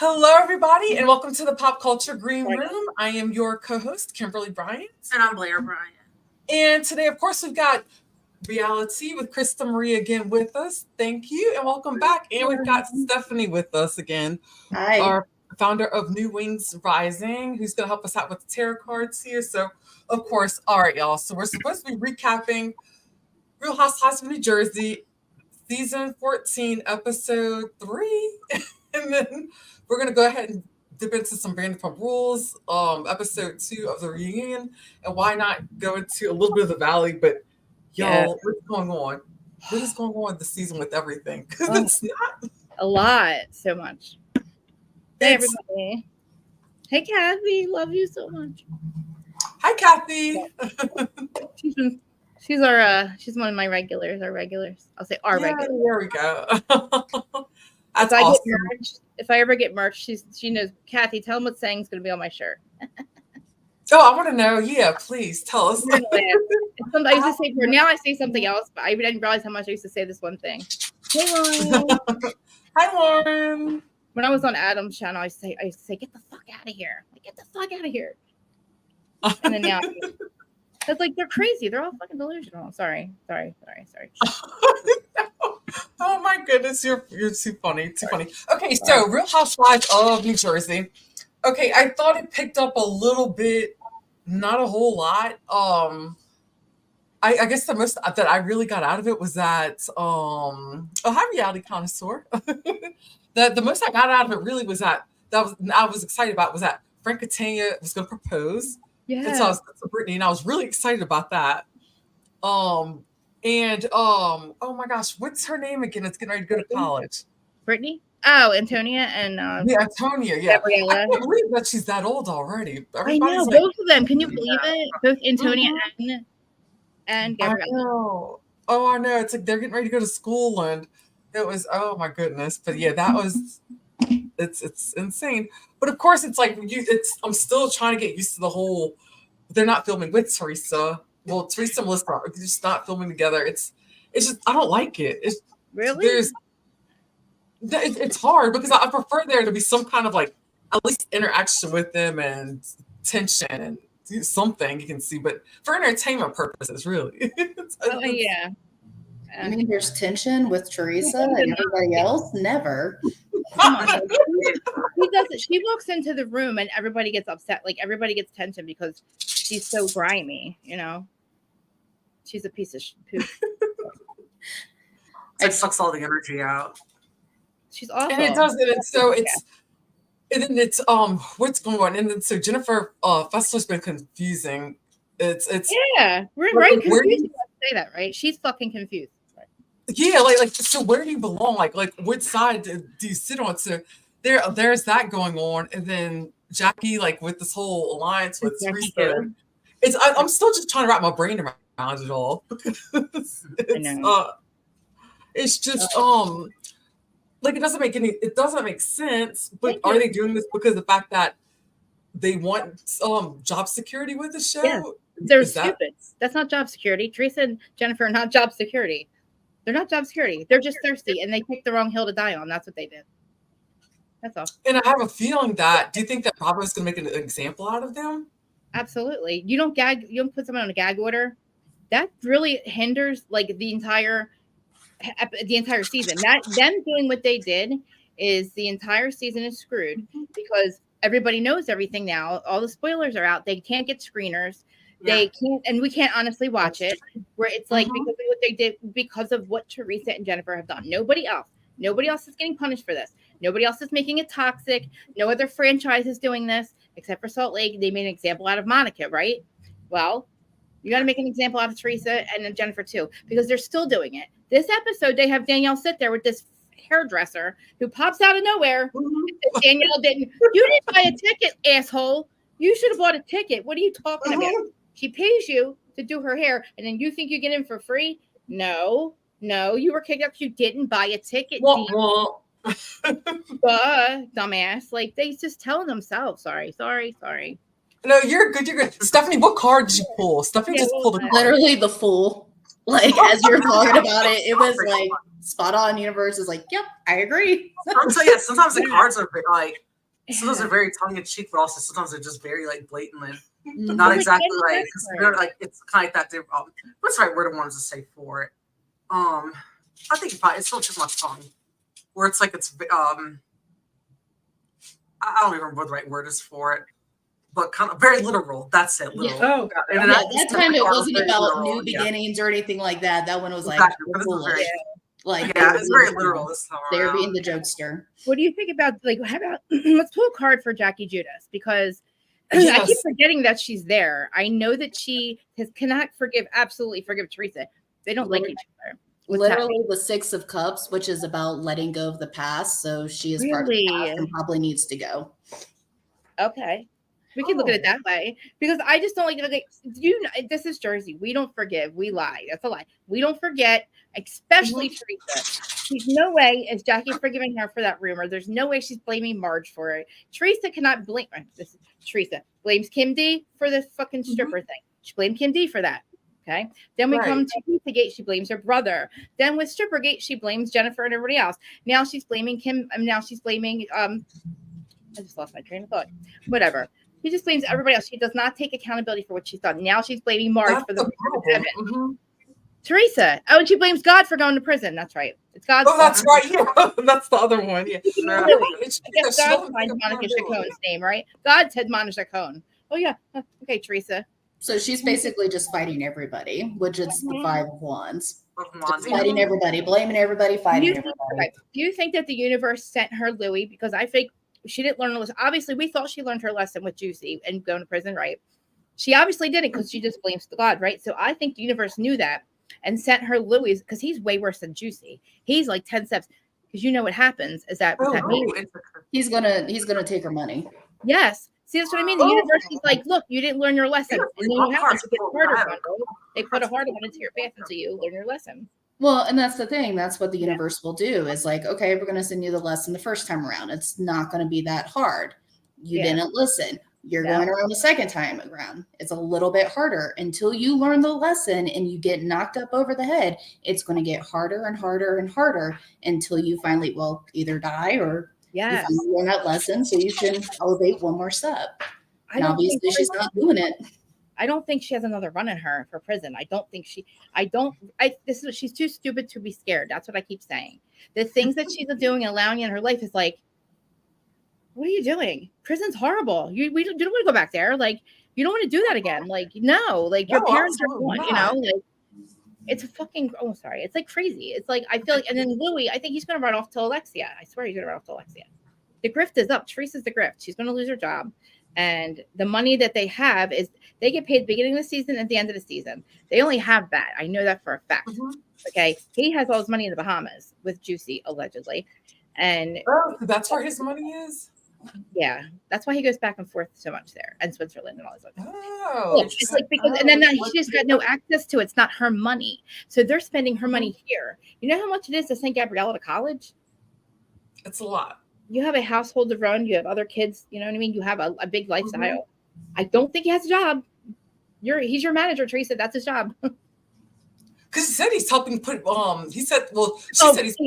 Hello, everybody, and welcome to the Pop Culture Green Room. I am your co-host, Kimberly Bryant. And I'm Blair Bryant. And today, of course, we've got Reality with Krista Marie again with us. Thank you, and welcome back. And we've got Stefanie with us again. Hi. Our founder of New Wings Rising, who's going to help us out with the tarot cards here. So, of course, all right, y'all. So we're supposed to be recapping Real Housewives of New Jersey, Season 14, Episode 3. And then we're going to go ahead and dip into some Vanderpump Rules, Episode 2 of the reunion. And why not go into a little bit of the Valley? But, y'all, what's going on? What is going on this season with everything? Because it's not a lot, so much. Hey, everybody. Hey, Kathy. Love you so much. Hi, Kathy. She's one of my regulars. Our regulars. I'll say our regulars. There we go. That's awesome. If I ever get merch, she knows. Kathy, tell them what saying's going to be on my shirt. Oh, I want to know. Yeah, please tell us. I used to say now I say something else, but I didn't realize how much I used to say this one thing. Hey, Lauren. Hi, Lauren. When I was on Adam's channel, I used to say, get the fuck out of here. Like, get the fuck out of here. And then now it's like they're crazy. They're all fucking delusional. Sorry. Oh my goodness, you're too funny. Okay, so Real Housewives of New Jersey. Okay, I thought it picked up a little bit, not a whole lot. I guess the most that I really got out of it was that hi, reality connoisseur. The most I got out of it really was I was excited about was that Frank Catania was going to propose. Yeah. And so I was to Brittany, and I was really excited about that. Oh my gosh, what's her name again? It's getting ready to go to college. Brittany? Oh, Antonia and Antonia, yeah. Gabriella. I can't believe that she's that old already. I know, both of them. Can you believe it? Both Antonia and Gabriella. I know. Oh, I know. It's like they're getting ready to go to school, and it was, oh my goodness. But yeah, that was it's insane. But of course, it's like I'm still trying to get used to the whole. They're not filming with Teresa. Well, Teresa and Melissa are just not filming together. It's just I don't like it. It's really it's hard because I prefer there to be some kind of like at least interaction with them and tension and something you can see. But for entertainment purposes, really. Yeah. I mean, there's tension with Teresa and everybody else. Never. Come on. He does it. She walks into the room and everybody gets upset. Like everybody gets tension because she's so grimy. You know, she's a piece of poop. It sucks all the energy out. She's awful. And it does it. And so and then it's what's going on? And then so Jennifer Fessler's been confusing. It's yeah, we're right. Confused. Say that right. She's fucking confused. Yeah, like so where do you belong? Like which side do you sit on? So there's that going on, and then Jackie like with this whole alliance with Teresa. I'm still just trying to wrap my brain around it all. It's just like it doesn't make sense. But are they doing this because of the fact that they want job security with the show? Yeah. They're stupid. That's not job security. Teresa and Jennifer are not job security. They're not job security. They're just thirsty, and they picked the wrong hill to die on. That's what they did. That's all. And I have a feeling that. Do you think that Bravo's going to make an example out of them? Absolutely. You don't put someone on a gag order. That really hinders like the entire season. That them doing what they did is the entire season is screwed because everybody knows everything now. All the spoilers are out. They can't get screeners. They can't, and we can't honestly watch it. Where it's like because of what they did, because of what Teresa and Jennifer have done. Nobody else is getting punished for this. Nobody else is making it toxic. No other franchise is doing this except for Salt Lake. They made an example out of Monica, right? Well, you got to make an example out of Teresa and then Jennifer too, because they're still doing it. This episode, they have Danielle sit there with this hairdresser who pops out of nowhere. Danielle you didn't buy a ticket, asshole. You should have bought a ticket. What are you talking about? She pays you to do her hair, and then you think you get in for free? No, you were kicked out because you didn't buy a ticket. Dumbass. Like they just tell themselves, sorry. No, you're good. Stefanie, what card did you pull? Stefanie just pulled a card. Literally the Fool. Like as you're talking about it, it was like spot on. Universe is like, yep, I agree. Sometimes the cards are like So those are very tongue in cheek, but also sometimes they're just very like blatantly Mhm. not Like, exactly any like they're like it's kind of like that. They're, what's the right word I wanted to say for it? I think it's still just my tongue, where it's like it's I don't even remember what the right word is for it, but kind of very literal. That's it, literal. Oh, got it. And Yeah, that time it wasn't very about literal, new yeah. beginnings or anything like that. That one was like Exactly, but this is foolish. very- Like Yeah, it's very literal this time they're around. being the jokester. What do you think about, like, how about let's pull a card for Jackie Judas, because I keep Yes. forgetting that she's there. I know that she cannot absolutely forgive Teresa. They don't like each other. What's Literally the Six of Cups, which is about letting go of the past. So she is part of the past and probably needs to go. Okay. We can look at it that way, because I just don't like this is Jersey. We don't forgive. We lie. That's a lie. We don't forget, especially Teresa. There's no way is Jackie forgiving her for that rumor. There's no way she's blaming Marge for it. Teresa cannot blame this. Teresa blames Kim D for this fucking stripper thing. She blamed Kim D for that. Okay. Then we come to Pizzagate. She blames her brother. Then with Strippergate, she blames Jennifer and everybody else. Now she's blaming Kim. Now she's blaming I just lost my train of thought. Whatever. She just blames everybody else. She does not take accountability for what she's done. Now she's blaming Marge for the problem. Teresa. Oh, and she blames God for going to prison. That's right. It's God's Oh, that's right. Yeah, that's the other one. Yeah. I guess God finds Monica Chacon's name, right? God said Monica Chacon. Oh yeah. Okay, Teresa. So she's basically just fighting everybody, which is the Five of Wands. Just fighting everybody, blaming everybody, fighting everybody. Okay. Do you think that the universe sent her Louis? Because I think she didn't learn a lesson. Obviously, we thought she learned her lesson with Juicy and going to prison, right? She obviously didn't, because she just blames the God, right? So I think the universe knew that and sent her Louis, because he's way worse than Juicy. He's like 10 steps. Because you know what happens is that he's gonna take her money. Yes. See, that's what I mean. The universe is like, look, you didn't learn your lesson. And then you have to get harder. They put a harder one into your path until you learn your lesson. Well, and that's the thing. That's what the universe will do, is like, okay, we're going to send you the lesson the first time around. It's not going to be that hard. You didn't listen. You're going around the second time around. It's a little bit harder until you learn the lesson and you get knocked up over the head. It's going to get harder and harder and harder until you finally, either die or you learn that lesson so you can elevate one more step. And obviously she's not doing it. I don't think she has another run in her for prison. She's too stupid to be scared. That's what I keep saying. The things that she's doing and allowing in her life is like, what are you doing? Prison's horrible. You don't want to go back there. Like, you don't want to do that again. Like, no, like your parents are one, you know, like it's a fucking, it's like crazy. It's like, I feel like, and then Louis, I think he's going to run off to Alexia. I swear he's going to run off to Alexia. The grift is up. Teresa's the grift. She's going to lose her job. And the money that they have is they get paid at the beginning of the season and at the end of the season. They only have that. I know that for a fact. Okay. He has all his money in the Bahamas with Juicy, allegedly. And that's where his money is? Yeah. That's why he goes back and forth so much there, and Switzerland and all this other stuff. It's like, because and then she just got no access to it. It's not her money. So they're spending her money here. You know how much it is to send Gabriella to college? It's a lot. You have a household to run. You have other kids. You know what I mean? You have a big lifestyle. I don't think he has a job. He's your manager, Teresa. That's his job. Because he said he's helping put. He said, she said he's.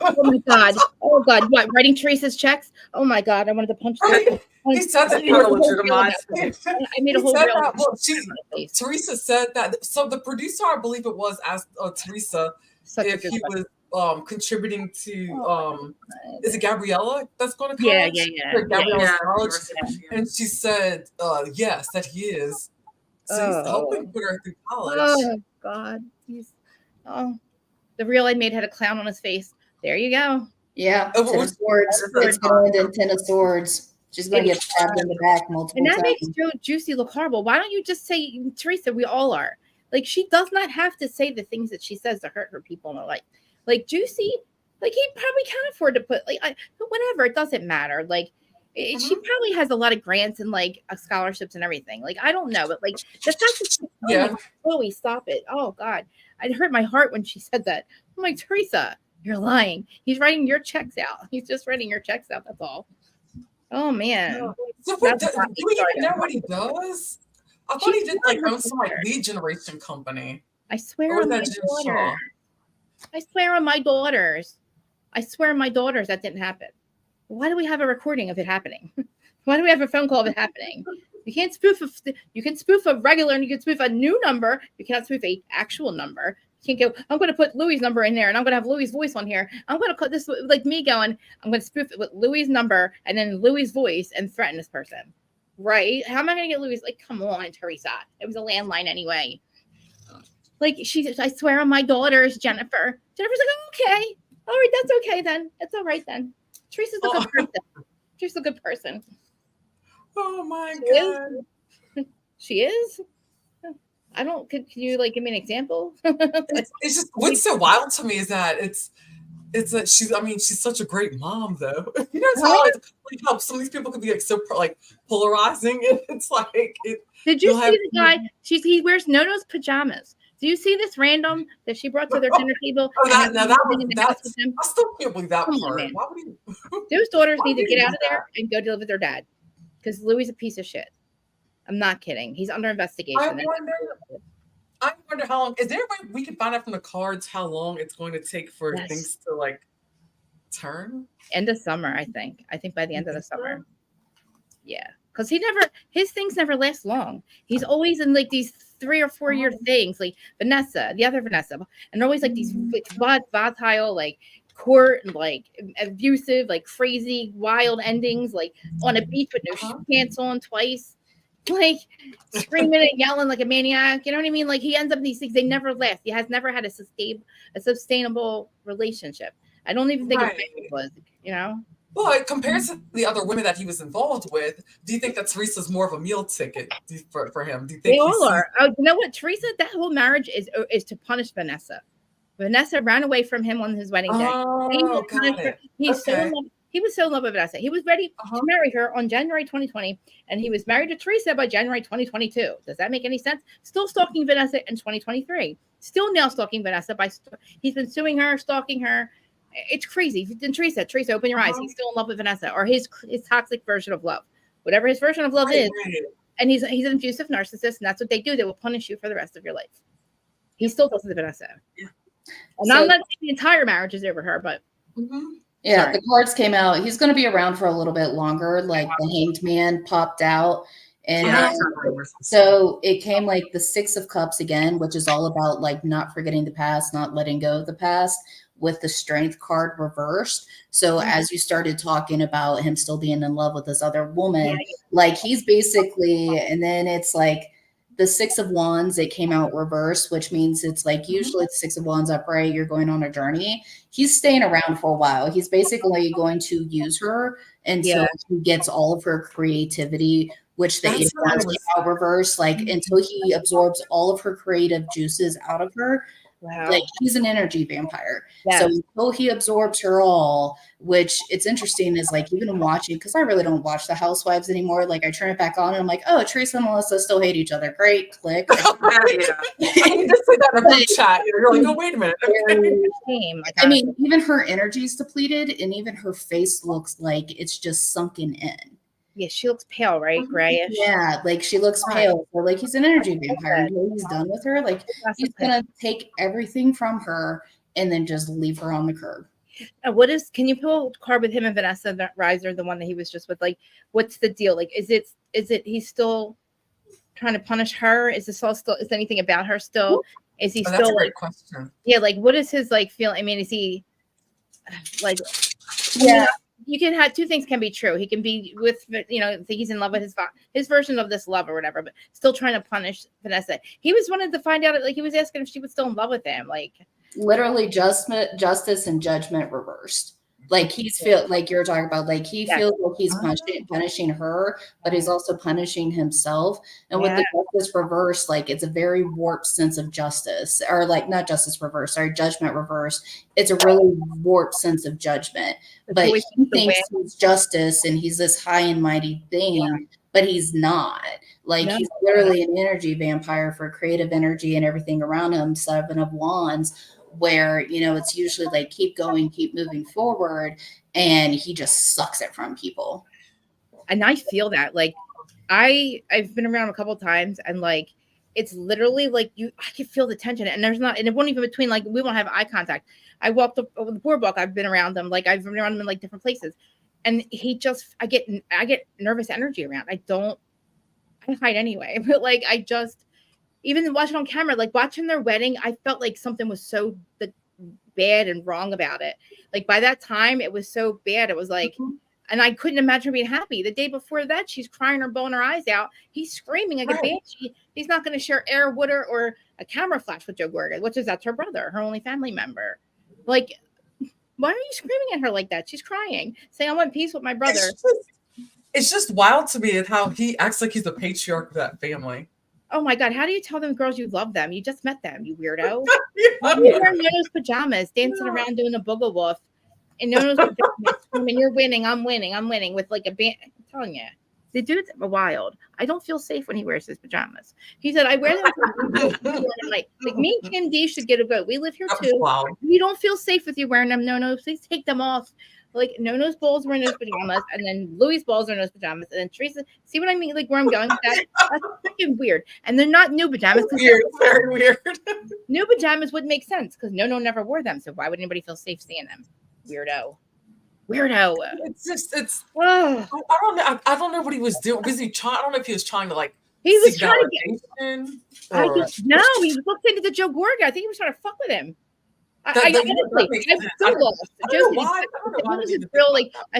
Oh my God! Oh God! What, writing Teresa's checks? Oh my God! I wanted to punch. He said that. I made a whole reel. Teresa said that. So the producer, I believe it was, asked Teresa if he was contributing to is it Gabriella that's going to college? Gabriella's college. And she said yes, that he is. So he's helping put her through college. Oh God. The reel I made had a clown on his face. There you go. Yeah. Ten of Swords. It's going to Ten of Swords. She's going to get stabbed in the back multiple times. And that makes Juicy look horrible. Why don't you just say, Teresa, we all are. Like, she does not have to say the things that she says to hurt her people in her life. Like, Juicy, like, he probably can't afford to put, whatever. It doesn't matter. Like, she probably has a lot of grants and, scholarships and everything. Like, I don't know. But, the fact that Chloe, stop it. Oh, God. It hurt my heart when she said that. I'm like, Teresa, you're lying. He's writing your checks out. He's just writing your checks out. That's all. Oh, man. So do we even know what he does? I thought he did own some lead generation company. I swear on my daughter. I swear on my daughters. I swear on my daughters that didn't happen. why do we have a recording of it happening? Why do we have a phone call of it happening? You can't spoof you can spoof a regular and you can spoof a new number. You cannot spoof a actual number. You can't go, I'm going to put Louis' number in there and I'm going to have Louis' voice on here. I'm going to put this like me going, I'm going to spoof it with Louis' number and then Louis' voice and threaten this person. Right? How am I going to get Louis? Like, come on, Teresa. It was a landline anyway. Like, I swear on my daughters, Jennifer. Jennifer's like, oh, okay. All right, that's okay then. It's all right then. Teresa's a good person. Teresa's a good person. Oh my She God. She is? I don't, can you like give me an example? It's just, what's so wild to me is that it's that she's such a great mom though. You know how some of these people could be like so like polarizing, and it's like Did you see the guy? He wears Nono's pajamas. Do you see this random that she brought to their dinner table? Oh, I still can't believe that part. Man. Why would you? Those daughters need to get out of there and go live with their dad, because Louis is a piece of shit. I'm not kidding. He's under investigation. I wonder how long. Is there a way we can find out from the cards how long it's going to take for things to like turn? End of summer, I think. I think by the end of the summer. Yeah, because his things never last long. He's always in like these 3 or 4 year things, like Vanessa, the other Vanessa, and they're always like these volatile, like court, like abusive, like crazy, wild endings, like on a beach with no pants on twice. Like screaming and yelling like a maniac, you know what I mean? Like he ends up in these things, they never last. He has never had a sustainable relationship. I don't even think it was, you know. Well, compared to the other women that he was involved with, do you think that Teresa's more of a meal ticket for him? Do you think they all are? Oh, you know what, Teresa? That whole marriage is to punish Vanessa. Vanessa ran away from him on his wedding day. Oh, got it. He was so in love with Vanessa. He was ready to marry her on January 2020, and he was married to Teresa by January 2022. Does that make any sense? Still stalking Vanessa in 2023. Still now stalking Vanessa he's been suing her, stalking her. It's crazy. Then Teresa, open your eyes. He's still in love with Vanessa, or his toxic version of love, whatever his version of love is. And he's an abusive narcissist, and that's what they do. They will punish you for the rest of your life. He still does to Vanessa. Yeah. And I'm not saying the entire marriage is over her, but. Yeah, sorry. The cards came out. He's going to be around for a little bit longer. Like the Hanged Man popped out. And so it came like the 6 of Cups again, which is all about like not forgetting the past, not letting go of the past, with the Strength card reversed. So as you started talking about him still being in love with this other woman, like he's basically, and then it's like the 6 of Wands, it came out reversed, which means it's like usually the 6 of Wands upright, you're going on a journey. He's staying around for a while. He's basically going to use her until he gets all of her creativity, which the 8 of Wands came out reversed, like until he absorbs all of her creative juices out of her. Wow. Like he's an energy vampire. So until he absorbs her all, which it's interesting is like even watching, because I really don't watch the Housewives anymore. Like I turn it back on and I'm like, oh, Teresa and Melissa still hate each other. Great, click. I just said that in a group chat. You're like, oh, wait a minute. I mean, even her energy is depleted, and even her face looks like it's just sunken in. Yeah, she looks pale, right? Grayish. Yeah, like she looks pale. So like he's an energy vampire. Until he's done with her, like he's gonna take everything from her and then just leave her on the curb. Can you pull a card with him and Vanessa Reiser, the one that he was just with? Like, what's the deal? Like, is it he's still trying to punish her? Is anything about her still? Is he still that's a great question. Yeah, like what is his like feel? I mean, is he like you can have 2 things can be true. He can be with, think he's in love with his version of this love or whatever, but still trying to punish Vanessa. He was wanting to find out, like he was asking if she was still in love with him. Like literally justice and judgment reversed. Like he's feel like you're talking about, like he feels like he's punishing her, but he's also punishing himself. And with the justice reversed, like it's a very warped sense of justice, or like not justice reversed, sorry, judgment reversed. It's a really warped sense of judgment. But he thinks he's justice and he's this high and mighty thing, but he's not. Like he's literally an energy vampire for creative energy and everything around him. 7 of Wands, where it's usually like keep going, keep moving forward, and he just sucks it from people. And I feel that, like I've been around a couple of times, and like it's literally like I can feel the tension, and it won't even between, like we won't have eye contact. I walked up over the boardwalk, I've been around them, like I've been around them in like different places. And I get nervous energy around. I hide anyway, but like I just, even watching on camera, like watching their wedding, I felt like something was so bad and wrong about it. Like by that time, it was so bad. It was like, and I couldn't imagine her being happy. The day before that, she's crying her bawling her eyes out. He's screaming like a banshee. He's not going to share air, water, or a camera flash with Joe Gorga, that's her brother, her only family member. Like, why are you screaming at her like that? She's crying, saying, I want peace with my brother. It's just wild to me at how he acts like he's the patriarch of that family. Oh my God, how do you tell them girls you love them? You just met them, you weirdo. You're wearing Nono's pajamas, dancing around doing a booga wolf. And Nono's pajamas, and you're winning, I'm winning with like a band. I'm telling you, the dude's wild. I don't feel safe when he wears his pajamas. He said, I wear them like me and Kim D should get a vote. We live here too. Wow. We don't feel safe with you wearing them, Nono. Please take them off. Like Nono's balls were in those pajamas, and then Louis' balls are in those pajamas, and then Teresa. See what I mean? Like where I'm going with that? That's freaking weird. And they're not new pajamas. Weird, very weird. New pajamas wouldn't make sense because Nono never wore them. So why would anybody feel safe seeing them? Weirdo. It's just, I don't know. I don't know what he was doing. Was he trying? I don't know if he was trying to like. He was seek trying to validation, no, he looked into the Joe Gorga. I think he was trying to fuck with him. I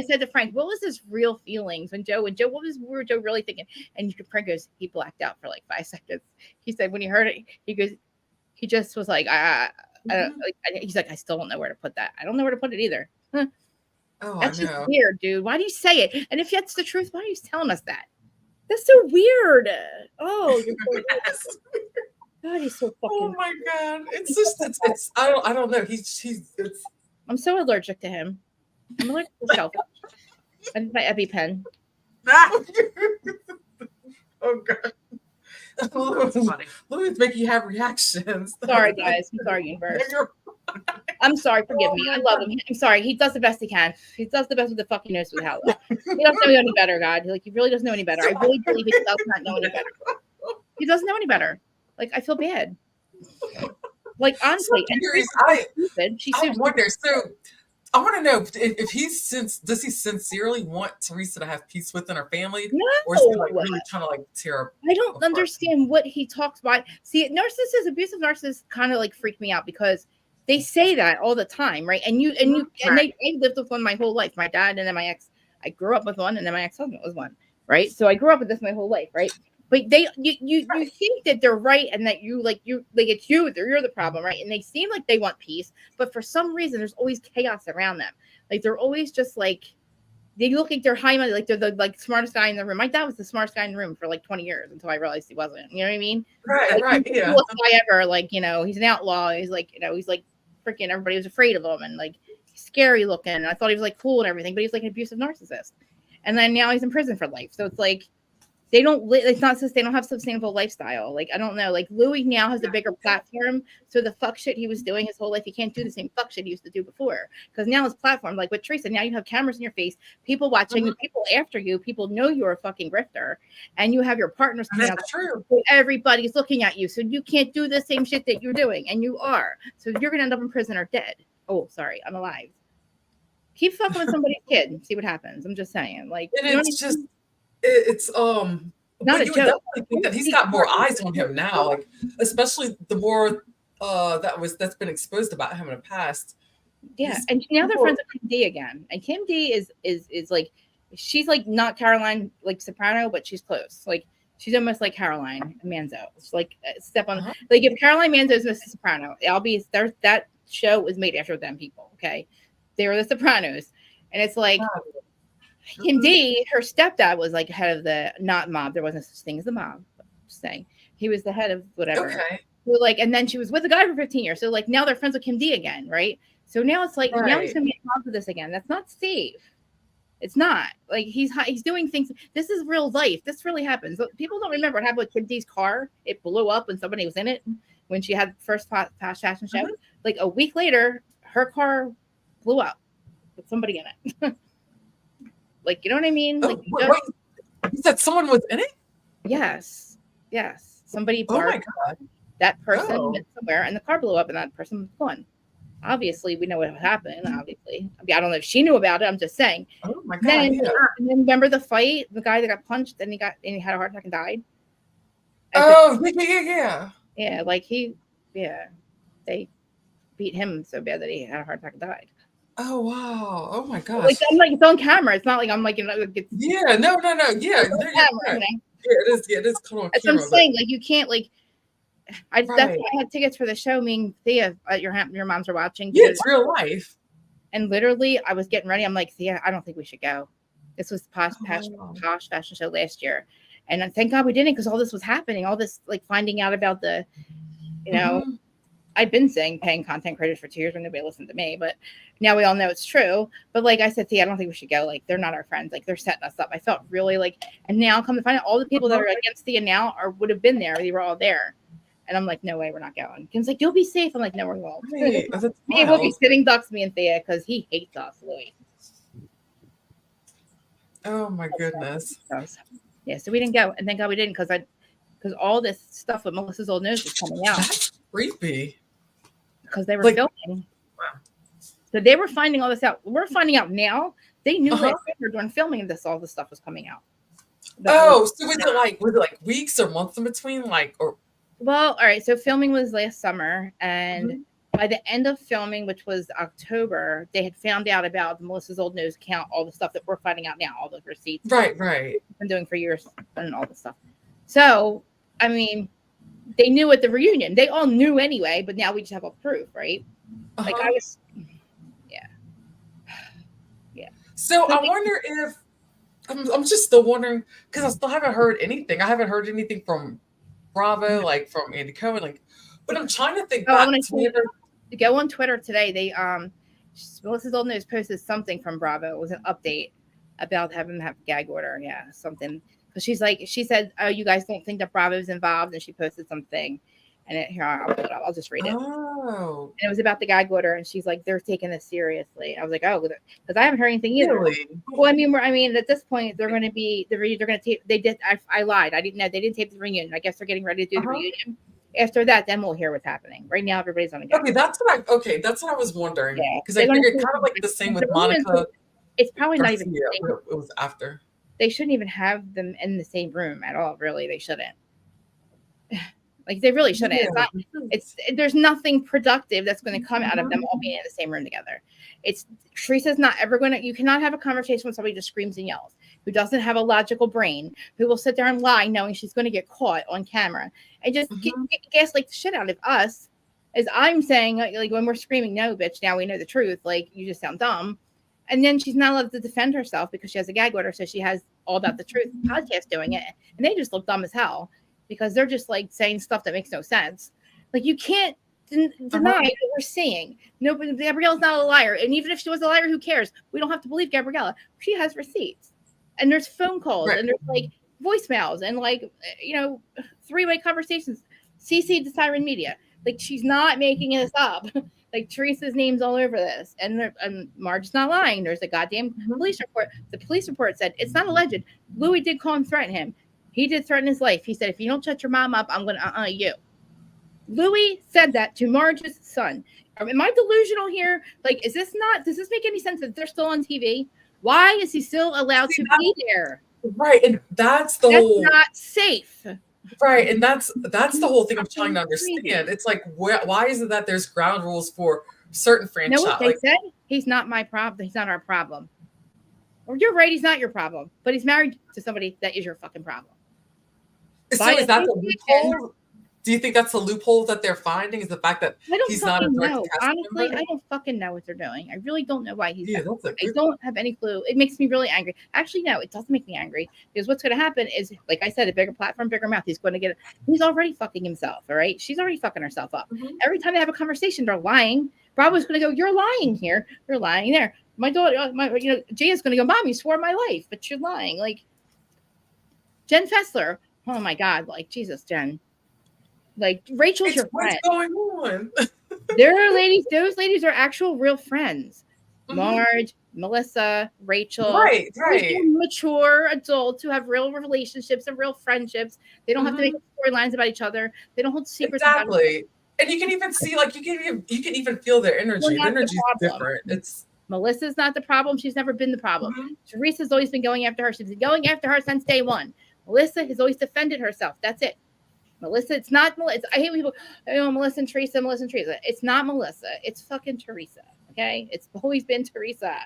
said to Frank, what was his real feelings when Joe, what was Joe really thinking? And Frank goes, he blacked out for like 5 seconds. He said when he heard it, he goes, he just was like, he's like, I still don't know where to put that. I don't know where to put it either. Huh. Oh, that's just weird, dude. Why do you say it? And if that's the truth, why are you telling us that? That's so weird. Oh, you're so God, he's so fucking. Oh my God! It's just it's I don't know. I'm so allergic to him. I'm allergic to selfish. I need my EpiPen. Oh God! Louis making you have reactions. Sorry, guys. I'm sorry, universe. I'm sorry. Forgive me. I love him. I'm sorry. He does the best he can. He does the best with the fuck he knows with how. He doesn't know any better, God. Like he really doesn't know any better. I really believe he does not know any better. He doesn't know any better. Like I feel bad. Like honestly, I wonder. So I want to know if does he sincerely want Teresa to have peace within her family, or is he like really trying to like tear her? I don't understand what he talks about. See, abusive narcissists kind of like freak me out because they say that all the time, right? And I lived with one my whole life. My dad and then my ex. I grew up with one, and then my ex-husband was one, right? So I grew up with this my whole life, right? But you think that they're right and that it's you're the problem, right? And they seem like they want peace, but for some reason there's always chaos around them. Like they're always just like they look like they're high money, like they're the like smartest guy in the room. My dad was the smartest guy in the room for like 20 years until I realized he wasn't. You know what I mean? Right, he's the coolest guy ever. Like he's an outlaw. He's like he's like freaking everybody was afraid of him and like he's scary looking. And I thought he was like cool and everything, but he's like an abusive narcissist. And then now he's in prison for life. So it's like. They don't they don't have sustainable lifestyle. Like, I don't know. Like Louis now has a bigger platform. So the fuck shit he was doing his whole life, he can't do the same fuck shit he used to do before. Because now his platform, like with Teresa, now you have cameras in your face, people watching you, people after you, people know you're a fucking grifter. And you have your partners coming out. True. So everybody's looking at you. So you can't do the same shit that you're doing. And you are. So you're gonna end up in prison or dead. Oh, sorry, I'm alive. Keep fucking with somebody's kid and see what happens. I'm just saying. Like it's not a joke. Think that he's got more eyes on him now, like especially the more that's been exposed about him in the past. Yeah, and now they're friends with Kim D again. And Kim D is like she's like not Caroline like Soprano, but she's close. Like she's almost like Caroline Manzo. It's like step on like if Caroline Manzo is Mrs. Soprano, that show was made after them people. Okay, they were the Sopranos, and it's like. Kim D, her stepdad was like head of the not mob. There wasn't such thing as the mob. I'm just saying he was the head of whatever. Okay. So like, and then she was with a guy for 15 years. So like now they're friends with Kim D again, right? So now it's like now he's gonna be involved with this again. That's not safe. It's not like he's doing things. This is real life. This really happens. People don't remember what happened with Kim D's car. It blew up when somebody was in it when she had first fast fashion show. Like a week later, her car blew up with somebody in it. Like, you know what I mean? Like, wait, you said someone was in it? Yes. Somebody barred that person went somewhere and the car blew up and that person was gone. Obviously, we know what happened. Obviously. I mean, I don't know if she knew about it. I'm just saying. my God, Then, yeah. and then remember the fight, the guy that got punched and he had a heart attack and died. Oh, yeah. Yeah, like they beat him so bad that he had a heart attack and died. Oh wow! Oh my gosh! Like I'm like it's on camera. It's not like I'm like it's yeah, no, yeah, it's on camera, yeah, it is caught on That's camera. what I'm saying. Like you can't like. That's Right. why I had tickets for the show. Me and Thea, your moms are watching. Yeah, it's real life. And literally, I was getting ready. I'm like, Thea, I don't think we should go. This was Posh fashion show last year, and thank God we didn't because all this was happening. All this like finding out about the, you know, I've been saying paying content creators for 2 years when nobody listened to me, but now we all know it's true. But like I said, Thea, I don't think we should go. Like they're not our friends. Like they're setting us up. I felt really like, and now come to find out all the people that are against Thea now would have been there. They were all there. And I'm like, no way, we're not going. Kim's like, you'll be safe. I'm like, no, we won't. Hey, me will be sitting ducks, me and Thea, because he hates us, Louis. Oh my goodness. Yeah, so we didn't go, and thank God we didn't, because all this stuff with Melissa's old nose was coming out. That's creepy. Because they were filming. Wow. So they were finding all this out. We're finding out now. They knew last year during filming all this stuff was coming out. So was it like weeks or months in between, like or? Well, all right. So filming was last summer, and by the end of filming, which was October, they had found out about Melissa's old nose account, all the stuff that we're finding out now, all the receipts. Right. Been doing for years and all this stuff. So, I mean, they knew at the reunion. They all knew anyway, but now we just have all proof, right? Like I was, yeah. So I wonder if I'm just still wondering because I still haven't heard anything. I haven't heard anything from Bravo, like from Andy Cohen, like. But I'm trying to think. I want to go on Twitter today. They Melissa's old news posted something from Bravo. It was an update about having to have a gag order. Yeah, something. Because she said, "Oh, you guys don't think that Bravo's involved?" And she posted something. And here, I'll pull it up. I'll just read it. Oh. And it was about the gag order, and she's like, "They're taking this seriously." I was like, "Oh," because I haven't heard anything either. Really? Well, I mean, at this point, they're going to be they're going to tape. They did. I lied. I didn't know they didn't tape the reunion. I guess they're getting ready to do the reunion. After that, then we'll hear what's happening. Right now, everybody's on a gag. Okay, that's what I was wondering because I figured kind of like the same with Monica. It's probably not even. It was after. They shouldn't even have them in the same room at all. Really, they shouldn't. Like they really shouldn't. Yeah. There's nothing productive that's going to come out of them all being in the same room together. Teresa's not ever going to. You cannot have a conversation with somebody who just screams and yells, who doesn't have a logical brain, who will sit there and lie, knowing she's going to get caught on camera, and just gaslight the shit out of us. As I'm saying, like when we're screaming, "No, bitch! Now we know the truth." Like you just sound dumb, and then she's not allowed to defend herself because she has a gag order, so she has All About the Truth podcast doing it, and they just look dumb as hell. Because they're just like saying stuff that makes no sense. Like you can't deny what we're seeing. Nobody, Gabriella's not a liar. And even if she was a liar, who cares? We don't have to believe Gabriella. She has receipts. And there's phone calls and there's like voicemails and like, three-way conversations. CC to Siren Media. Like she's not making this up. Like Teresa's name's all over this. And Marge's not lying. There's a goddamn police report. The police report said it's not alleged. Louis did call and threaten him. He did threaten his life. He said, if you don't shut your mom up, I'm going to you. Louis said that to Marge's son. Am I delusional here? Like, does this make any sense that they're still on TV? Why is he still allowed to be there? Right. And that's not safe. Right. And that's the whole thing I'm trying to understand. It's like, why is it that there's ground rules for certain franchises? You know what they said? He's not my problem. He's not our problem. Or you're right, he's not your problem. But he's married to somebody that is your fucking problem. So is that the loophole? Do you think that's the loophole that they're finding? Is the fact that he's not a direct cast Honestly, member? I don't fucking know what they're doing. I really don't know why he's there. I don't have any clue. It makes me really angry. Actually, no, it doesn't make me angry because what's going to happen is, like I said, a bigger platform, bigger mouth. He's already fucking himself. All right, she's already fucking herself up. Every time they have a conversation, they're lying. Bravo's going to go, "You're lying here. You're lying there." My daughter, Jay's going to go, "Mom, you swore my life, but you're lying." Like Jen Fessler. Oh my God! Like Jesus, Jen. Like Rachel's your friend. What's going on? Those ladies are actual real friends. Marge, Melissa, Rachel. Right. Mature adults who have real relationships and real friendships. They don't have to make storylines about each other. They don't hold secrets. Exactly. And you can even see, like, you can even feel their energy. The energy is different. Melissa's not the problem. She's never been the problem. Mhm. Teresa's always been going after her. She's been going after her since day one. Melissa has always defended herself. That's it. Melissa, it's not Melissa. I hate people, Melissa and Teresa, Melissa and Teresa. It's not Melissa. It's fucking Teresa. Okay? It's always been Teresa.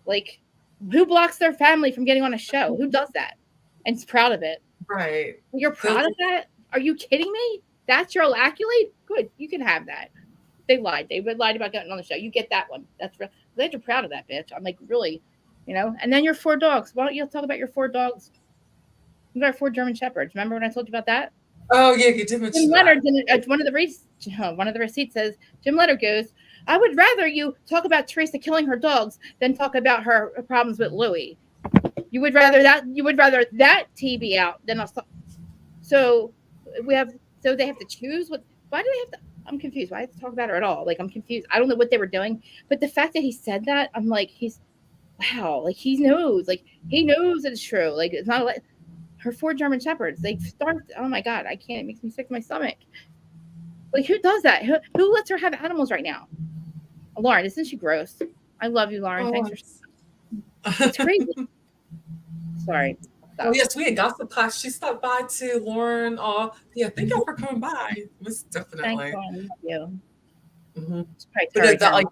Like, who blocks their family from getting on a show? Who does that? And is proud of it. Right. You're proud of that? Are you kidding me? That's your accolade? Good. You can have that. They lied. They lied about getting on the show. You get that one. That's real. I'm glad you're proud of that, bitch. I'm like, really? And then your 4 dogs. Why don't you talk about your 4 dogs? You got 4 German Shepherds. Remember when I told you about that? Oh, yeah, you did mention Jim that. Leonard, one of the receipts says, Jim Leonard goes, I would rather you talk about Teresa killing her dogs than talk about her problems with Louis. You would rather that tea be out than us. So they have to choose why do they have to? I'm confused. Why do they have to talk about her at all? Like, I'm confused. I don't know what they were doing, but the fact that he said that, I'm like, wow, like he knows that it's true. Like, it's not like her 4 German Shepherds. They start. Oh my God, I can't. It makes me sick to my stomach. Like, who does that? Who lets her have animals right now? Lauren, isn't she gross? I love you, Lauren. Thanks for. It's crazy. Sorry. Oh, yes, we had gossip class. She stopped by too, Lauren. Yeah, thank y'all for coming by. Most definitely. Thanks, Lauren. I love you. Mm-hmm.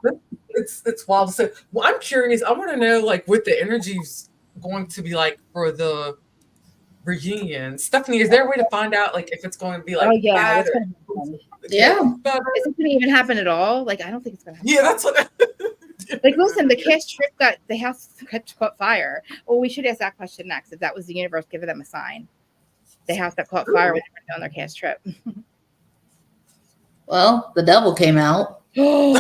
But it's wild. So, well, I'm curious. I want to know, like, what the energy's going to be like for the reunion. Stephanie, is there a way to find out, like, if it's going to be like bad? Yeah. Is it going to even happen at all? Like, I don't think it's going to happen. Yeah, that's what. Like, listen, the cast trip the house caught fire. Well, we should ask that question next. If that was the universe giving them a sign, the house that caught fire when they were on their cast trip. Well, the devil came out with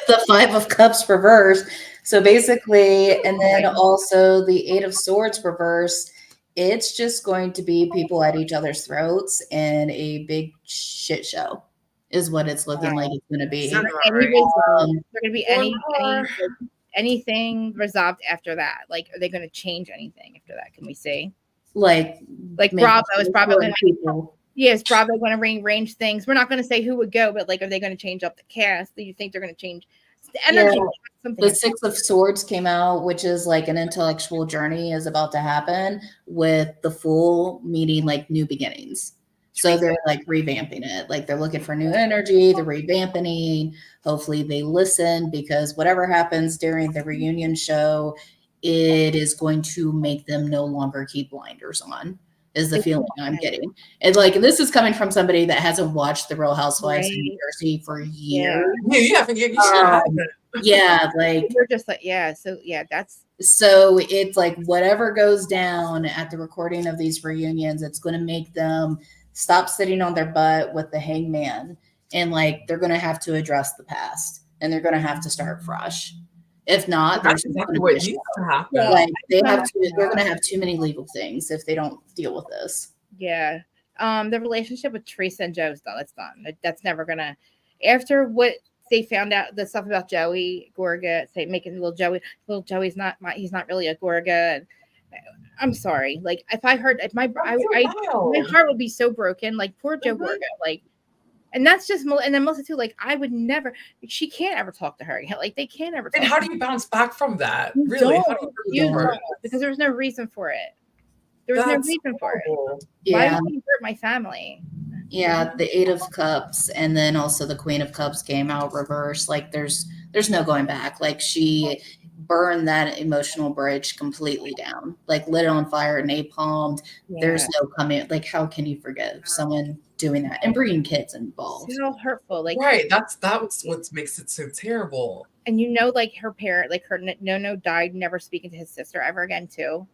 the 5 of Cups reverse. So basically, and then also the 8 of Swords reverse. It's just going to be people at each other's throats and a big shit show. Is what it's looking like it's going to be. There going to be anything resolved after that? Like, are they going to change anything after that? Can we see? Like Bravo is probably going to. Yes, Bravo going to rearrange things. We're not going to say who would go, but like, are they going to change up the cast? Do you think they're going to change the energy? Yeah. The 6 of Swords came out, which is like an intellectual journey is about to happen with the Fool meeting like new beginnings. So they're like revamping it. Like, they're looking for new energy, they're revamping. Hopefully they listen, because whatever happens during the reunion show, it is going to make them no longer keep blinders on, is the feeling I'm getting. And like, this is coming from somebody that hasn't watched the Real Housewives in New Jersey for years. Yeah, you haven't. Yeah, like we're just like, yeah. So yeah, so it's like whatever goes down at the recording of these reunions, it's going to make them stop sitting on their butt with the hangman, and like they're going to have to address the past, and they're going to have to start fresh. If not, that's exactly what needs to happen. Like, they're going to have too many legal things if they don't deal with this. Yeah. The relationship with Teresa and Joe's done. It's done. That's never gonna. After what they found out, the stuff about Joey Gorga, making little Joey's he's not really a Gorga. I'm sorry. Like, if I heard, my heart would be so broken. Like, poor Joe Gorga. Like, and that's just, and then Melissa too. Like, I would never. She can't ever talk to her. Like, they can't ever. And how do you bounce back from that? You really? Don't. How do you don't, because there was no reason for it. There was no reason for it. Yeah. Why would you hurt my family? Yeah, the 8 of Cups, and then also the Queen of Cups came out reverse. Like, there's no going back. Like, she burned that emotional bridge completely down, like lit it on fire, napalmed. Yeah. There's no coming. Like, how can you forgive someone doing that and bringing kids involved? So hurtful. Like, right. That's what makes it so terrible. And like her parent, like her no died, never speaking to his sister ever again too.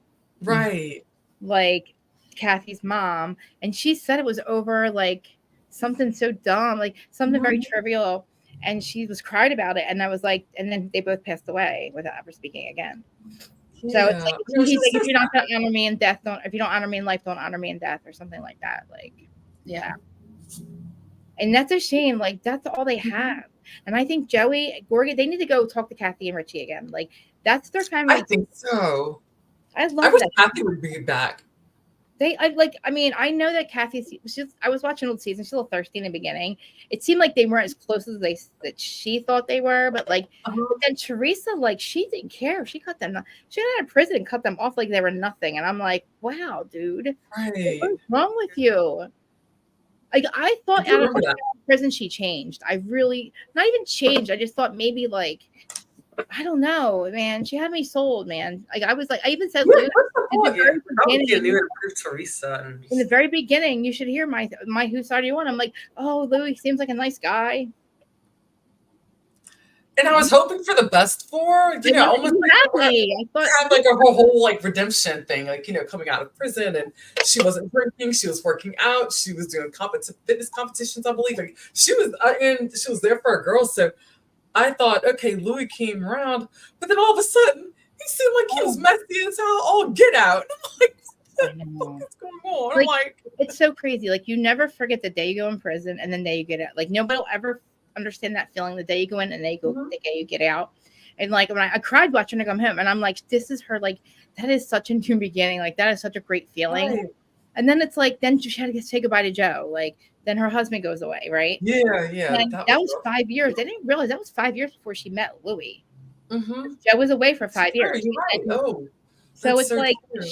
Right. Like Kathy's mom, and she said it was over like something so dumb, like something very trivial, and she was cried about it, and I was like, and then they both passed away without ever speaking again. Yeah. So it's like, he's like, if you're not going to honor me in death, if you don't honor me in life, don't honor me in death, or something like that. Like, yeah. And that's a shame. Like, that's all they have. And I think Joey Gorga, they need to go talk to Kathy and Richie again. Like, that's their family. I think so. I wish Kathy would be back. I know that Kathy, I was watching old season. She's a little thirsty in the beginning. It seemed like they weren't as close as that she thought they were, but like, but then Teresa, like, she didn't care. She cut them. She got out of prison and cut them off like they were nothing. And I'm like, wow, dude, what's wrong with you? Like, I thought out of prison she changed. I really, not even changed. I just thought maybe like, I don't know, man. She had me sold, man. Like, I was like, I even said, Lou, Teresa. In the very beginning, you should hear my Whose Side Are You On? I'm like, oh, Louis seems like a nice guy. And I was hoping for the best for, you know, almost exactly. I thought had like a whole like redemption thing, like, you know, coming out of prison, and she wasn't drinking, she was working out, she was doing fitness competitions, I believe. Like, she was, and she was there for her girls. So I thought, okay, Louis came around, but then all of a sudden, he seemed like he was messy as hell. All get out. And I'm like, what the fuck is going on? I'm like, it's so crazy. Like, you never forget the day you go in prison and then the day you get out. Like, nobody will ever understand that feeling the day you go in and the day you get out. And like, when I cried watching her come home, and I'm like, this is her, like, that is such a new beginning. Like, that is such a great feeling. Right. And then it's like, then she had to say goodbye to Joe. Like, then her husband goes away, right? Yeah. And that was 5 years. I didn't realize that was 5 years before she met Louis. Joe was away for 5 years. You're right. Oh, so it's so like true.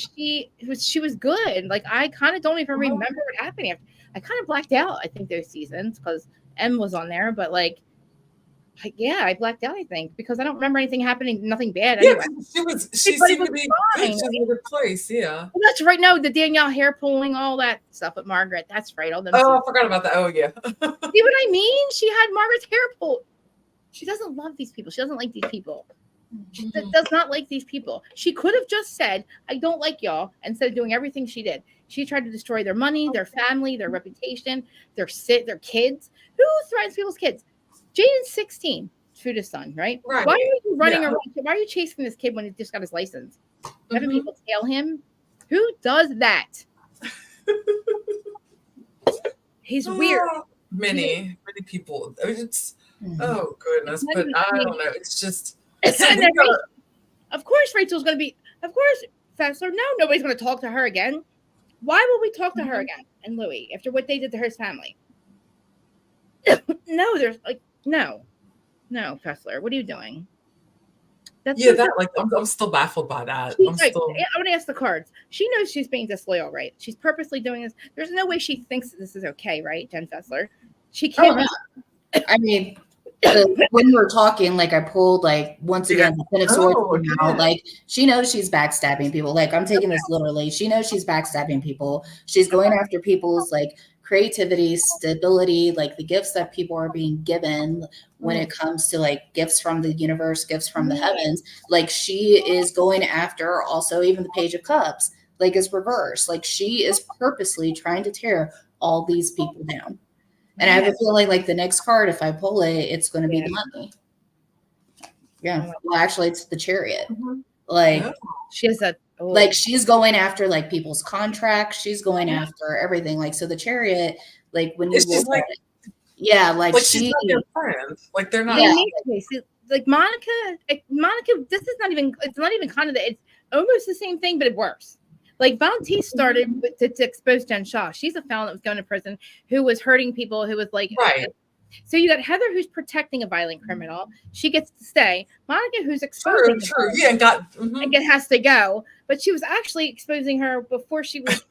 She was good. Like, I kind of don't even remember what happened. I kind of blacked out, I think, those seasons because M was on there, but like, yeah, I blacked out, I think, because I don't remember anything happening, nothing bad. Anyway, she seemed to be good. She was in a good place. Yeah. Well, that's right. No, the Danielle hair pulling, all that stuff with Margaret. That's right. All them. Oh, I forgot about that. Oh, yeah. See what I mean? She had Margaret's hair pulled. She doesn't love these people. She doesn't like these people. She does not like these people. She could have just said, I don't like y'all, instead of doing everything she did. She tried to destroy their money, their family, their reputation, their kids. Who threatens people's kids? Jaden's 16, Truda's son, right? Why are you running around? Why are you chasing this kid when he just got his license? Having people tail him? Who does that? He's weird. Many people. It's oh goodness, but I don't know. It's just. Of course, Rachel's going to be. Of course, Fessler. No, nobody's going to talk to her again. Why will we talk to her again? And Louis, after what they did to his family. No, there's like no, Fessler. What are you doing? I'm still baffled by that. I want to ask the cards. She knows she's being disloyal, right? She's purposely doing this. There's no way she thinks that this is okay, right, Jen Fessler? She can't. I mean, when we're talking, like, I pulled, like, once again, the Ten of Swords out. Like, she knows she's backstabbing people. Like, I'm taking this literally. She knows she's backstabbing people. She's going after people's, like, creativity, stability, like the gifts that people are being given when it comes to like gifts from the universe, gifts from the heavens. Like, she is going after also even the Page of Cups, like, is reversed. Like, she is purposely trying to tear all these people down. And I have a feeling like the next card, if I pull it, it's going to be the money. Yeah. Well, actually, it's the Chariot. Like, she has a like, she's going after like people's contracts. She's going after everything. Like, so the Chariot, like, when you look like, at it, yeah, like she's not their friend. Like, they're not. Yeah. Like Monica, this is not even. It's not even kind of. It's almost the same thing, but worse. Like, Valentine started to expose Jen Shaw. She's a felon that was going to prison, who was hurting people, who was like, right. So you got Heather, who's protecting a violent criminal. She gets to stay. Monica, who's exposing her. Yeah, and has to go. But she was actually exposing her before she was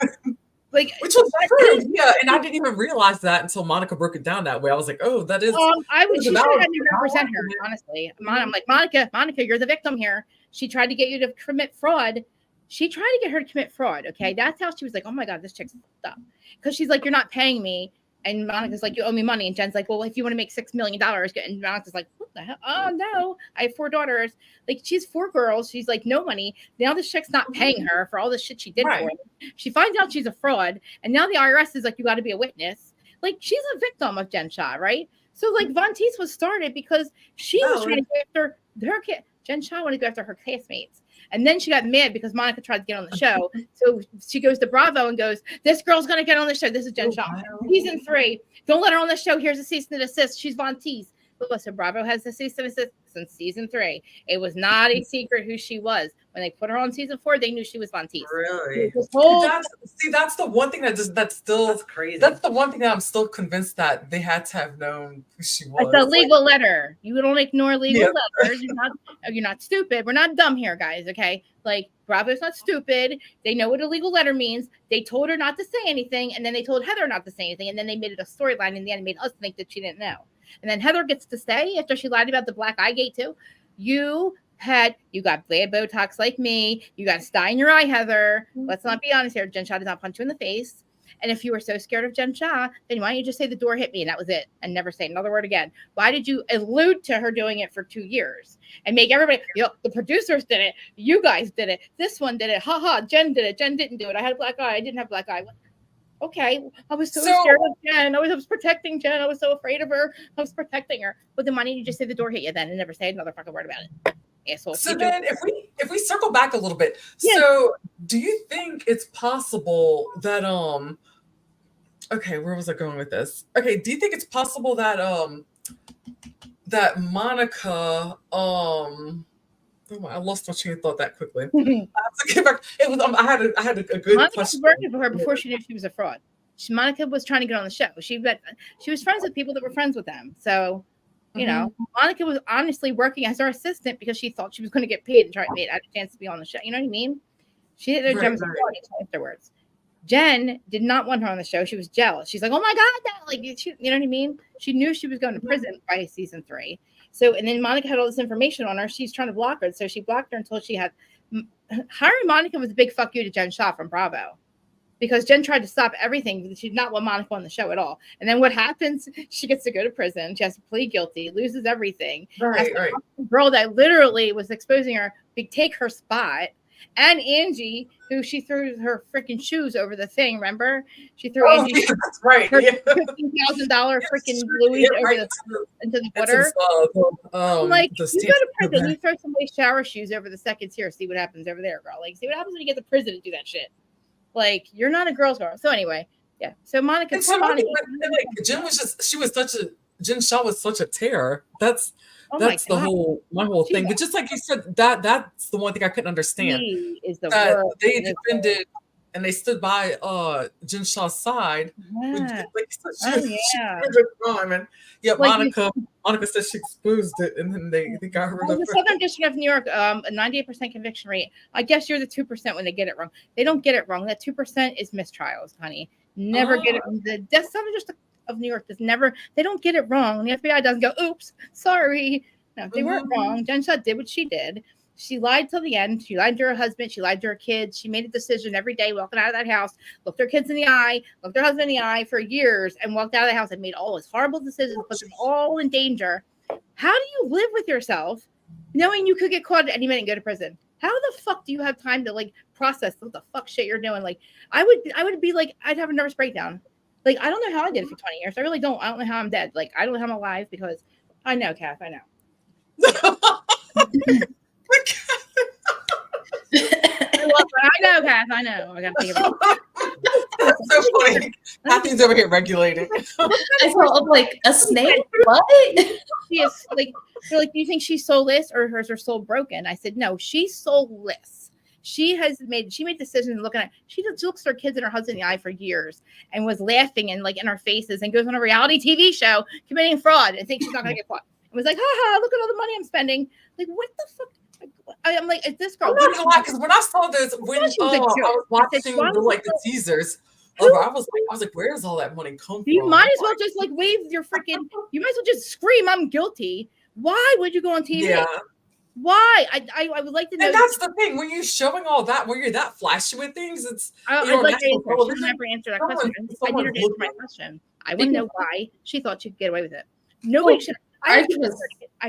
like, which was true. Yeah, and I didn't even realize that until Monica broke it down that way. I was like, oh, that is. She should have had me represent her, honestly. I'm like, Monica, you're the victim here. She tried to get you to commit fraud. She tried to get her to commit fraud. Okay, that's how she was like, oh my God, this chick's fucked up, because she's like, you're not paying me. And Monica's like, you owe me money. And Jen's like, well, if you want to make $6 million. And Monica's like, what the hell? Oh, no. I have 4 daughters. Like, she's 4 girls. She's like, no money. Now this chick's not paying her for all the shit she did for her. She finds out she's a fraud. And now the IRS is like, you got to be a witness. Like, she's a victim of Jen Shaw, right? So, like, Von Teese was started because she was trying to go after her kid. Jen Shaw wanted to go after her classmates. And then she got mad because Monica tried to get on the show. So she goes to Bravo and goes, this girl's going to get on the show. This is Jen Shaw. Season 3. Don't let her on the show. Here's a cease and desist. She's Von Teese. Listen, Bravo has the cease and desist since season 3. It was not a secret who she was. When they put her on season 4, they knew she was Fonteese. Really? That's the one thing that's crazy. That's the one thing that I'm still convinced that they had to have known who she was. It's a legal letter. You don't ignore legal letters. You're not stupid. We're not dumb here, guys. Okay, like Bravo's not stupid. They know what a legal letter means. They told her not to say anything, and then they told Heather not to say anything, and then they made it a storyline in the end and made us think that she didn't know. And then Heather gets to stay after she lied about the black eye gate too. You got bad Botox like me. You got a sty in your eye, Heather. Let's not be honest here. Jen Shah did not punch you in the face. And if you were so scared of Jen Shah, then why don't you just say the door hit me and that was it and never say another word again? Why did you allude to her doing it for 2 years and make everybody, the producers did it. You guys did it. This one did it. Ha ha. Jen did it. Jen didn't do it. I had a black eye. I didn't have a black eye. Okay. I was so scared of Jen. I was protecting Jen. I was so afraid of her. I was protecting her. But then why didn't you just say the door hit you then and never say another fucking word about it? Asshole. So then if we circle back a little bit, so do you think it's possible that okay, where was I going with this? Okay, do you think it's possible that that Monica I lost my train of thought that quickly. I have to get back. It was I had a good Monica question. was working for her before she knew she was a fraud. Monica was trying to get on the show. She was friends with people that were friends with them. So you know, Monica was honestly working as her assistant because she thought she was going to get paid and had a chance to be on the show. You know what I mean? She did her gems afterwards. Jen did not want her on the show. She was jealous. She's like, "Oh my god, you know what I mean?" She knew she was going to prison by season 3. So, and then Monica had all this information on her. She's trying to block her, so she blocked her until she had. Hiring Monica was a big fuck you to Jen Shah from Bravo. Because Jen tried to stop everything. She did not want Monica on the show at all. And then what happens? She gets to go to prison. She has to plead guilty, loses everything. Right. The girl that literally was exposing her, take her spot. And Angie, who she threw her freaking shoes over the thing, remember? She threw Angie that's right. her $15,000 freaking Louis into the water. Like, you go to prison, you throw somebody's shower shoes over the second tier, see what happens over there, girl. Like, see what happens when you get to prison to do that shit. Like, you're not a girl's girl. So anyway, yeah. So Monica, Jen Shah was such a terror. That's my whole thing. But just like you said, that's the one thing I couldn't understand. That they defended and they stood by Jen Shah's side. Yeah. Monica said she exposed it, and then they got rid of the her. Southern District of New York, a 98% conviction rate. I guess you're the 2% when they get it wrong. They don't get it wrong. That 2% is mistrials, honey. Never get it. The Southern District of New York they don't get it wrong. The FBI doesn't go, oops, sorry. No, they weren't wrong. Jen Shah did what she did. She lied till the end. She lied to her husband. She lied to her kids. She made a decision every day walking out of that house, looked her kids in the eye, looked her husband in the eye for years, and walked out of the house and made all those horrible decisions, put them all in danger. How do you live with yourself knowing you could get caught at any minute and go to prison? How the fuck do you have time to process what the fuck shit you're doing? Like, I would be like, I'd have a nervous breakdown. Like, I don't know how I did it for 20 years. I really don't. I don't know how I'm dead. Like, I don't know how I'm alive because I know, Kath. I know. I know, Kath. I know. I got to think about it. That's so funny. Kathy's over here regulating. I felt like a snake. What? She is like, they're like, do you think she's soulless or is her soul broken? I said, no, she's soulless. She made decisions looking at. She looks her kids and her husband in the eye for years and was laughing and in our faces and goes on a reality TV show committing fraud and thinks she's not going to get caught. It was like, haha, look at all the money I'm spending. Like, what the fuck? I'm like, is this girl? I'm not gonna lie, because when I saw this, when I was watching the teasers, I was like, where does all that money come from? You might as well just wave your freaking. You might as well just scream, "I'm guilty." Why would you go on TV? Yeah. Why? I would like to know. And that's the thing. When you're showing all that, when you're that flashy with things, it's. I'd like to answer. She never answered that question. I need her to answer my question. I want to know why she thought she'd get away with it. Nobody should. I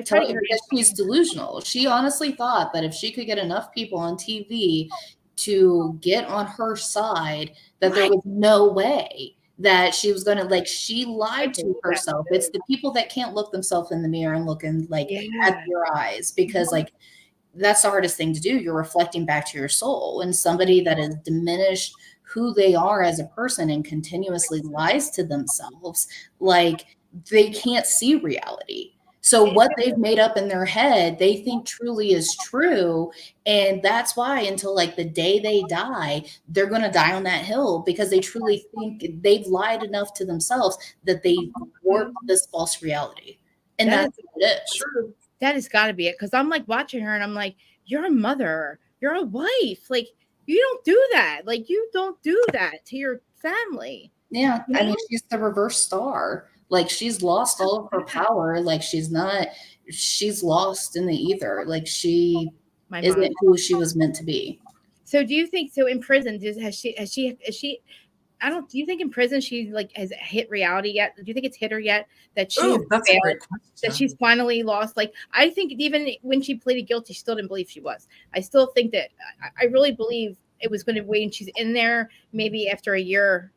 told her that she's delusional. She honestly thought that if she could get enough people on TV to get on her side, that there was no way that she was going to, she lied to herself. It's the people that can't look themselves in the mirror and looking at your eyes, because that's the hardest thing to do. You're reflecting back to your soul, and somebody that has diminished who they are as a person and continuously lies to themselves, they can't see reality. So what they've made up in their head, they think truly is true. And that's why until like the day they die, they're going to die on that hill because they truly think they've lied enough to themselves that they warped this false reality. And that's what it is. True. That has got to be it. Because I'm like watching her and I'm like, you're a mother, you're a wife. Like, you don't do that. Like, you don't do that to your family. Yeah. I mean, she's the reverse star. Like, she's lost all of her power. Like, she's lost in the ether. Like, she isn't who she was meant to be. So do you think, so in prison, do you think in prison she like has hit reality yet? Do you think it's hit her yet that she's finally lost? Like, I think even when she pleaded guilty, she still didn't believe she was. I still think that I really believe it was going to wait and she's in there maybe after a year.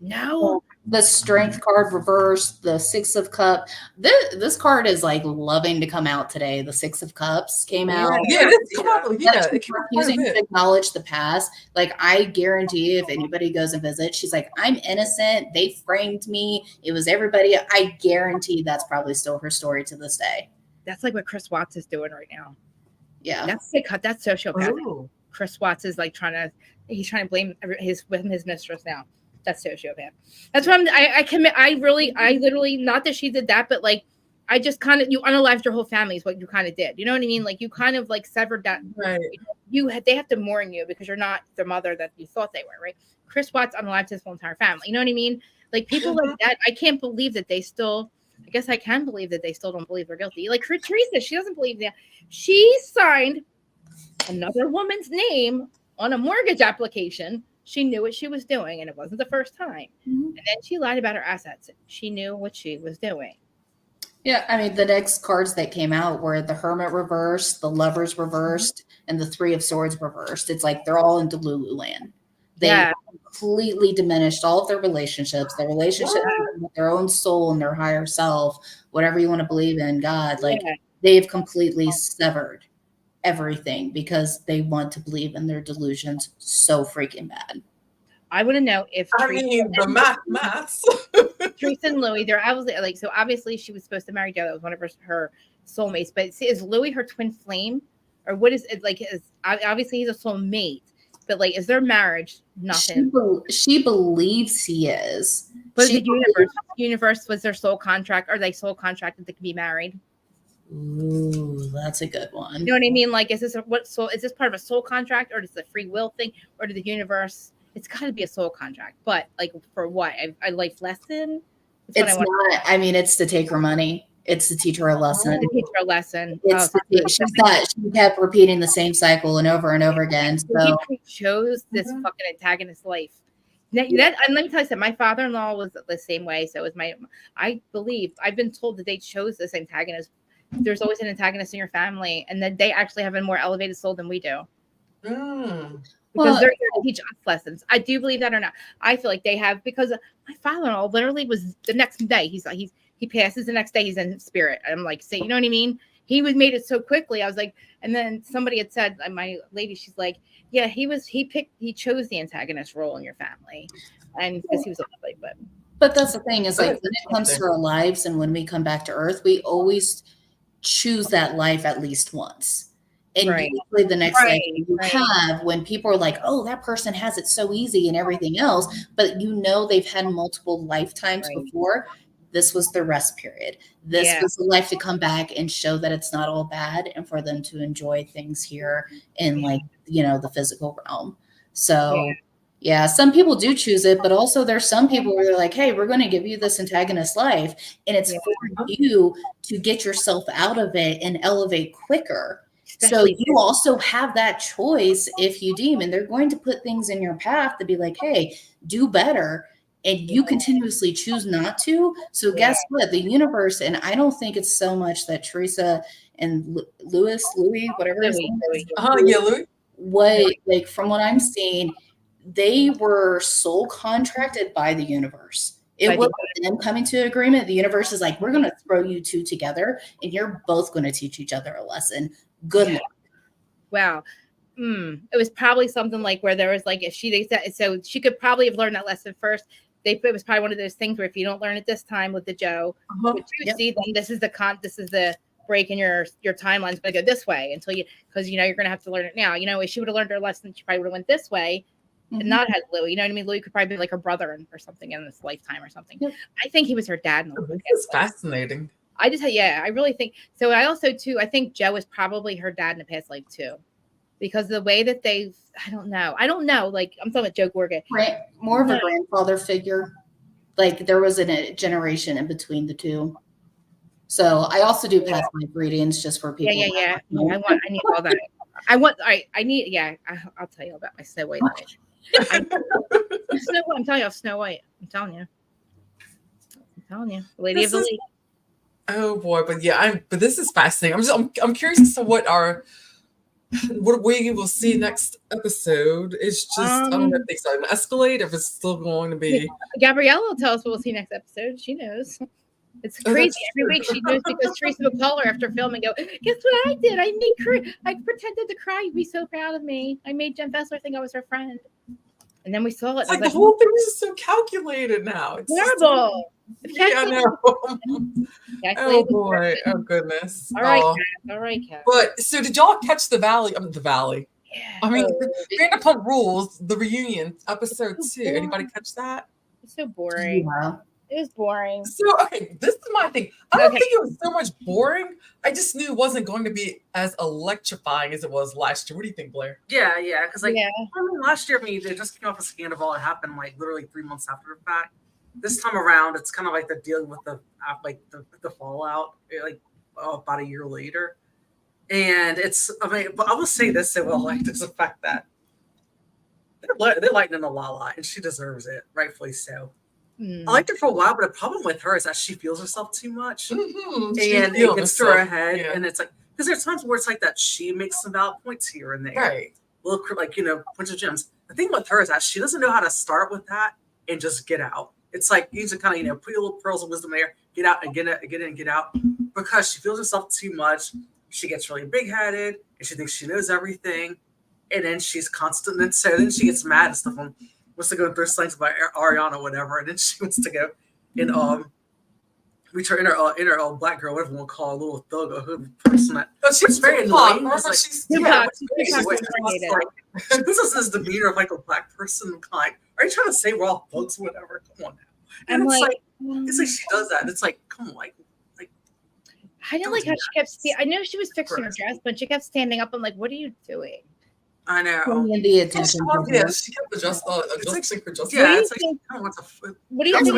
No. The strength card reversed, the 6 of cups. This card is like loving to come out today. The 6 of cups came out. Yeah, it's refusing to acknowledge the past. Like, I guarantee if anybody goes and visits, she's like, I'm innocent. They framed me. It was everybody. I guarantee that's probably still her story to this day. That's like what Chris Watts is doing right now. Yeah. That's sociopathic. Chris Watts is like he's trying to blame his mistress now. That's sociopath. That's what I literally, not that she did that, but like, I just kind of, you unalived your whole family is what you kind of did. You know what I mean? Like, you kind of like severed that. Right. They have to mourn you because you're not the mother that you thought they were, right? Chris Watts unalived his whole entire family. You know what I mean? Like, people like that, I can't believe that they still, I guess I can believe that they still don't believe they're guilty. Like Teresa, she doesn't believe that. She signed another woman's name on a mortgage application. She knew what she was doing, and it wasn't the first time. Mm-hmm. And then she lied about her assets. She knew what she was doing. Yeah, I mean, the next cards that came out were the Hermit reversed, the Lovers reversed, and the 3 of Swords reversed. It's like they're all in Delulu land. They completely diminished all of their relationships with their own soul and their higher self, whatever you want to believe in, God. Like, they've completely severed everything because they want to believe in their delusions so freaking bad. I want to know if the maths. Teresa and Louis, they're obviously like, so obviously she was supposed to marry Joe. That was one of her soulmates. But is Louis her twin flame, or what is it like? Obviously he's a soulmate, but like, is their marriage nothing? She believes he is. But the universe was their soul contract, or they soul contracted to be married? Ooh, that's a good one. You know what I mean? Like, is this part of a soul contract, or is it a free will thing, or did the universe? It's got to be a soul contract, but like, for what? A life lesson? It's not. I mean, it's to take her money. It's to teach her a lesson. She kept repeating the same cycle and over again. So he chose this fucking antagonist life. And let me tell you something. My father-in-law was the same way. So it was I believe I've been told that they chose this antagonist. There's always an antagonist in your family, and that they actually have a more elevated soul than we do. Because they're here to teach us lessons. I do believe that or not. I feel like they have, because my father-in-law literally was the next day. He passes the next day. He's in spirit. I'm like, you know what I mean? He made it so quickly. I was like, and then somebody had said, my lady, she's like, yeah, he chose the antagonist role in your family, and because he was a lovely, but that's the thing is, like, when it comes to our lives and when we come back to Earth, we always choose that life at least once. And usually the next life you have, when people are like, oh, that person has it so easy and everything else, but they've had multiple lifetimes before. This was the rest period. This was the life to come back and show that it's not all bad, and for them to enjoy things here in, like, the physical realm. So some people do choose it, but also there's some people where they're like, hey, we're going to give you this antagonist life, and it's for you to get yourself out of it and elevate quicker. So you also have that choice if you deem, and they're going to put things in your path to be like, hey, do better. And you continuously choose not to. So guess what? The universe, and I don't think it's so much that Teresa and Louis, whatever his name is. Louis. What, like, from what I'm seeing, they were soul contracted by the universe. It wasn't them coming to an agreement. The universe is like, we're going to throw you two together, and you're both going to teach each other a lesson. Good luck. Wow. It was probably something like where there was like, if she so she could probably have learned that lesson first, it was probably one of those things where if you don't learn it this time with the Joe, with Juicy, then this is the break in your timeline's going to go this way until because you're going to have to learn it now. If she would have learned her lesson, she probably would have went this way and not had Louis. You know what I mean? Louis could probably be like her brother or something in this lifetime or something. Yep. I think he was her dad. It's fascinating. I really think so. I also too, I think Joe was probably her dad in a past life too, because the way that I don't know. Like I'm talking about Joe Gorga, right? More of a grandfather figure. Like there was a generation in between the two. So I also do past life readings just for people. Yeah. I need all that. I'll tell you about my Snow White life. I'm telling you, Snow White. I'm telling you, Lady of the Lake. Oh boy, but this is fascinating. I'm curious as to what we will see next episode. It's just I don't know if things are going to escalate, if it's still going to be. Gabriella will tell us what we'll see next episode. She knows. It's crazy. Every week she knows because Teresa will call her after film and go, guess what I did? I pretended to cry. You'd be so proud of me. I made Jen Fessler think I was her friend. And then we saw it. It's like the whole thing is so calculated now. It's terrible. I know. Oh boy. Oh goodness. All right, Kat. But so did y'all catch the Valley? The Valley. Yeah. I mean, Vanderpump Rules, the reunion, episode 2. Anybody catch that? It's so boring. Yeah. It was boring. So, okay, this is my thing. I don't think it was so much boring. I just knew it wasn't going to be as electrifying as it was last year. What do you think, Blair? Yeah, because last year, they just came off a scandal. It happened like literally 3 months after the fact. This time around, it's kind of like they're dealing with the fallout, about a year later. And but I will say this: it will this affect that they're lightening a lot, and she deserves it, rightfully so. I liked her for a while, but the problem with her is that she feels herself too much, and it gets to her head. Yeah. And it's like because there's times where it's like that she makes some valid points here and there, right? Little bunch of gems. The thing with her is that she doesn't know how to start with that and just get out. It's like you need to kind of put your little pearls of wisdom there, get out and get in and get out, because she feels herself too much. She gets really big headed and she thinks she knows everything, and then she's constant. And so then she gets mad and stuff. Wants to go through slangs about Ariana or whatever, and then she wants to go and reach her inner black girl, whatever we'll call a little thug or hood person. She's very annoying. She puts us this demeanor of like a black person. Like, are you trying to say we're all thugs or whatever? Come on now. And it's like she does that. And it's like, come on, like I didn't like how she kept. I know she was fixing her dress, but she kept standing up. I'm like, what are you doing? I know. The attention. She kept adjusting for justice. Yeah, it's like she kind of wants to. What do you think?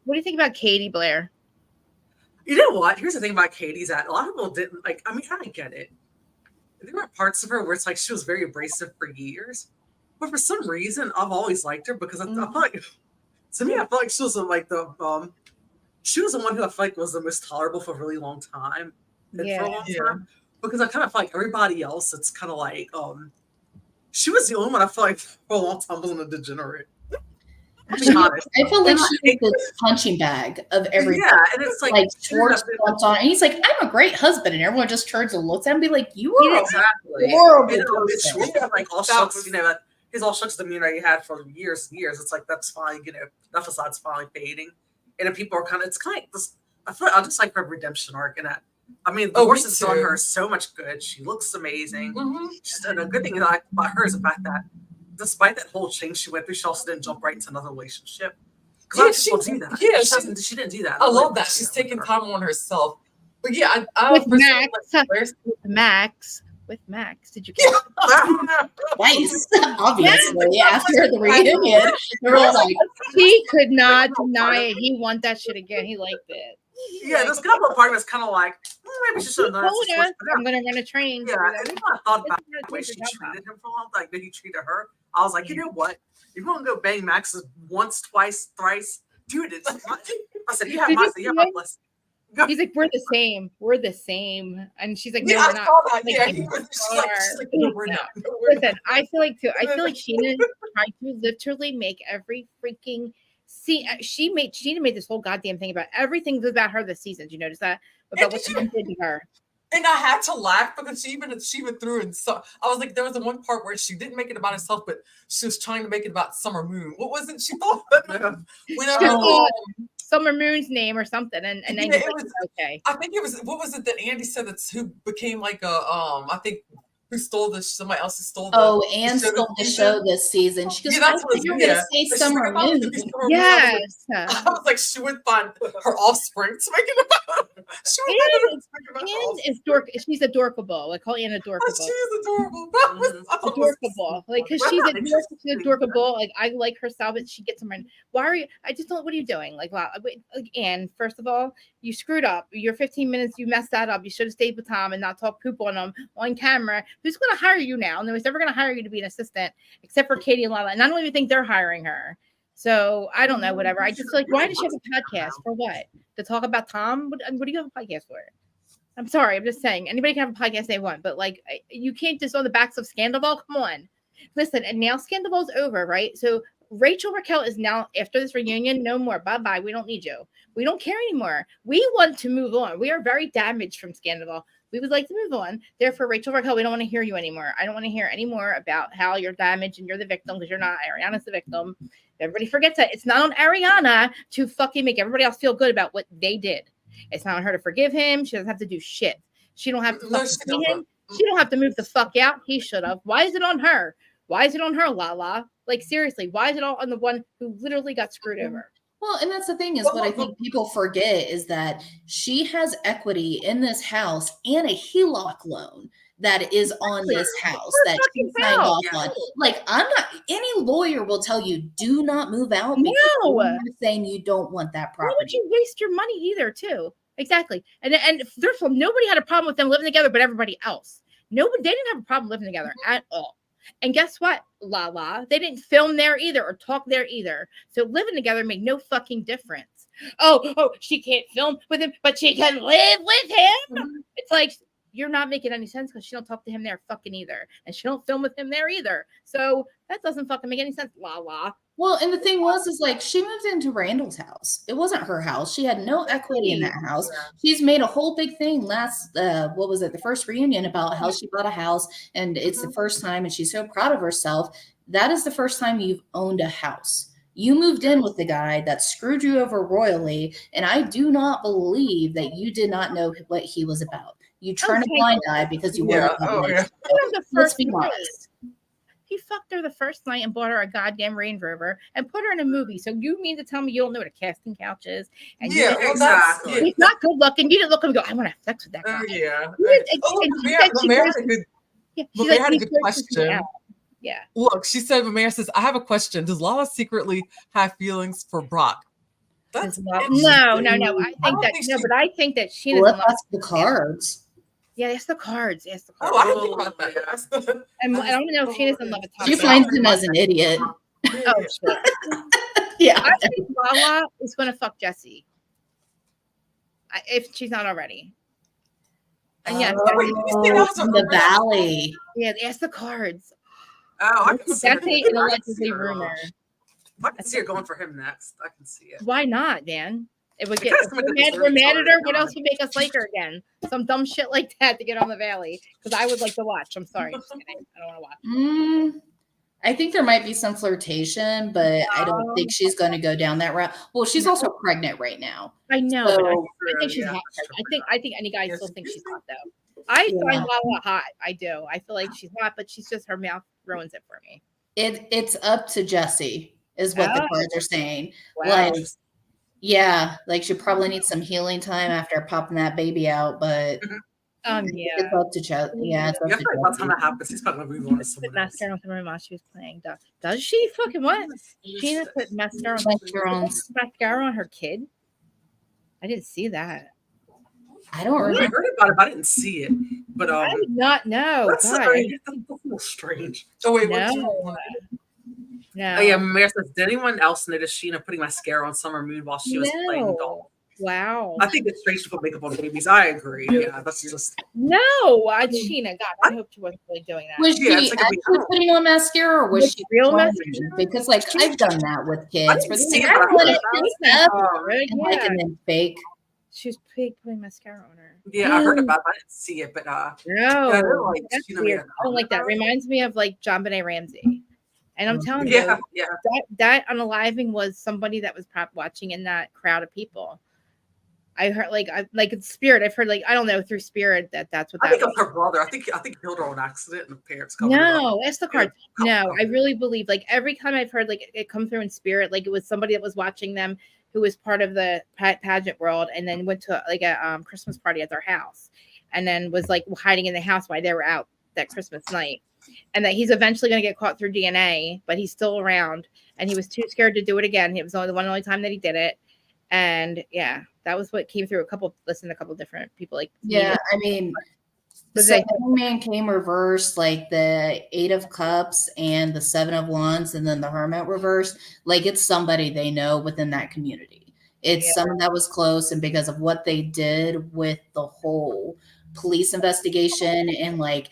What do you think about Katie Blair? You know what? Here's the thing about Katie is that a lot of people didn't like. I mean, I get it. There were parts of her where it's like she was very abrasive for years, but for some reason, I've always liked her because I feel like, to me, I feel like she was like she was the one who I feel like was the most tolerable for a really long time. For a long time. Because I kind of feel like everybody else, it's kind of like, she was the only one I feel like for a long time wasn't a degenerate. I feel like she was the punching bag of everything. Yeah, and it's like George jumps on, and he's like, "I'm a great husband," and everyone just turns and looks at him and be like, "You are exactly horrible." It's like all shucks, his all shucks demeanor he had for years. It's like that's fine, that facade's finally fading, and then people are it's kind of like this. I feel like I just like her redemption arc in that. I mean, the horse has done her so much good. She looks amazing. She's done a good thing I like about her is the fact that despite that whole change she went through, she also didn't jump right into another relationship. Because she didn't do that. Yeah, she didn't do that. I love that. She's taking time on herself. But yeah, with Max. Did you get nice? Obviously, after the reunion, he could not deny it. He won that shit again. He liked it. Yeah, there's a couple of parts that's kind of like, maybe she should have done it. I'm going to run a train. Yeah, and I thought about the way she treated him for a while, like, that he treated her. I was like, you know what? If you want to go bang Max once, twice, thrice, dude, it's I said, you have my blessing. He's like, we're the same. And she's like, no, we're not. We're not. Listen, I feel like Sheena tried to literally make every freaking Sheena made this whole goddamn thing about everything about her this season. Did you notice that? About what someone did to her. And I had to laugh because she even threw in. So I was like, there was the one part where she didn't make it about herself, but she was trying to make it about Summer Moon. What was it? She thought whenever Summer Moon's name or something, and then yeah, it was okay. I think it was, what was it that Andy said that's who became like a I think who stole this? Somebody else who stole the. Oh, Anne stole the show this season. She goes, Yeah, that's what you were gonna say Summer Moon. Yes. I was like, she would find her offspring to make it about. She would Anne is dork. She's adorkable. I call Anne adorkable. She is adorable. Adorkable. Like, because she's adorkable. Like, I like her style, but she gets them right. Why are you? I just don't. What are you doing? Like, wow. Like, Anne, first of all, you screwed up. Your 15 minutes, you messed that up. You should have stayed with Tom and not talk poop on him on camera. Who's going to hire you now? No one's ever going to hire you to be an assistant except for Katie and Lala. And I don't even think they're hiring her. So I don't know, whatever. I just like, why does she have a podcast? For what? To talk about Tom? What do you have a podcast for? I'm sorry. I'm just saying. Anybody can have a podcast they want. But like, you can't just on the backs of Scandival. Come on. Listen, and now Scandival's over, right? So Rachel Raquel is now, after this reunion, no more. Bye-bye. We don't need you. We don't care anymore. We want to move on. We are very damaged from Scandival. We would like to move on. Therefore, Rachel Raquel, we don't want to hear you anymore. I don't want to hear any more about how you're damaged and you're the victim, because you're not. Ariana's the victim. Everybody forgets that. It's not on Ariana to fucking make everybody else feel good about what they did. It's not on her to forgive him. She doesn't have to do shit. She don't have to fucking see him. She don't have to move the fuck out. He should have. Why is it on her? Why is it on her, Lala? Like, seriously, why is it all on the one who literally got screwed over? Well, and that's the thing is what I think people forget is that she has equity in this house and a HELOC loan that is on this house that she signed off on. Like, I'm not, any lawyer will tell you, do not move out because you're saying you don't want that property. Why would you waste your money either, too? Exactly. And therefore, nobody had a problem with them living together, but everybody else. Nobody, they didn't have a problem living together at all. And guess what, Lala? They didn't film there either or talk there either. So living together made no fucking difference. Oh, she can't film with him, but she can live with him. It's like, you're not making any sense because she don't talk to him there fucking either. And she don't film with him there either. So that doesn't fucking make any sense, Lala. Well, and the thing is like, she moved into Randall's house. It wasn't her house. She had no equity in that house. She's made a whole big thing last, what was it, the first reunion about how she bought a house and it's the first time and she's so proud of herself. That is the first time you've owned a house. You moved in with the guy that screwed you over royally, and I do not believe that you did not know what he was about. You turned a blind eye because you weren't. Let's be honest. He fucked her the first night and bought her a goddamn Range Rover and put her in a movie. So you mean to tell me you don't know what a casting couch is? And exactly. He's not good looking. You didn't look at him and go, I want to have sex with that guy. Mary had a good question. Yeah. Look, she said, Mary says, I have a question. Does Lala secretly have feelings for Brock? That's no. But I think that she doesn't love the cards. Yeah, it's the cards. It's the cards. Oh, I didn't think about that. And I don't know if she doesn't love it. She finds him as an idiot. Oh, shit. Yeah. I think Lala is going to fuck Jesse. If she's not already. And yeah, the Valley. Yeah, ask the cards. Oh, I can see that's an allegedly rumor. I can see her going for him next. I can see it. Why not, Dan? It would get we're mad at her. What else would make us like her again? Some dumb shit like that to get on the Valley. Because I would like to watch. I'm sorry. I don't want to watch. I think there might be some flirtation, but I don't think she's going to go down that route. Well, she's also pregnant right now. I know. So, I think she's hot. I think any guy still thinks she's hot though. I find Lala hot. I do. I feel like she's hot, but she's just her mouth ruins it for me. It's up to Jesse, is what the cards are saying. Wow. Like, yeah, like she probably needs some healing time after popping that baby out, but it's up to Jesse. Yeah, it's up to Jesse. By the time that happens, he's probably going to move on to someone else. Mascara on my mom. She was playing. Does she fucking what? Gina put mascara on her kid. I didn't see that. I don't remember. I heard about it, but I didn't see it. But I did not know. That's a little strange. Oh wait, no. Oh yeah, Mary says, did anyone else notice Sheena putting mascara on Summer Moon while she was playing doll? Wow. I think it's strange to put makeup on babies. I agree. Yeah, that's just Sheena. God, I hope she wasn't really doing that. Was she actually putting on mascara, or was she real mascara? Because like I've done that with kids. And then fake. She's putting mascara on her. Yeah, I heard about it. I didn't see it, but yeah, they're No, like, that's made weird. a I don't like comment that. about it. Reminds me of like John Benet Ramsey. And I'm telling Yeah, you, yeah. that unaliving was somebody that was watching in that crowd of people. I heard like it's Spirit. I've heard like I don't know through Spirit that's what I that think it was. was her brother. I think he killed her on accident, and the parents covered it up. No, it's the card. No, I really believe like every time I've heard like it come through in Spirit, like it was somebody that was watching them who was part of the pageant world, and then went to like a Christmas party at their house, and then was like hiding in the house while they were out that Christmas night. And that he's eventually going to get caught through DNA, but he's still around. And he was too scared to do it again. It was only the only time that he did it. And yeah, that was what came through. A couple different people. Like Yeah, I mean, so Hangman came reversed, like the 8 of Cups and the 7 of Wands, and then the Hermit reversed. Like it's somebody they know within that community. It's someone that was close, and because of what they did with the whole police investigation and like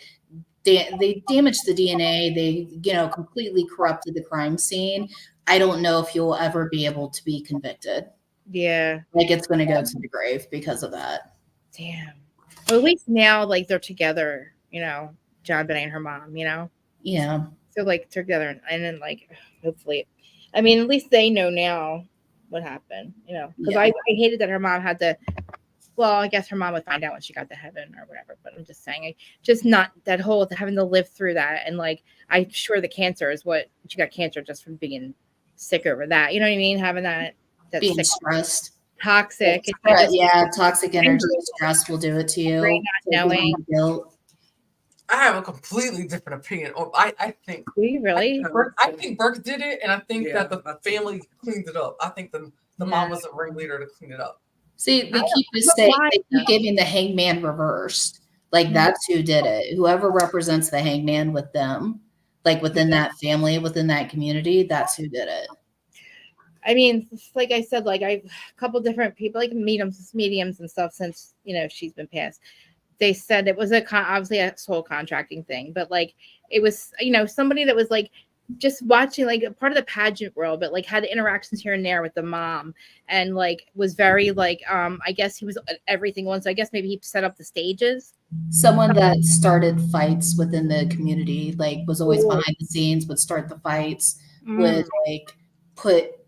they damaged the DNA. They, completely corrupted the crime scene. I don't know if you'll ever be able to be convicted. Yeah. Like it's going to go to the grave because of that. Damn. Well, at least now, like they're together, John Benet and her mom, Yeah. So like together and then like, hopefully, I mean, at least they know now what happened, because I hated that her mom had to. Well, I guess her mom would find out when she got to heaven or whatever. But I'm just saying, just not that whole having to live through that. And like, I'm sure the cancer is what she got cancer just from being sick over that. You know what I mean? Having that being sick, stressed, toxic. Toxic energy, stress will do it to you. Not knowing. Guilt. I have a completely different opinion. I think. Do you really? I think Burke did it, and I think that the family cleaned it up. I think the mom was a ringleader to clean it up. See, they keep giving the hangman reversed. Like that's who did it. Whoever represents the hangman with them, like within that family, within that community, that's who did it. I mean, like I said, like I've a couple different people, like mediums and stuff since, she's been passed. They said it was obviously a soul contracting thing, but like it was, somebody that was like just watching like a part of the pageant world, but like had interactions here and there with the mom and like was very like, I guess he was everything once. So I guess maybe he set up the stages. Someone that started fights within the community, like was always behind the scenes, would start the fights, would like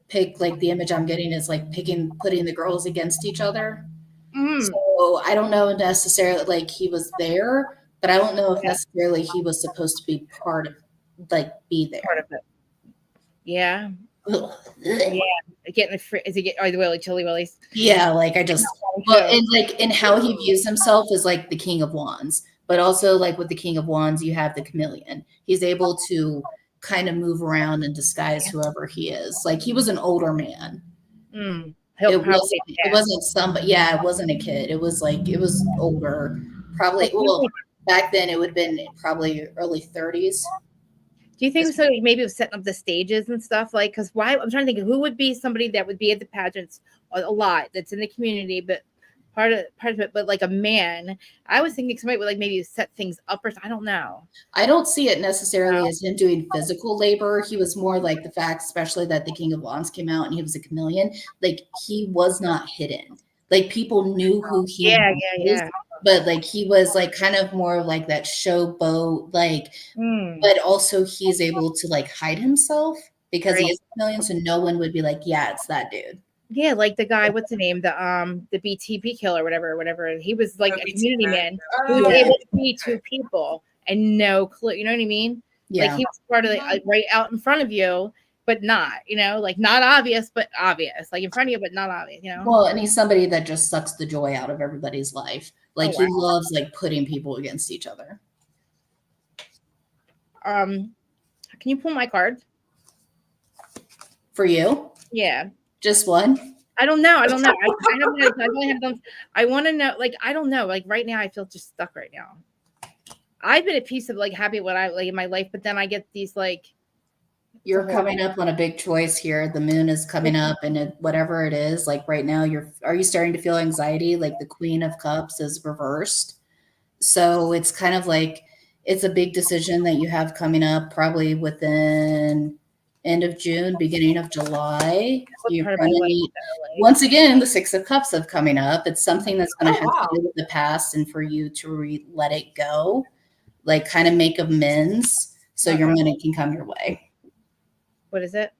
pick like the image I'm getting is like putting the girls against each other. So I don't know necessarily like he was there, but I don't know if necessarily he was supposed to be be there. Part of it. Yeah. Yeah. Getting are the willy chili willies? Yeah, like I just and how he views himself is like the King of Wands, but also like with the King of Wands, you have the chameleon. He's able to kind of move around and disguise whoever he is. Like he was an older man. It wasn't a kid. It was older. Probably back then it would have been probably early 30s. Do you think so? Maybe it was setting up the stages and stuff like, because why? I'm trying to think of who would be somebody that would be at the pageants a lot that's in the community, but part of it, but like a man. I was thinking somebody would like maybe set things up or I don't know. I don't see it necessarily as him doing physical labor. He was more like the fact, especially that the King of Wands came out and he was a chameleon. Like he was not hidden. Like people knew who he was. But like he was like kind of more like that showboat, like, but also he's able to like hide himself because he is a chameleon, so no one would be like, yeah, it's that dude. Yeah, like the guy, what's the name? The BTP killer, whatever. He was like a community man who was able to be two people and no clue. You know what I mean? Yeah. Like he was part of right out in front of you, but not, like not obvious, but obvious. Like in front of you, but not obvious, Well, and he's somebody that just sucks the joy out of everybody's life. Like he loves like putting people against each other. Can you pull my card? For you? Yeah. Just one? I don't know. I want to know. Like, I don't know. Like right now, I feel just stuck right now. I've been at peace of like happy what I like in my life, but then I get these like. You're coming up on a big choice here. The moon is coming up, and whatever it is, like right now, are you starting to feel anxiety? Like the Queen of Cups is reversed, so it's kind of like it's a big decision that you have coming up, probably within end of June, beginning of July. What You're part of going my to life need, though, like- once again, the Six of Cups of coming up. It's something that's going to Oh, have wow. to do with the past and for you to let it go, like kind of make amends so your Okay. money can come your way. What is it?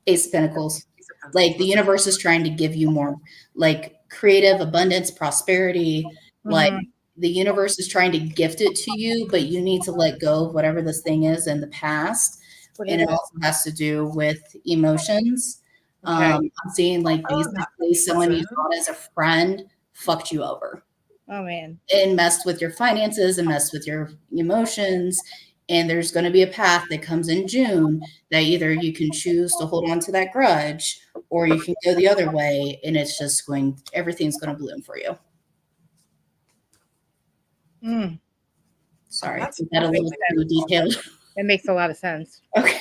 Ace of Pentacles. Like the universe is trying to give you more like creative abundance, prosperity. Like Mhm. the universe is trying to gift it to you, but you need to let go of whatever this thing is in the past. What And is it it? also has to do with emotions. Okay. I'm seeing like Oh, that basically makes someone you sense. thought as a friend fucked you over Oh man. and messed with your finances and messed with your emotions. And there's going to be a path that comes in June that either you can choose to hold on to that grudge or you can go the other way. And it's just everything's going to bloom for you. Mm. Sorry, That's is that a little too detailed? It makes a lot of sense Okay.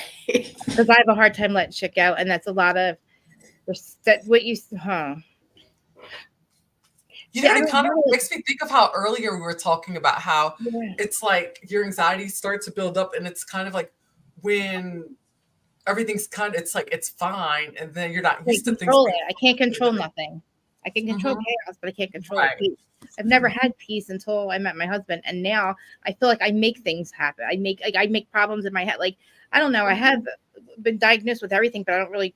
because I have a hard time letting shit go, and that's a lot of what you. You See, know, I it don't kind of know. makes me think of how earlier we were talking about how Yeah. it's like your anxiety starts to build up, and it's kind of like when everything's it's like it's fine, and then you're not I used to can't things. control it. I can't control nothing. I can control Mhm. chaos, but I can't control Right. peace. I've never had peace until I met my husband, and now I feel like I make things happen. I make problems in my head. Like I don't know. I have been diagnosed with everything, but I don't really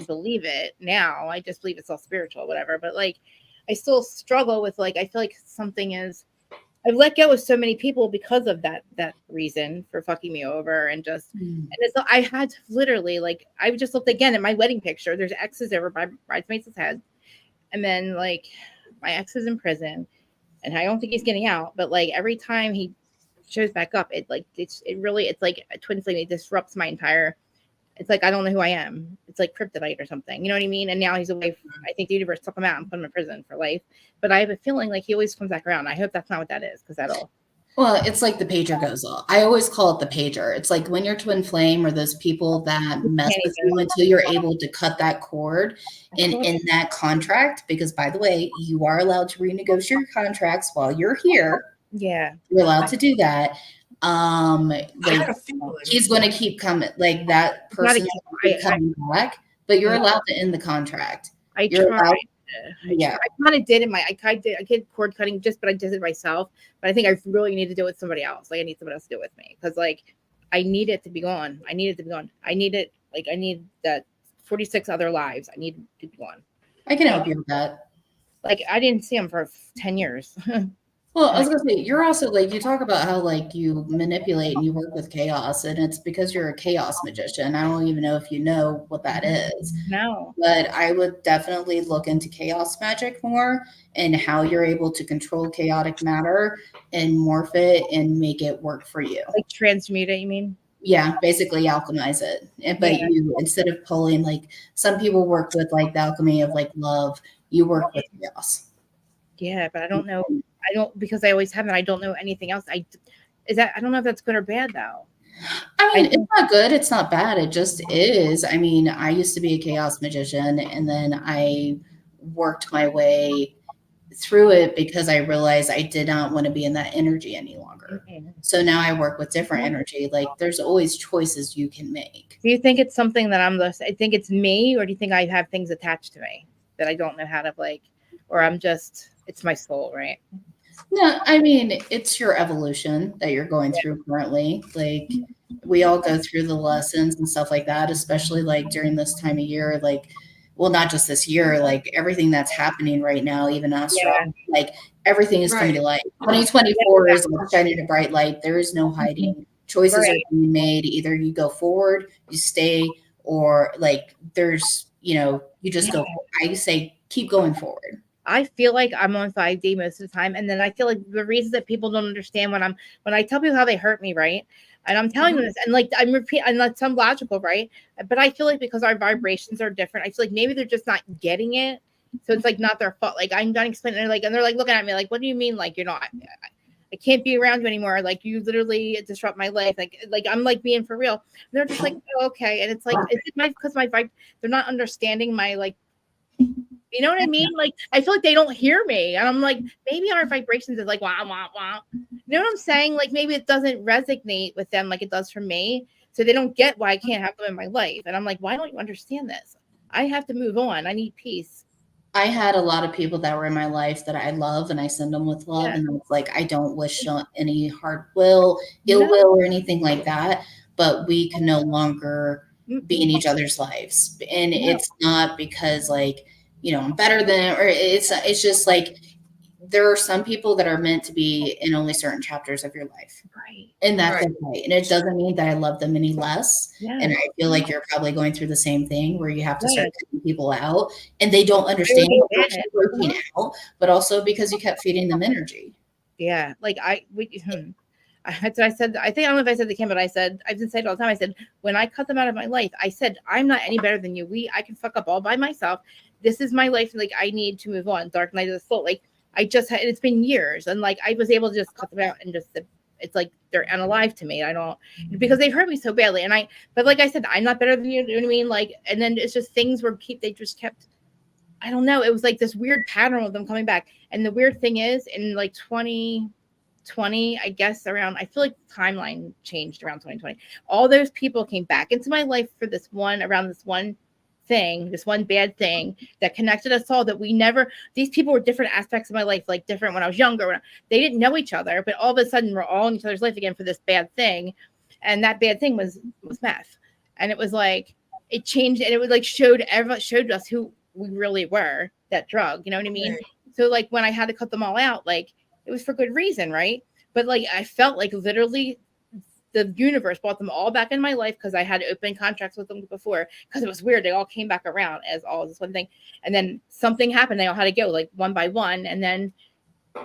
believe it now. I just believe it's all spiritual, whatever. But like, I still struggle with like I feel like something is. I've let go of so many people because of that reason for fucking me over and just and it's I had to literally like I just looked again at my wedding picture. There's X's over my bridesmaids' head. And then like my ex is in prison and I don't think he's getting out, but like every time he shows back up, it's like a twin flame. It disrupts my entire it's like I don't know who I am. It's like kryptonite or something. You know what I mean? And now he's away. I think the universe took him out and put him in prison for life. But I have a feeling like he always comes back around. I hope that's not what that is, because that'll. Well, it's like the pager goes off. I always call it the pager. It's like when you're twin flame or those people that mess with you until you're able to cut that cord and in that contract, because by the way, you are allowed to renegotiate your contracts while you're here. Yeah. You're allowed to do that. I Like had a feeling. he's going to keep coming, like that person keep coming back, but you're allowed to end the contract. You're allowed. Yeah, I kind of did in my I did cord cutting but I did it myself. But I think I really need to do it with somebody else. Like I need somebody else to do it with me because like I need it to be gone. I need that 46 other lives. I need to be gone. I can help you with that. Like I didn't see him for 10 years. Well, I was gonna say, you're also like, you talk about how like you manipulate and you work with chaos, and it's because you're a chaos magician. I don't even know if you know what that is. No. But I would definitely look into chaos magic more and how you're able to control chaotic matter and morph it and make it work for you. Like transmute it, you mean? Yeah, basically alchemize it. But you, instead of pulling, like some people work with like the alchemy of like love, you work with chaos. Yeah, but I don't know. Because I always haven't. I don't know anything else. I don't know if that's good or bad though. I mean, it's not good. It's not bad. It just is. I mean, I used to be a chaos magician and then I worked my way through it because I realized I did not want to be in that energy any longer. Mm-hmm. So now I work with different energy. Like there's always choices you can make. Do you think it's something that I think it's me, or do you think I have things attached to me that I don't know how to like, or it's my soul, right? No, I mean, it's your evolution that you're going through currently. Like we all go through the lessons and stuff like that, especially like during this time of year, like, well, not just this year, like everything that's happening right now, even Australia, like everything is coming to light. 2024 is shining a bright light. There is no hiding. Choices are being made. Either you go forward, you stay, or like there's, you just go. I say keep going forward. I feel like I'm on 5D most of the time. And then I feel like the reasons that people don't understand when I tell people how they hurt me, right? And I'm telling them this, and like I'm repeating, and that's some logical, right? But I feel like because our vibrations are different, I feel like maybe they're just not getting it. So it's like not their fault. Like I'm done explaining, and they're like looking at me like, what do you mean? Like you're not, I can't be around you anymore. Like you literally disrupt my life. Like I'm like being for real. And they're just like, oh, okay. And it's like, is it because my vibe, they're not understanding my like, you know what I mean? Like, I feel like they don't hear me. And I'm like, maybe our vibrations is like, wah, wah, wah. You know what I'm saying? Like, maybe it doesn't resonate with them like it does for me. So they don't get why I can't have them in my life. And I'm like, why don't you understand this? I have to move on. I need peace. I had a lot of people that were in my life that I love, and I send them with love. Yeah. And it's like, I don't wish any hard will, ill will, or anything like that. But we can no longer be in each other's lives. And it's not because like, you know, I'm better than, or it's just like, there are some people that are meant to be in only certain chapters of your life. Right. And that's okay. And it doesn't mean that I love them any less. Yeah. And I feel like you're probably going through the same thing where you have to start cutting people out and they don't understand what you're working out, but also because you kept feeding them energy. Yeah. Like I said, I think, I don't know if I said to Kim, but I've been saying it all the time. I said, when I cut them out of my life, I said, I'm not any better than you. I can fuck up all by myself. This is my life. Like I need to move on. Dark night of the soul. Like I just had, it's been years. And like, I was able to just cut them out and just, it's like, they're unalive to me. I don't, because they've hurt me so badly. And but like I said, I'm not better than you. You know what I mean? Like, and then it's just things they just kept, I don't know. It was like this weird pattern of them coming back. And the weird thing is in like 2020, I guess I feel like the timeline changed around 2020. All those people came back into my life for this one bad thing that connected us all, that these people were different aspects of my life, like different when I was younger. They didn't know each other, but all of a sudden we're all in each other's life again for this bad thing. And that bad thing was meth. And it was like, it changed, and it was like showed us who we really were, that drug, you know what I mean? Right. So like when I had to cut them all out, like it was for good reason, right? But like I felt like literally the universe brought them all back in my life because I had open contracts with them before, because it was weird. They all came back around as all this one thing. And then something happened. They all had to go like one by one. And then,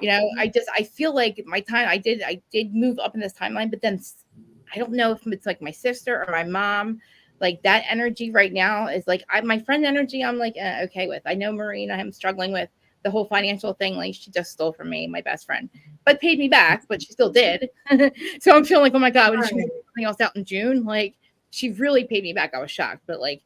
you know, I feel like my time, I did move up in this timeline, but then I don't know if it's like my sister or my mom, like that energy right now is like, my friend energy, I'm like, okay with. I know Maureen, I am struggling with the whole financial thing. Like she just stole from me, my best friend, but paid me back, but she still did. So I'm feeling like, oh my God, when she made something else out in June, like she really paid me back. I was shocked, but like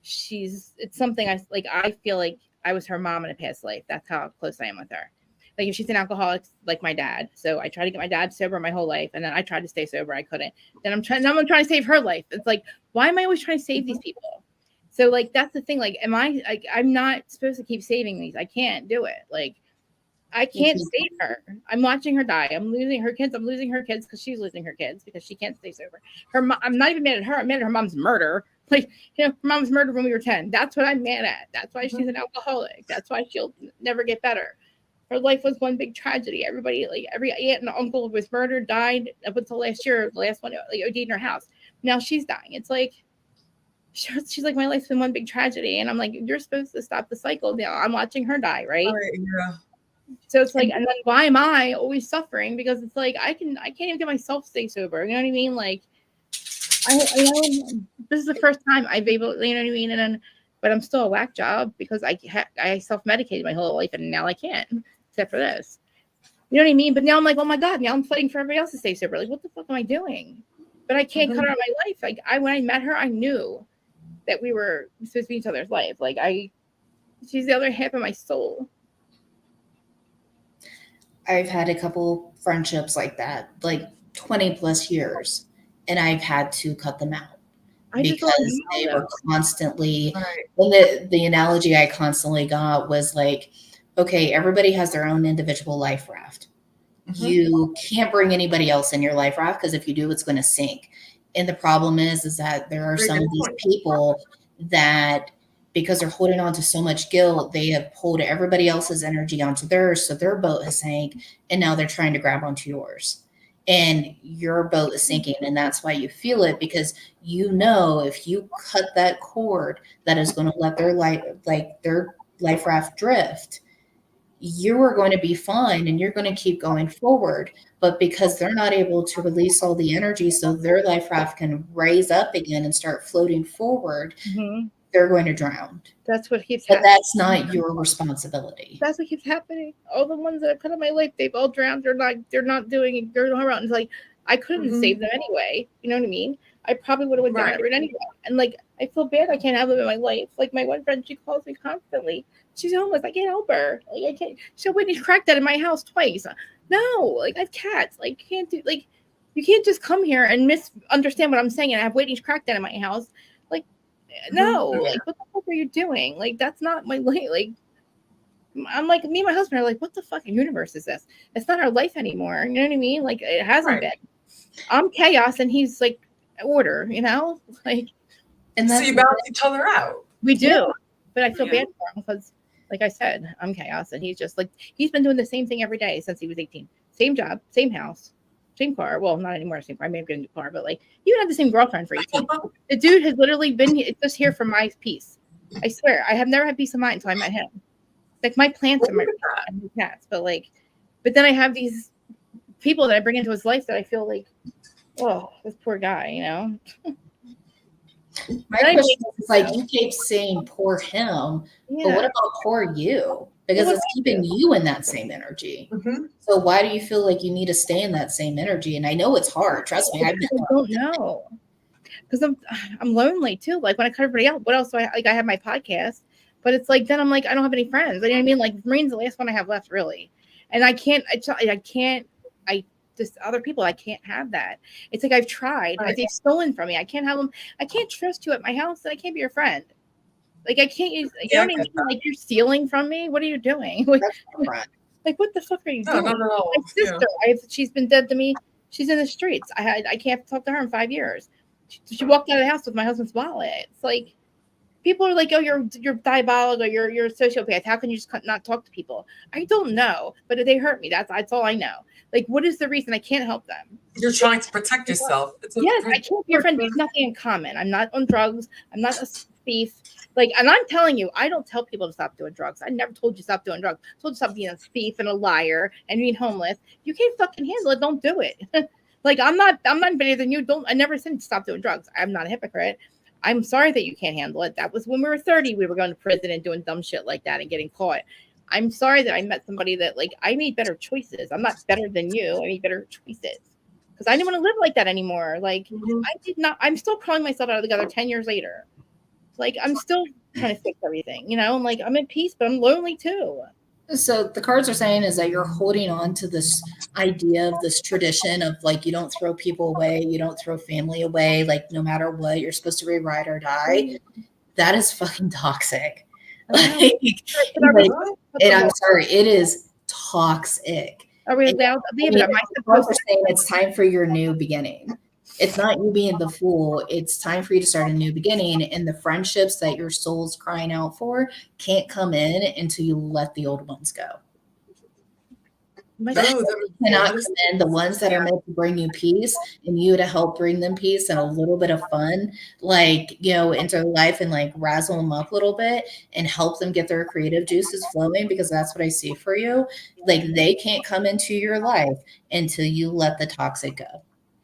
it's something I feel like I was her mom in a past life. That's how close I am with her. Like if she's an alcoholic, like my dad. So I tried to get my dad sober my whole life. And then I tried to stay sober. I couldn't. Then I'm trying to save her life. It's like, why am I always trying to save these people? So like, that's the thing. Like, I'm not supposed to keep saving these. I can't do it. Like, I can't save her. I'm watching her die. I'm losing her kids. I'm losing her kids because she's losing her kids because she can't stay sober. I'm not even mad at her. I'm mad at her mom's murder. Like, you know, her mom's murdered when we were 10. That's what I'm mad at. That's why she's an alcoholic. That's why she'll never get better. Her life was one big tragedy. Everybody, like every aunt and uncle was murdered, died up until last year. The last one, like OD'd in her house. Now she's dying. It's like, she's like, my life's been one big tragedy. And I'm like, you're supposed to stop the cycle. Now I'm watching her die, right? Yeah. So it's like, and then why am I always suffering? Because it's like, I can't even get myself stay sober. You know what I mean? Like, I know this is the first time I've able, you know what I mean? And then, but I'm still a whack job because I self-medicated my whole life and now I can't, except for this. You know what I mean? But now I'm like, oh my God, now I'm fighting for everybody else to stay sober. Like, what the fuck am I doing? But I can't cut her out of my life. Like when I met her, I knew that we were supposed to be each other's life. Like she's the other half of my soul. I've had a couple friendships like that, like 20 plus years, and I've had to cut them out because they were constantly, and the analogy I constantly got was like, okay, everybody has their own individual life raft. You can't bring anybody else in your life raft because if you do, it's going to sink. And the problem is that there are some of these people that, because they're holding on to so much guilt, they have pulled everybody else's energy onto theirs. So their boat has sank and now they're trying to grab onto yours. And your boat is sinking. And that's why you feel it, because you know, if you cut that cord that is going to let their life raft drift, you are going to be fine and you're going to keep going forward. But because they're not able to release all the energy so their life raft can raise up again and start floating forward, they're going to drown. That's what keeps happening. But that's not your responsibility. That's what keeps happening. All the ones that have cut out my life, they've all drowned. They're not doing it. They're around. It's like, I couldn't save them anyway. You know what I mean? I probably would have went down that route anyway. And like, I feel bad I can't have them in my life. Like my one friend, she calls me constantly. She's homeless. I can't help her. Like I can't. She'll witness crack that in my house twice. No, like I have cats. Like can't do. Like You can't just come here and misunderstand what I'm saying and have waiting to crack down in my house. Like, no, like, what the fuck are you doing? Like, that's not my life. Like, I'm like, me and my husband are like, what the fucking universe is this? It's not our life anymore. You know what I mean? Like, it hasn't been. I'm chaos and he's like order, you know? Like, and so you balance each other out. We do. But I feel bad for him because, like I said, I'm chaos and he's just like, he's been doing the same thing every day since he was 18. Same job, same house, same car. Well, not anymore, same car. I may have gotten a new car, but like, you had the same girlfriend for 18. The dude has literally been just here for my peace. I swear, I have never had peace of mind until I met him. Like, my plants are my cats, but then I have these people that I bring into his life that I feel like, oh, this poor guy, you know? My question is, like, you keep saying poor him, but what about poor you? Because it's keeping you in that same energy. So why do you feel like you need to stay in that same energy? And I know it's hard. Trust me. I don't know. Because I'm lonely too. Like, when I cut everybody out, what else do I like? I have my podcast, but it's like, then I'm like, I don't have any friends. You know what I mean? Like, Marine's the last one I have left, really. And I can't, just other people, I can't have that. It's like, I've tried. They've stolen from me. I can't have them. I can't trust you at my house, and I can't be your friend. Like, I can't use, you know what I mean? Like, you're stealing from me. What are you doing? Like, what the fuck are you doing? My sister, she's been dead to me. She's in the streets. I can't talk to her in 5 years. She walked out of the house with my husband's wallet. It's like, people are like, oh, you're diabolical, you're a sociopath. How can you just not talk to people? I don't know, but they hurt me. That's all I know. Like, what is the reason? I can't help them. You're trying to protect yourself. Yes, I can't be your friend. There's nothing in common. I'm not on drugs. I'm not a thief. Like, and I'm telling you, I don't tell people to stop doing drugs. I never told you to stop doing drugs. I told you to stop being a thief and a liar and being homeless. You can't fucking handle it. Don't do it. Like, I'm not better than you. I never said stop doing drugs. I'm not a hypocrite. I'm sorry that you can't handle it. That was when we were 30. We were going to prison and doing dumb shit like that and getting caught. I'm sorry that I met somebody that, like, I made better choices. I'm not better than you. I made better choices because I didn't want to live like that anymore. Like, I did not. I'm still crawling myself out of the gutter 10 years later. Like, I'm still trying to fix everything, you know? And, like, I'm at peace, but I'm lonely too. So the cards are saying is that you're holding on to this idea of this tradition of, like, you don't throw people away, you don't throw family away, like, no matter what, you're supposed to be ride or die. That is fucking toxic. Like, and I'm sorry, it is toxic. Are we allowed to leave it? Am I supposed to say it's time for your new beginning? It's not you being the fool. It's time for you to start a new beginning. And the friendships that your soul's crying out for can't come in until you let the old ones go. Cannot come in. The ones that are meant to bring you peace and you to help bring them peace and a little bit of fun, like, you know, into life and, like, razzle them up a little bit and help them get their creative juices flowing, because that's what I see for you. Like, they can't come into your life until you let the toxic go.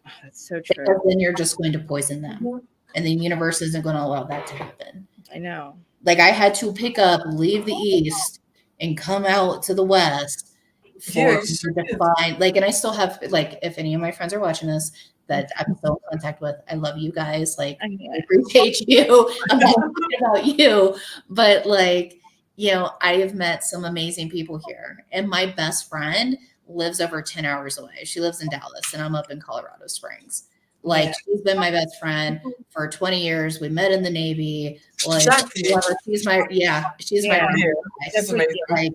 Oh, that's so true. Because then you're just going to poison them. And the universe isn't going to allow that to happen. I know. Like, I had to leave the East and come out to the West for define, like, and I still have, like, if any of my friends are watching this that I'm still in contact with, I love you guys. Like, I appreciate you. I'm not talking about you, but, like, you know, I have met some amazing people here, and my best friend lives over 10 hours away. She lives in Dallas, and I'm up in Colorado Springs. Like, she's been my best friend for 20 years. We met in the Navy. Like, she's my like, she is my soulmate.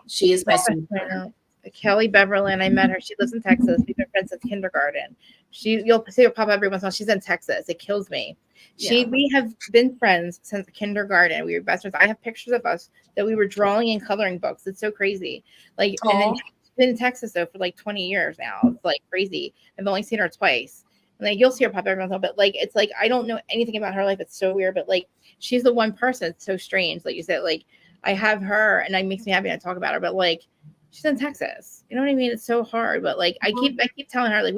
She is my soulmate. Kelly Beverland, I met her. She lives in Texas. We've been friends since kindergarten. You'll see her pop up every once in a while. She's in Texas. It kills me. We have been friends since kindergarten. We were best friends. I have pictures of us that we were drawing and coloring books. It's so crazy. Like, and then been in Texas though for like 20 years now. It's like crazy. I've only seen her twice. And like, you'll see her pop every once in a while, but like, it's like, I don't know anything about her life. It's so weird, but like, she's the one person. It's so strange. Like you said, like, I have her and it makes me happy to talk about her, but like, she's in Texas. You know what I mean? It's so hard, but like, I keep telling her, like,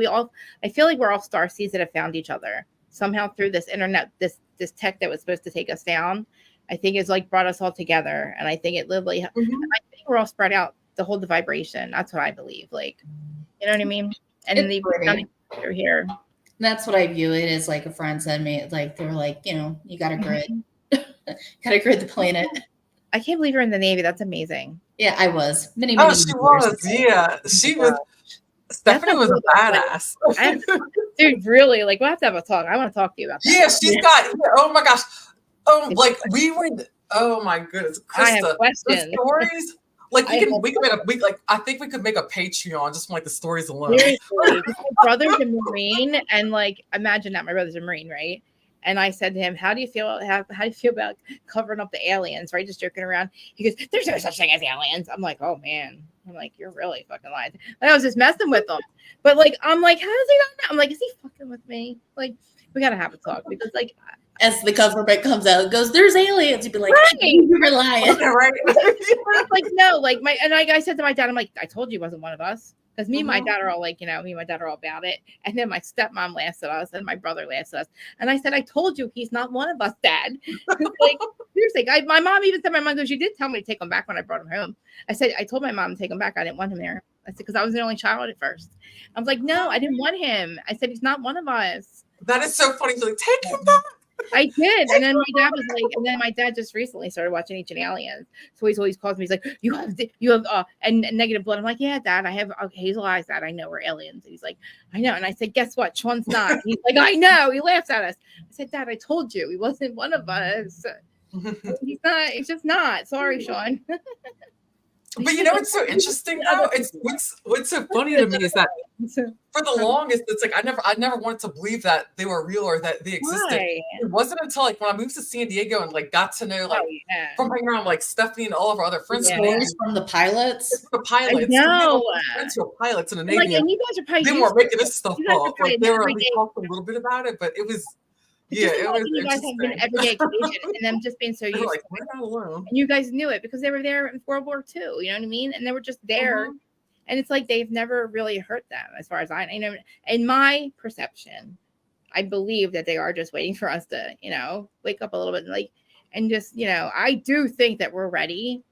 I feel like we're all star seeds that have found each other somehow through this internet, this tech that was supposed to take us down. I think it's like brought us all together. And I think it literally, I think we're all spread out to hold the vibration. That's what I believe. Like, you know what I mean? And then you're here. That's what I view it as. Like, a friend said to me, like, they were like, you know, you got to grid, gotta grid the planet. I can't believe you're in the Navy. That's amazing. Yeah, I was. Many she was. Yeah, she was. Stephanie was a badass. Dude, really, like we'll have to have a talk. I want to talk to you about that. Yeah, she's got. Oh my gosh. Oh, like we would. Oh my goodness, I have Krista, questions. the stories. Like I we could make a like I think we could make a Patreon just from like the stories alone. Seriously, my brother's a Marine, and like imagine that my brother's a Marine, right? And I said to him, "How do you feel? How do you feel about covering up the aliens?" Right, just joking around. He goes, "There's no such thing as aliens." I'm like, "Oh man." I'm like, "You're really fucking lying." Like, I was just messing with him, but like, I'm like, "How does he not know?" I'm like, "Is he fucking with me?" Like, we gotta have a talk because like. As the government comes out and goes, "There's aliens," you'd be like, Right. "You were lying." Right. Like no, like I said to my dad, I'm like, "I told you he wasn't one of us." Because me and my dad are all like, me and my dad are all about it. And then my stepmom laughs at us and my brother laughs at us. And I said, "I told you he's not one of us, Dad." Like, seriously, my mom even said, my mom goes, "You did tell me to take him back when I brought him home." I said, "I told my mom to take him back. I didn't want him there." I said, because I was the only child at first. I was like, "No, I didn't want him." I said, "He's not one of us." That is so funny. She's like, "Take him back." I did, and then my dad was like, and then my dad just recently started watching Ancient Aliens, so he's always calls me. He's like, "You have and negative blood." I'm like, "Yeah, Dad, I have hazel eyes. Dad, I know we're aliens." And he's like, "I know," and I said, "Guess what? Sean's not." He's like, "I know." He laughs at us. I said, "Dad, I told you he wasn't one of us. He's not. He's just not. Sorry, Sean." But you know what's so interesting though? It's what's so funny to me is that for the longest, it's like I never wanted to believe that they were real or that they existed. Why? It wasn't until like when I moved to San Diego and like got to know like from hanging around like Stephanie and all of our other friends. Stories from the pilots. The pilots. No. Friends who were pilots in the Navy. Like, and you guys are probably they weren't making this stuff you guys are up. Like probably they were every we day. talked a little bit about it, but it was Just it was imagine you guys have been everyday occasion and them just being so used like, to we're it. not alone. And you guys knew it because they were there in World War II, you know what I mean? And they were just there. And it's like they've never really hurt them, as far as I know. In my perception, I believe that they are just waiting for us to, wake up a little bit and just, I do think that we're ready.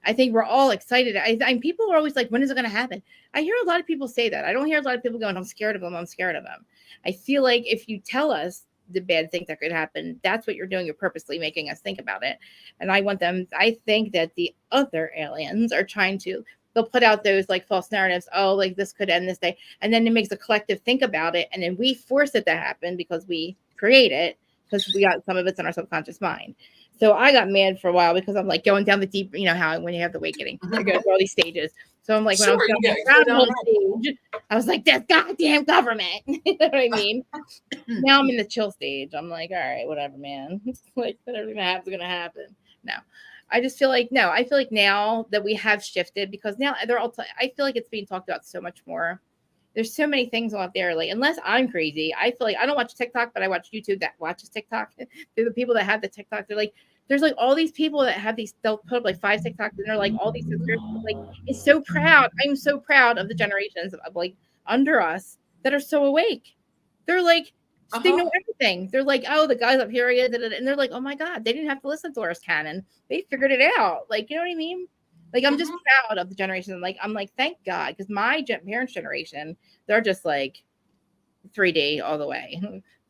I think we're all excited. And people are always like, when is it going to happen? I hear a lot of people say that. I don't hear a lot of people going, "I'm scared of them. I'm scared of them." I feel like if you tell us the bad things that could happen, that's what you're doing. You're purposely making us think about it. And I think that the other aliens are trying to, they'll put out those like false narratives. Oh, like this could end this day. And then it makes a collective think about it. And then we force it to happen because we create it, because we got some of it's in our subconscious mind. So I got mad for a while because I'm like going down the deep, how when you have the awakening, you go through all these stages. So I'm like, when I was going stage, I was like, "This goddamn government." You know what I mean? Now I'm in the chill stage. I'm like, all right, whatever, man. Like, whatever's gonna happen is gonna happen. No, I just feel like I feel like now that we have shifted, because now they're all. I feel like it's being talked about so much more. There's so many things out there. Like, unless I'm crazy, I feel like I don't watch TikTok, but I watch YouTube that watches TikTok. They're the people that have the TikTok. They're like, there's like all these people that have these. They'll put up like 5 TikToks, and they're like all these subscriptions. Like, it's so proud. I'm so proud of the generations of like under us that are so awake. They're like, they know everything. They're like, "Oh, the guy's up here," and they're like, "Oh my God, they didn't have to listen to our canon. They figured it out." Like, you know what I mean? Like, I'm just proud of the generation. Like, I'm like, thank God, because my parents' generation, they're just like 3D all the way.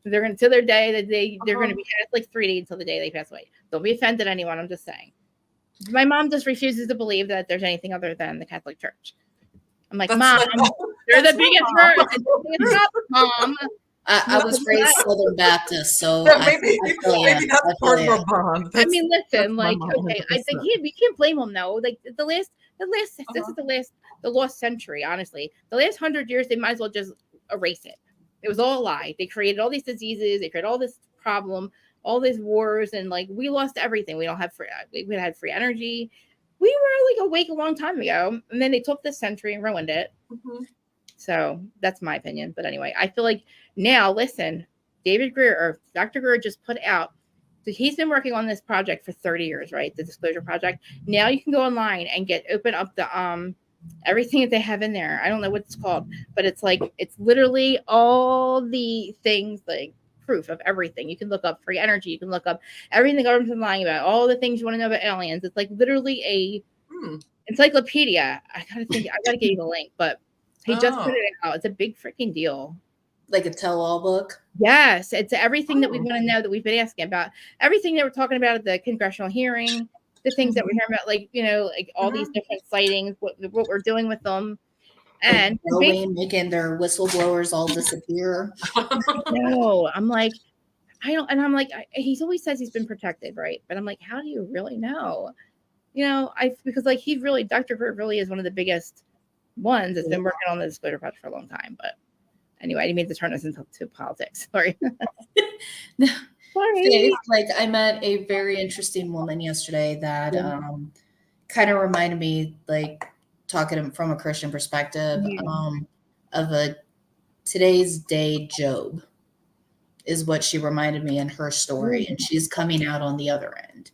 They're going to their day that they're going to be like 3D until the day they pass away. Don't be offended, anyone. I'm just saying. My mom just refuses to believe that there's anything other than the Catholic Church. I'm like, "Mom, they're the biggest church, Mom." I was raised Southern Baptist, so maybe that's part of our bond. I mean, listen, like, okay, I think we can't blame them though. Like the last, this is the lost century. Honestly, the last 100 years, they might as well just erase it. It was all a lie. They created all these diseases. They created all this problem, all these wars, and like we lost everything. We don't have we had free energy. We were like awake a long time ago, and then they took this century and ruined it. So that's my opinion. But anyway, I feel like now, listen, David Greer or Dr. Greer just put out, so he's been working on this project for 30 years, right? The Disclosure Project. Now you can go online and open up the everything that they have in there. I don't know what it's called, but it's like, it's literally all the things, like proof of everything. You can look up free energy. You can look up everything the government's been lying about, all the things you want to know about aliens. It's like literally a encyclopedia. I gotta give you the link, but he just put it out. It's a big freaking deal. Like a tell-all book? Yes. It's everything that we want to know, that we've been asking about. Everything that we're talking about at the congressional hearing, the things that we're hearing about, like, like all these different sightings, what we're doing with them. And making their whistleblowers all disappear. no, I'm like, I don't, and I'm like, he's always says he's been protected, right? But I'm like, how do you really know? Because like Dr. Kurt really is one of the biggest ones that's been working on the disclosure project for a long time. But anyway, I didn't mean to turn this into politics. Sorry. Sorry. Like I met a very interesting woman yesterday that kind of reminded me, like talking from a Christian perspective, of a today's day Job is what she reminded me in her story. And she's coming out on the other end.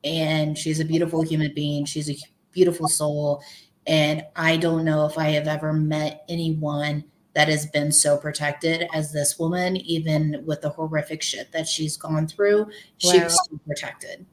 And she's a beautiful human being. She's a beautiful soul. And I don't know if I have ever met anyone that has been so protected as this woman, even with the horrific shit that she's gone through. She was so protected.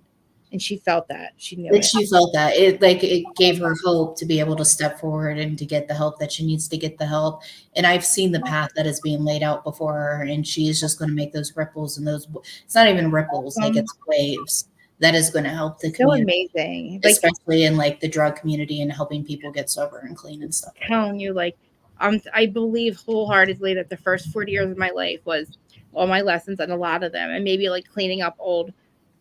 And she felt that. She knew it. She felt that. It gave her hope to be able to step forward and to get the help that she needs to get the help. And I've seen the path that is being laid out before her, and she is just going to make those ripples and those, it's not even ripples, like it's waves. That is going to help the community. So amazing. Especially in like the drug community and helping people get sober and clean and stuff. Telling you, like, I believe wholeheartedly that the first 40 years of my life was all my lessons, and a lot of them, and maybe like cleaning up old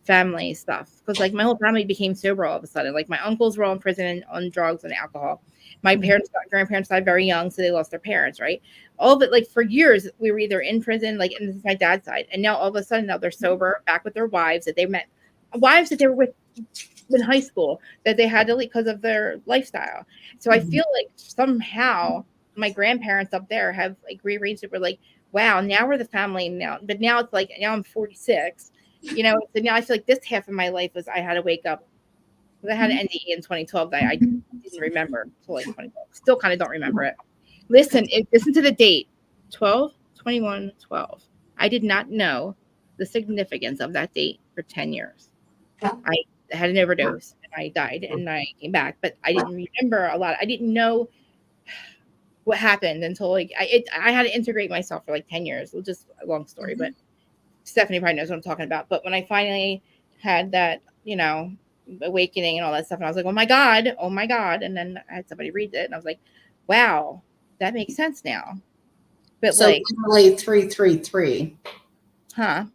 family stuff. Because like my whole family became sober all of a sudden. Like my uncles were all in prison on drugs and alcohol. My grandparents died very young, so they lost their parents, right? All of it, like for years, we were either in prison, like, and this is my dad's side. And now all of a sudden, now they're sober, back with their wives that they met, wives that they were with in high school that they had to leave because of their lifestyle. So I feel like somehow my grandparents up there have like rearranged it. We're like, wow, now we're the family now. But now it's like, now I'm 46, so now I feel like this half of my life was I had to wake up. I had an NDE in 2012 that I didn't remember until like 2012. Still kind of don't remember it. Listen to the date, 12/21/12. I did not know the significance of that date for 10 years. I had an overdose and I died and I came back, but I didn't remember a lot. I didn't know what happened until like I had to integrate myself for like 10 years. It was just a long story, but Stefanie probably knows what I'm talking about. But when I finally had that, awakening and all that stuff, and I was like, oh my God. And then I had somebody read it and I was like, wow, that makes sense now. But so like literally 333. Huh?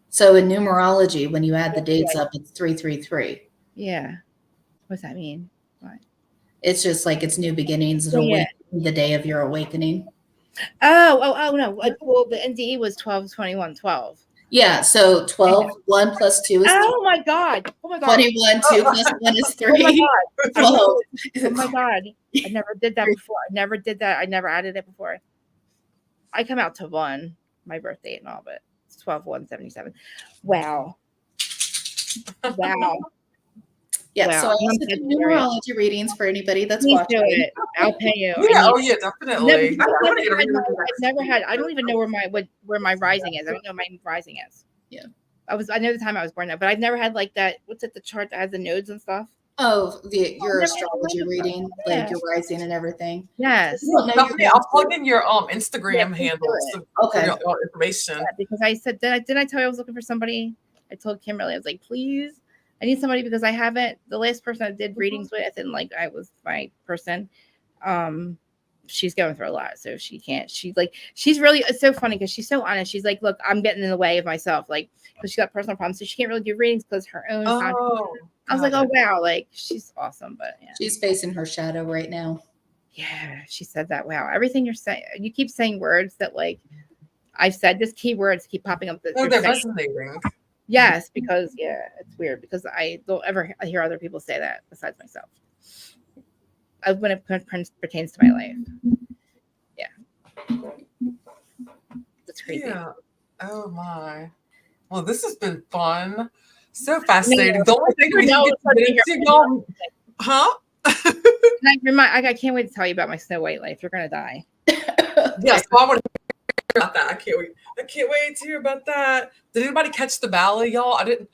So in numerology, when you add the dates up, it's 333. Yeah. What's that mean? What? It's just like it's new beginnings. The day of your awakening. Oh no. Well, the NDE was 12/21/12. Yeah. So 12, 1 plus 2 is 2. Oh my God. 21, 2 plus 1 is 3. Oh my God. I never did that before. I never did that. I never added it before. I come out to 1, my birthday and all, but it's 12/1/77. Wow. Yeah, wow. so I also do numerology readings for anybody that's watching. Do it. I'll pay you. Yeah, definitely. I don't even know where my rising is. I don't know my rising is. Yeah. I know the time I was born now, but I've never had like that. What's it? The chart that has the nodes and stuff. Oh, your astrology reading, like your rising and everything. Yes. I'll plug in your Instagram handle for your information. Yeah, because I said, did I tell you I was looking for somebody? I told Kimberly, I was like, please, I need somebody because I haven't. The last person I did readings with, and like I was my person. She's going through a lot, so she can't. She's really, it's so funny because she's so honest. She's like, look, I'm getting in the way of myself, like because she got personal problems, so she can't really do readings because her own. I was like, oh wow, like she's awesome, but yeah. She's facing her shadow right now. Yeah, she said that. Wow, everything you're saying, you keep saying words that like I've said. Just keywords keep popping up. They're resonating. Yes, because it's weird because I don't ever hear other people say that besides myself. When it pertains to my life. Yeah. That's crazy. Yeah. Oh my. Well, this has been fun. So fascinating. The only thing we didn't get into, y'all. Huh? I can't wait to tell you about my Snow White life. You're gonna die. Yes, well, I want to hear about that. I can't wait to hear about that. Did anybody catch the ballet, y'all? I didn't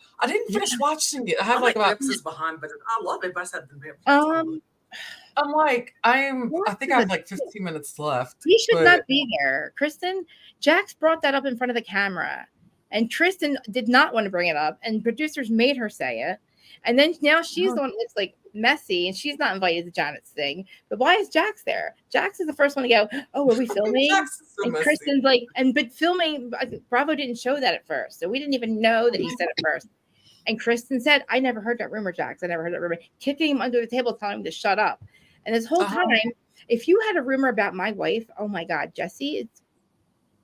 finish watching it. I have like about episodes behind, but I love it. But I said I think I have like 15 minutes left. He should not be there. Kristen, Jax brought that up in front of the camera, and Tristan did not want to bring it up, and producers made her say it. And then now she's the one that looks like messy, and she's not invited to Janet's thing. But why is Jax there? Jax is the first one to go, oh, are we filming? Jax is so And messy. Kristen's like, but filming, Bravo didn't show that at first. So we didn't even know that he said it first. And Kristen said, I never heard that rumor, Jax. I never heard that rumor. Kicking him under the table, telling him to shut up. And this whole time, if you had a rumor about my wife, oh my God, Jesse,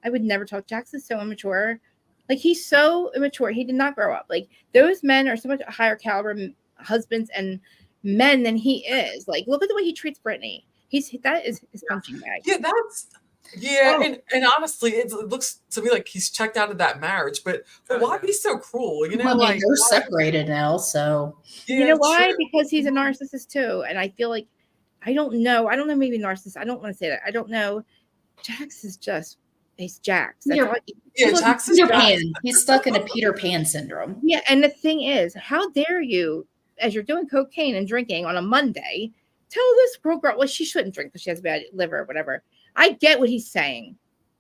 I would never talk. Jax is so immature. Like, he's so immature. He did not grow up. Like, those men are so much higher caliber husbands and men than he is. Like, look at the way he treats Brittany. That is his punching bag. Yeah, and honestly, it looks to me like he's checked out of that marriage. But why be so cruel? You know, well, like they're separated now, so you know why? True. Because he's a narcissist too, and I feel like I don't know. Maybe narcissist. I don't want to say that. I don't know. Jax is just. He's Jax. Jax is Peter Pan. He's stuck in a Peter Pan syndrome. Yeah, and the thing is, how dare you, as you're doing cocaine and drinking on a Monday, tell this girl, well, she shouldn't drink because she has bad liver or whatever. I get what he's saying,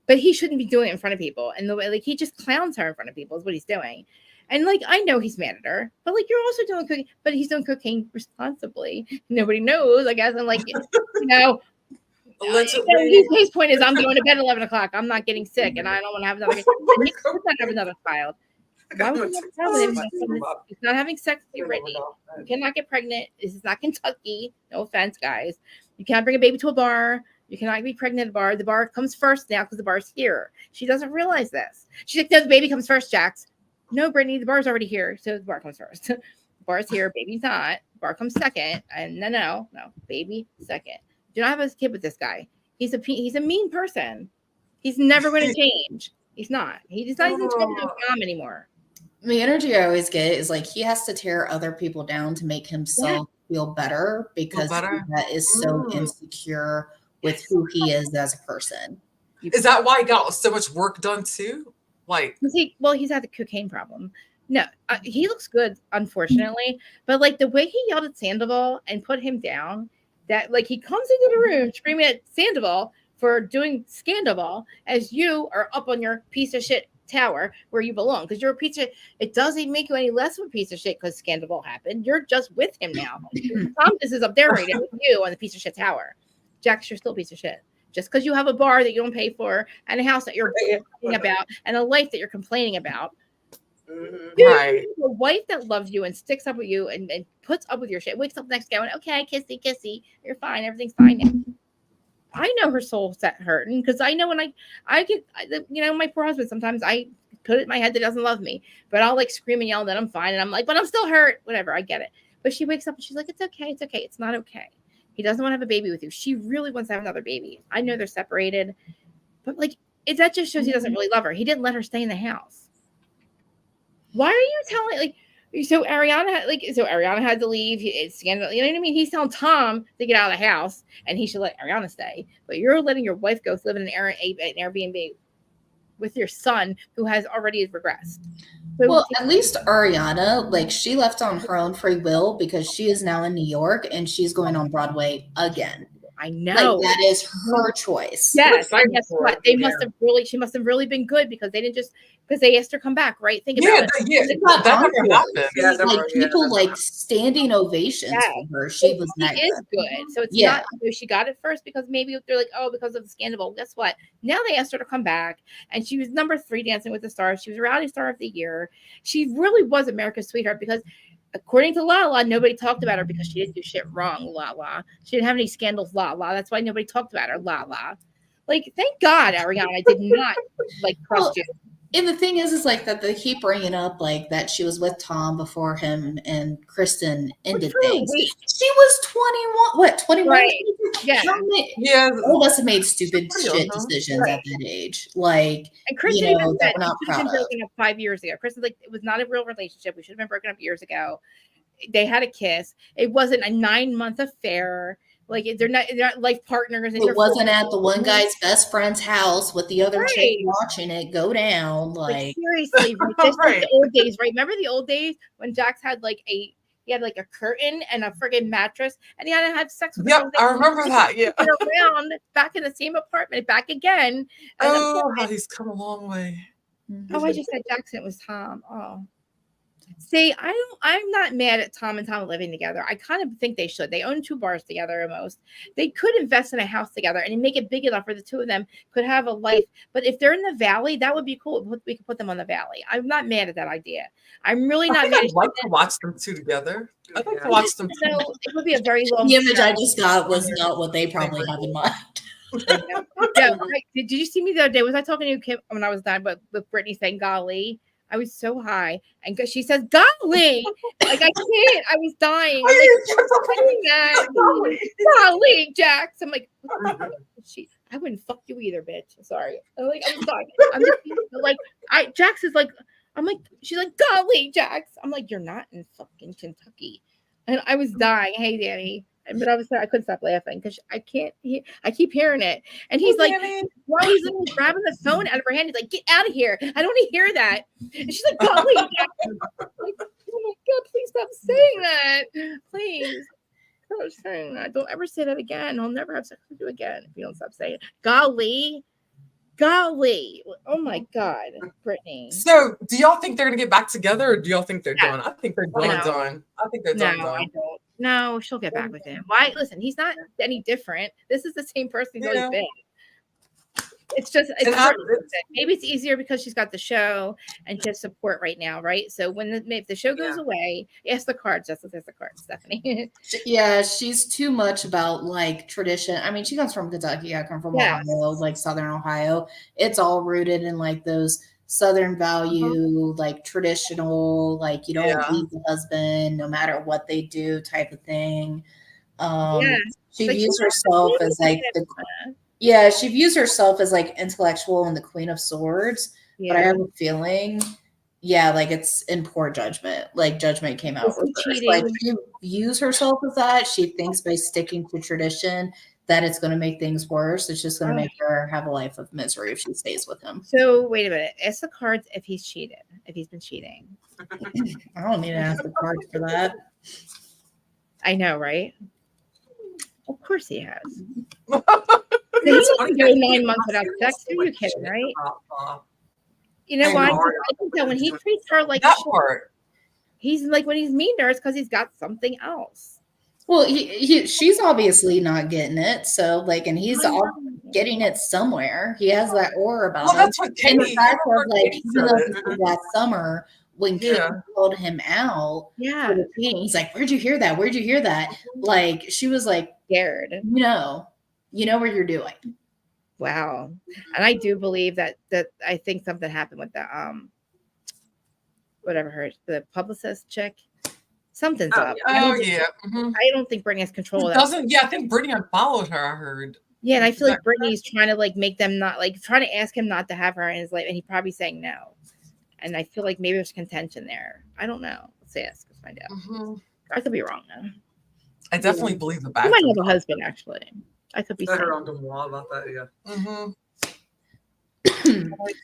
but he shouldn't be doing it in front of people. And the way, like, he just clowns her in front of people is what he's doing. And like, I know he's mad at her, but like, you're also doing cocaine, but he's doing cocaine responsibly. Nobody knows, I guess. And like, you know. His point is, I'm going to bed at 11 o'clock. I'm not getting sick, and I don't want to have another. He's not have another child. Why would you tell him? He's not having sex with you, Brittany. You cannot get pregnant. This is not Kentucky. No offense, guys. You cannot bring a baby to a bar. You cannot be pregnant at a bar. The bar comes first now because the bar's here. She doesn't realize this. She's like, no, the baby comes first, Jax. No, Brittany, the bar's already here, so the bar comes first. The bar's here, baby's not. Bar comes second, and no, baby second. Do not have a kid with this guy. He's a mean person. He's never going to change. He's not. He's not even trying to do mom anymore. The energy I always get is like he has to tear other people down to make himself feel better because that is so insecure with who he is as a person. Is that why he got so much work done too? Like, he's had the cocaine problem. No, he looks good, unfortunately, but like the way he yelled at Sandoval and put him down. That like he comes into the room screaming at Sandoval for doing Scandoval as you are up on your piece of shit tower where you belong because you're a piece of. It doesn't make you any less of a piece of shit because Scandoval happened. You're just with him now. Thomas is up there right now with you on the piece of shit tower. Jax, you're still a piece of shit. Just because you have a bar that you don't pay for and a house that you're complaining about and a life that you're complaining about. Right. A wife that loves you and sticks up with you and puts up with your shit, wakes up next day going, okay, kissy, you're fine, everything's fine now. I know her soul's hurting because I know when I get, you know, my poor husband, sometimes I put it in my head that he doesn't love me, but I'll like scream and yell that I'm fine. And I'm like, but I'm still hurt, whatever, I get it. But she wakes up and she's like, it's okay. It's not okay. He doesn't want to have a baby with you. She really wants to have another baby. I know they're separated, but like, that just shows he doesn't really love her. He didn't let her stay in the house. Why are you telling so Ariana had to leave. It's scandal. You know what I mean? He's telling Tom to get out of the house and he should let Ariana stay. But you're letting your wife go live in an Airbnb with your son who has already regressed. So well, at least Ariana, like she left on her own free will because she is now in New York and she's going on Broadway again. I know. Like, that is her choice. Yes. And guess what? She must have really been good because they didn't just because they asked her to come back, right? Think about it. That never happened. Yeah, like people like standing ovations for her. She was nice. She is good. So it's not she got it first because maybe they're like, oh, because of the scandal. Guess what? Now they asked her to come back and she was number 3 Dancing with the Stars. She was reality star of the year. She really was America's sweetheart because according to Lala, nobody talked about her because she didn't do shit wrong, Lala. She didn't have any scandals, Lala. That's why nobody talked about her, Lala. Like, thank God Ariana did not like trust you. And the thing is like that they keep bringing up like that she was with Tom before him and Kristen ended things. She was 21. What, 21? Right. Yeah. All of us have made stupid shit decisions at that age. Like, and Kristen you know, that we're not proud been of. broken up 5 years ago. Kristen's like, it was not a real relationship. We should have been broken up years ago. They had a kiss. It wasn't a 9-month affair. Like they're not life partners. It wasn't at the one guy's best friend's house with the other chick watching it go down. Like seriously, this was the old days, right? Remember the old days when Jax had he had like a curtain and a friggin' mattress, and he had to have sex with. Yep, I remember that. Yeah, around back in the same apartment, back again. Oh, he's come a long way. Oh, I just said Jackson. It was Tom. Oh. See, I'm not mad at Tom and Tom living together. I kind of think they should. They own 2 bars together almost. They could invest in a house together and make it big enough where the 2 of them could have a life. But if they're in the valley, that would be cool. We could put them on the valley. I'm not mad at that idea. I'm really not mad. I'd like to watch them 2 together. I'd like to watch them 2. So it would be a very long. The image I just got was not what they probably have in mind. Yeah, did you see me the other day? Was I talking to you, Kim, when I was done with Brittany saying golly? I was so high, and she says golly, like I can't. I was dying. Golly, Jax. I'm like, I wouldn't fuck you either, bitch. Sorry. I'm sorry. I'm like, Jax is like, I'm like, she's like, golly, Jax. I'm like, you're not in fucking Kentucky, and I was dying. Hey, Danny. But I couldn't stop laughing because I keep hearing it. And he's like, while he's grabbing the phone out of her hand, he's like, get out of here. I don't want to hear that. And she's like, golly, Jack. Like, oh my God, please stop saying that. Please. Stop saying that. Don't ever say that again. I'll never have sex with you again if you don't stop saying it. Golly. Oh my God, Brittany. So do y'all think they're going to get back together, or do y'all think they're done? I think they're done. I think they're done. I don't. No, she'll get back with him. Why? Listen, he's not any different. This is the same person he's always been. It's just maybe it's easier because she's got the show and she has support right now, right? So if the show goes away, ask the cards. Just ask the cards, Stephanie. Yeah, she's too much about like tradition. I mean, she comes from Kentucky. I come from Ohio, like Southern Ohio. It's all rooted in like those Southern value, like traditional, like you don't leave the husband no matter what they do type of thing. She views herself as like she views herself as like intellectual and the Queen of Swords. But I have a feeling, like it's in poor judgment. Like judgment came out reversed. Like she views herself as that. She thinks by sticking to tradition that it's going to make things worse. It's just going to make her have a life of misery if she stays with him. So wait a minute. Ask the cards if he's cheated. If he's been cheating. I don't need to ask the cards for that. I know, right? Of course he has. He doesn't go 9 months without sex. Are you kidding, right? You know why? I think that when he treats her like that shit, part, he's like when he's mean to her, it's because he's got something else. Well, she's obviously not getting it. So, like, and he's getting it somewhere. He has that aura about him. That's what Katie. And the fact of, like, even though this was last summer when Katie called him out, for the cheating, he's like, "Where'd you hear that? Where'd you hear that?" Like, she was like scared. You know what you're doing. Wow. And I do believe that I think something happened with the the publicist chick. Something's up. Mm-hmm. I don't think Brittany has control of that. I think Brittany unfollowed her, I heard. Yeah, and I feel like Brittany's trying to like make them not like trying to ask him not to have her in his life, and he's probably saying no. And I feel like maybe there's contention there. I don't know. Let's ask. Let's find out. Mm-hmm. I could be wrong though. I definitely believe the back. He might have a husband actually. I could be. I heard on the wall about that. Yeah. Mm-hmm.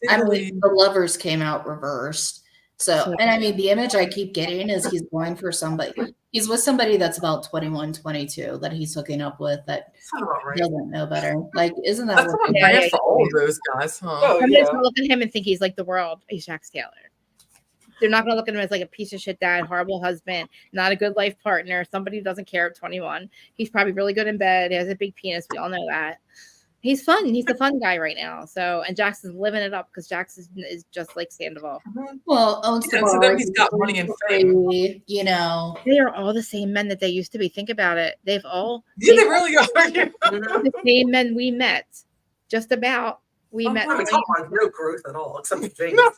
I mean, the lovers came out reversed. So, and I mean, the image I keep getting is he's going for somebody. He's with somebody that's about 21, 22 that he's hooking up with that doesn't know better. Like, isn't that that's what I'm for all of those guys, huh? I'm just gonna look at him and think he's like the world. He's Jax Taylor. They're not gonna look at him as like a piece of shit dad, horrible husband, not a good life partner, somebody who doesn't care at 21. He's probably really good in bed. He has a big penis. We all know that. He's fun. He's the fun guy right now. So, and Jax is living it up because Jax is just like Sandoval. Well, owns the bar. He's got money and fame. You know, they are all the same men that they used to be. Think about it. They've all. Yeah, they really are. The same men we met. Just about. We met. No growth at all, except for James. No.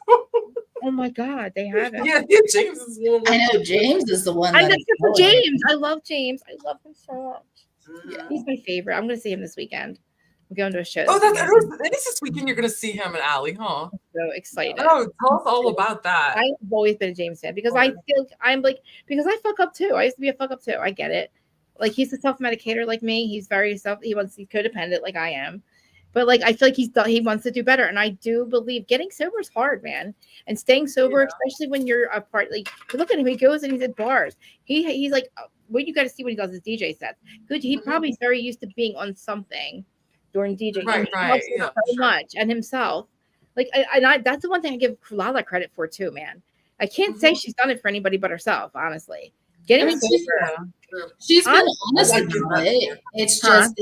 Oh my God, they haven't. Yeah, James is one. I know James is the one. I'm except for James. I love James. I love him so much. Yeah. He's my favorite. I'm going to see him this weekend. I'm going to a show. Oh, it is this weekend. You're going to see him and Allie, huh? I'm so excited. Oh, tell us all about that. I've always been a James fan because I fuck up too. I used to be a fuck up too. I get it. Like he's a self-medicator like me. He's codependent like I am. But like I feel like he wants to do better, and I do believe getting sober is hard, man. And staying sober, especially when you're apart. Like look at him, he goes and he's at bars. He's like, well, you got to see when he does his DJ sets. Good, he probably is very used to being on something during DJ, right? So much and himself. Like, that's the one thing I give a lot of credit for too, man. I can't say she's done it for anybody but herself, honestly. Getting I mean, sober. she's been Honestly, honest like about that. it. It's just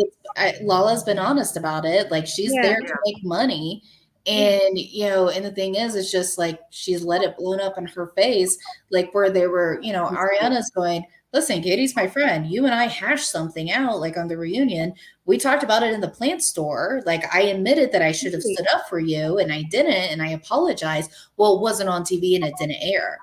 Lala's been honest about it. Like she's Yeah. there to make money. And and the thing is, it's just like she's let it blown up in her face, like where they were, Ariana's going, listen, Katie's my friend. You and I hashed something out, like on the reunion. We talked about it in the plant store. Like I admitted that I should have stood up for you and I didn't, and I apologize. Well, it wasn't on TV and it didn't air.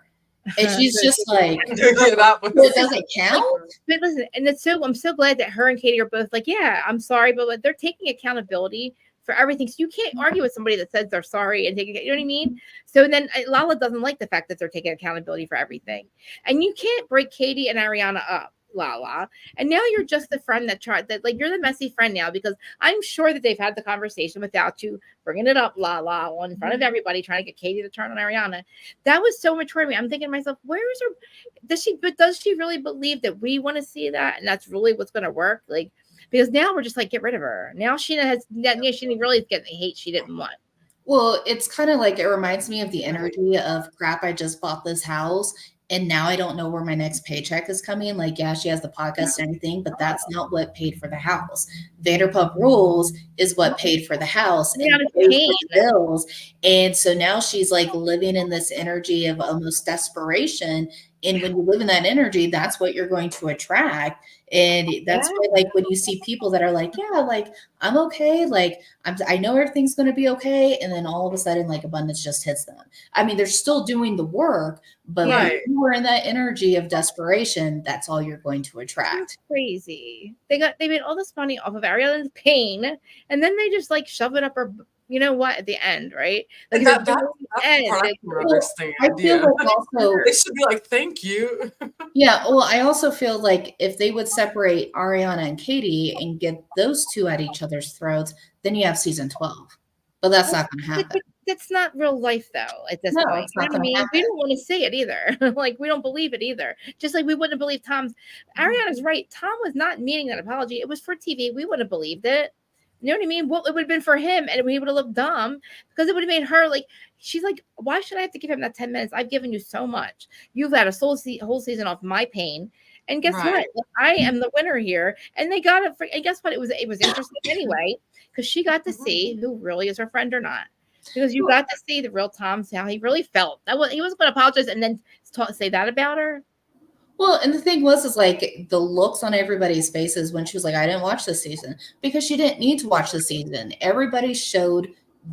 And she's just like, it doesn't count. But listen, and I'm so glad that her and Katie are both like, yeah, I'm sorry, but like, they're taking accountability for everything. So you can't argue with somebody that says they're sorry and taking, you know what I mean? So then Lala doesn't like the fact that they're taking accountability for everything. And you can't break Katie and Ariana up, Lala. And now you're just the friend that tried that, like, you're the messy friend now, because I'm sure that they've had the conversation without you bringing it up, Lala, in front of everybody, trying to get Katie to turn on Ariana. That was so mature to me. I'm thinking to myself, where is her? Does she really believe that we want to see that? And that's really what's going to work? Like, because now we're just like, get rid of her. Now Sheena really is getting the hate she didn't want. Well, it's kind of like, it reminds me of the energy of crap. I just bought this house and now I don't know where my next paycheck is coming. Like, yeah, she has the podcast and everything, but that's not what paid for the house. Vanderpump Rules is what paid for the house and paid for the bills. And so now she's like living in this energy of almost desperation. And when you live in that energy, that's what you're going to attract. And that's why, like, when you see people that are like, yeah, like, I'm okay, like, I know everything's going to be okay. And then all of a sudden, like, abundance just hits them. I mean, they're still doing the work, but when you are in that energy of desperation, that's all you're going to attract. That's crazy. They made all this money off of Ariana's pain, and then they just like shove it up her, you know what, at the end, right? Like that's the part I don't understand. I feel like also they should be like, thank you. Yeah, well, I also feel like if they would separate Ariana and Katie and get those two at each other's throats, then you have season 12. But that's not going to happen. That's not real life, though, at this point. It's not gonna happen. We don't want to say it either. Like, we don't believe it either. Just like we wouldn't believe Ariana's right. Tom was not meaning that apology. It was for TV. We wouldn't have believed it. You know what I mean? Well, it would have been for him, and he would have looked dumb, because it would have made her like, she's like, why should I have to give him that 10 minutes? I've given you so much. You've had a whole season off my pain. And guess what? I am the winner here. And they got it. And guess what? It was interesting anyway, because she got to see who really is her friend or not. Because you got to see the real Tom, how he really felt. He wasn't going to apologize and then say that about her. Well, and the thing was like the looks on everybody's faces when she was like, I didn't watch this season, because she didn't need to watch the season. Everybody showed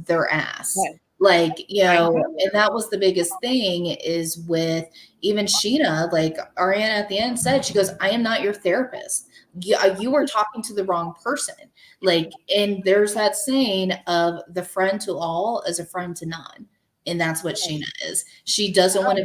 their ass. Right. Like, and that was the biggest thing, is with even Sheena, like Ariana at the end said, she goes, I am not your therapist. You are talking to the wrong person. Like, and there's that saying of the friend to all is a friend to none. And that's what Sheena is. She doesn't want to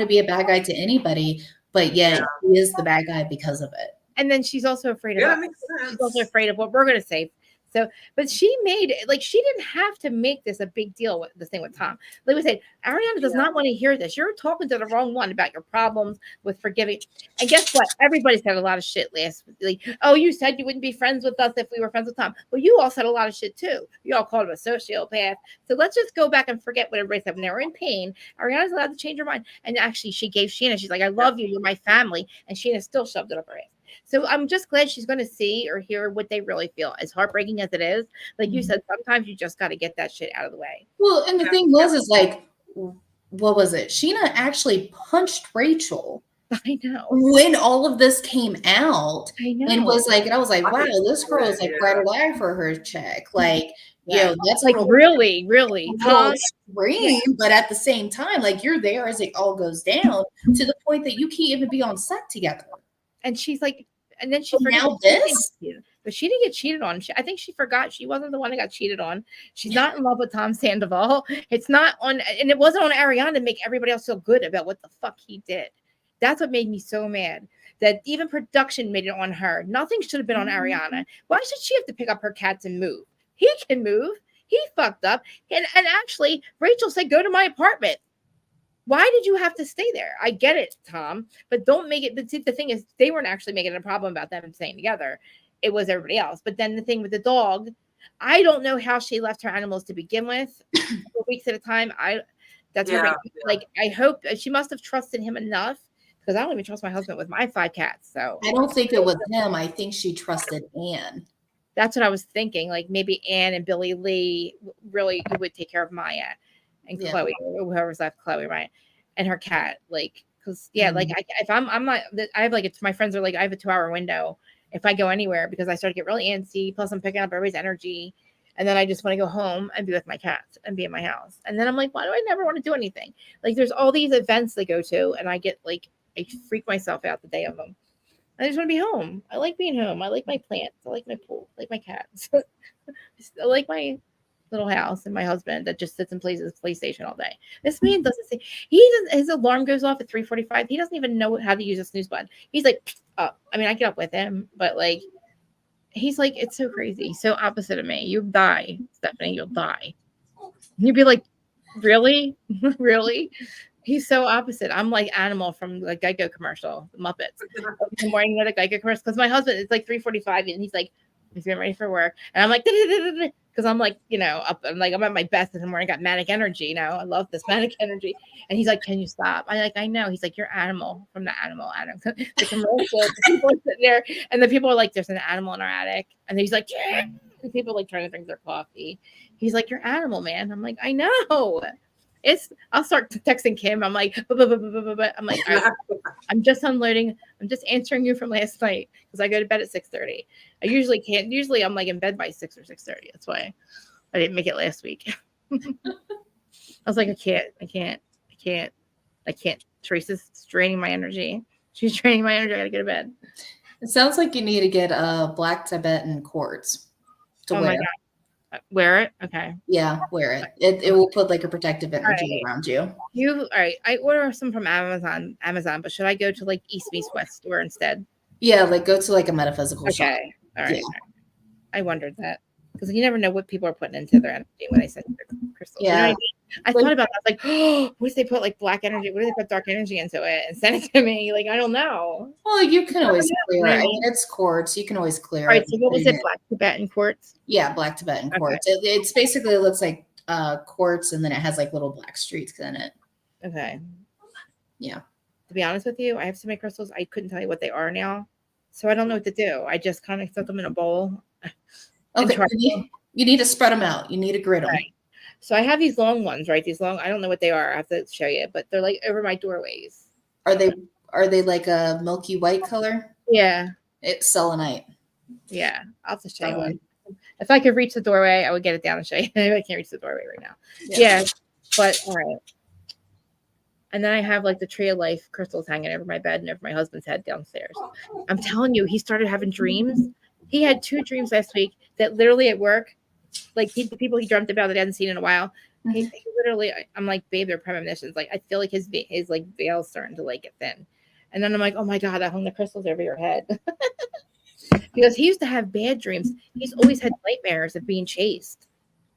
be a bad guy to anybody, but yet she is the bad guy because of it. And then she's also afraid of she's also afraid of what we're going to say. So, but she made it, like, she didn't have to make this a big deal with this thing with Tom. Like we said, Ariana does not want to hear this. You're talking to the wrong one about your problems with forgiving. And guess what? Everybody said a lot of shit last week. Like, oh, you said you wouldn't be friends with us if we were friends with Tom. Well, you all said a lot of shit too. You all called him a sociopath. So let's just go back and forget what everybody said. When they were in pain, Ariana's allowed to change her mind. And actually, she gave Sheena, she's like, I love you. You're my family. And Sheena still shoved it up her ass. So I'm just glad she's going to see or hear what they really feel. As heartbreaking as it is, like you said, sometimes you just got to get that shit out of the way. Well, and the thing is like, what was it? Sheena actually punched Rachel. I know. When all of this came out, I know. And I was like, wow, this girl is like right alive for her check. Like, that's like really extreme, but at the same time, like, you're there as it all goes down to the point that you can't even be on set together. And she's like, and then she now this, but she didn't get cheated on. I think she forgot she wasn't the one that got cheated on. She's not in love with Tom Sandoval. It's not on, and it wasn't on Ariana to make everybody else feel good about what the fuck he did. That's what made me so mad. That even production made it on her. Nothing should have been on Ariana. Why should she have to pick up her cats and move? He can move. He fucked up. And actually, Rachel said, go to my apartment. Why did you have to stay there? I get it, Tom, but don't make it. But see, the thing is, they weren't actually making a problem about them staying together. It was everybody else. But then the thing with the dog, I don't know how she left her animals to begin with for weeks at a time. That's Yeah, her. yeah. Like, I hope she must have trusted him enough, because I don't even trust my husband with my 5 cats. So I don't think it was him. I think she trusted Anne. that's what I was thinking. Like, maybe Anne and Billy Lee really would take care of Maya and Yeah. Chloe, or whoever's left, Chloe, right? And her cat. Like, because, yeah, like, if I'm not, I have like, my friends are like, I have a 2-hour window if I go anywhere, because I start to get really antsy. Plus, I'm picking up everybody's energy. And then I just want to go home and be with my cats and be in my house. And then I'm like, why do I never want to do anything? Like, there's all these events they go to, and I get like, I freak myself out the day of them. I just want to be home. I like being home. I like my plants. I like my pool. I like my cats. I like my little house and my husband that just sits and plays his PlayStation all day. This man doesn't say, his alarm goes off at 3:45. He doesn't even know how to use a snooze button. He's like, I mean, I get up with him, but like, he's like, it's so crazy. So opposite of me. You die, Stefanie. You'll die. You'd be like, really? Really? He's so opposite. I'm like Animal from the Geico commercial, the Muppets. In the morning, the Geico commercial. Because my husband, it's like 3:45, and he's like, he's getting ready for work. And I'm like, because I'm like, up. I'm like, I'm at my best in the morning. I got manic energy. I love this manic energy. And he's like, can you stop? I'm like, I know. He's like, you're Animal from the Animal. The commercial. The people are sitting there, and the people are like, there's an animal in our attic. And he's like, yeah. And people are like trying to drink their coffee. He's like, you're Animal, man. I'm like, I know. I'll start texting Kim. I'm like, I'm like, all right, I'm just unloading. I'm just answering you from last night, because I go to bed at 6:30. I usually can't. Usually I'm like in bed by 6 or 6:30. That's why I didn't make it last week. I was like, I can't. Teresa's draining my energy. She's draining my energy. I gotta go to bed. It sounds like you need to get a black Tibetan quartz to wear. My God. Wear it. Okay. Yeah, wear it. It will put like a protective energy around you. All right. I order some from Amazon, but should I go to like East Meets West store instead? Yeah, like go to like a metaphysical shop. Okay. All right. Yeah. I wondered that, because you never know what people are putting into their energy when they send their crystals. Yeah. You know what I mean? I thought about that. I was like, oh, what if they put like black energy? What if they put dark energy into it and send it to me? Like, I don't know. Well, you can always clear it. I mean, it's quartz. You can always clear All right. it. So what was it? Black Tibetan quartz? Yeah, black Tibetan quartz. It's basically, it looks like quartz, and then it has like little black streaks in it. Okay. Yeah. To be honest with you, I have so many crystals, I couldn't tell you what they are now. So I don't know what to do. I just kind of set them in a bowl. Okay. You need to spread them out. You need to grid them. Right. So I have these long ones, right? These long, I don't know what they are. I have to show you, but they're like over my doorways. Are they like a milky white color? Yeah. It's selenite. Yeah. I'll have to show you one. If I could reach the doorway, I would get it down and show you. I can't reach the doorway right now. Yeah. But all right. And then I have like the Tree of Life crystals hanging over my bed and over my husband's head downstairs. I'm telling you, he started having dreams. He had 2 dreams last week that literally at work, like the people he dreamt about that he hadn't seen in a while. He literally, I'm like, babe, they're premonitions. Like, I feel like his like veil's starting to like get thin. And then I'm like, oh my God, I hung the crystals over your head. Because he used to have bad dreams. He's always had nightmares of being chased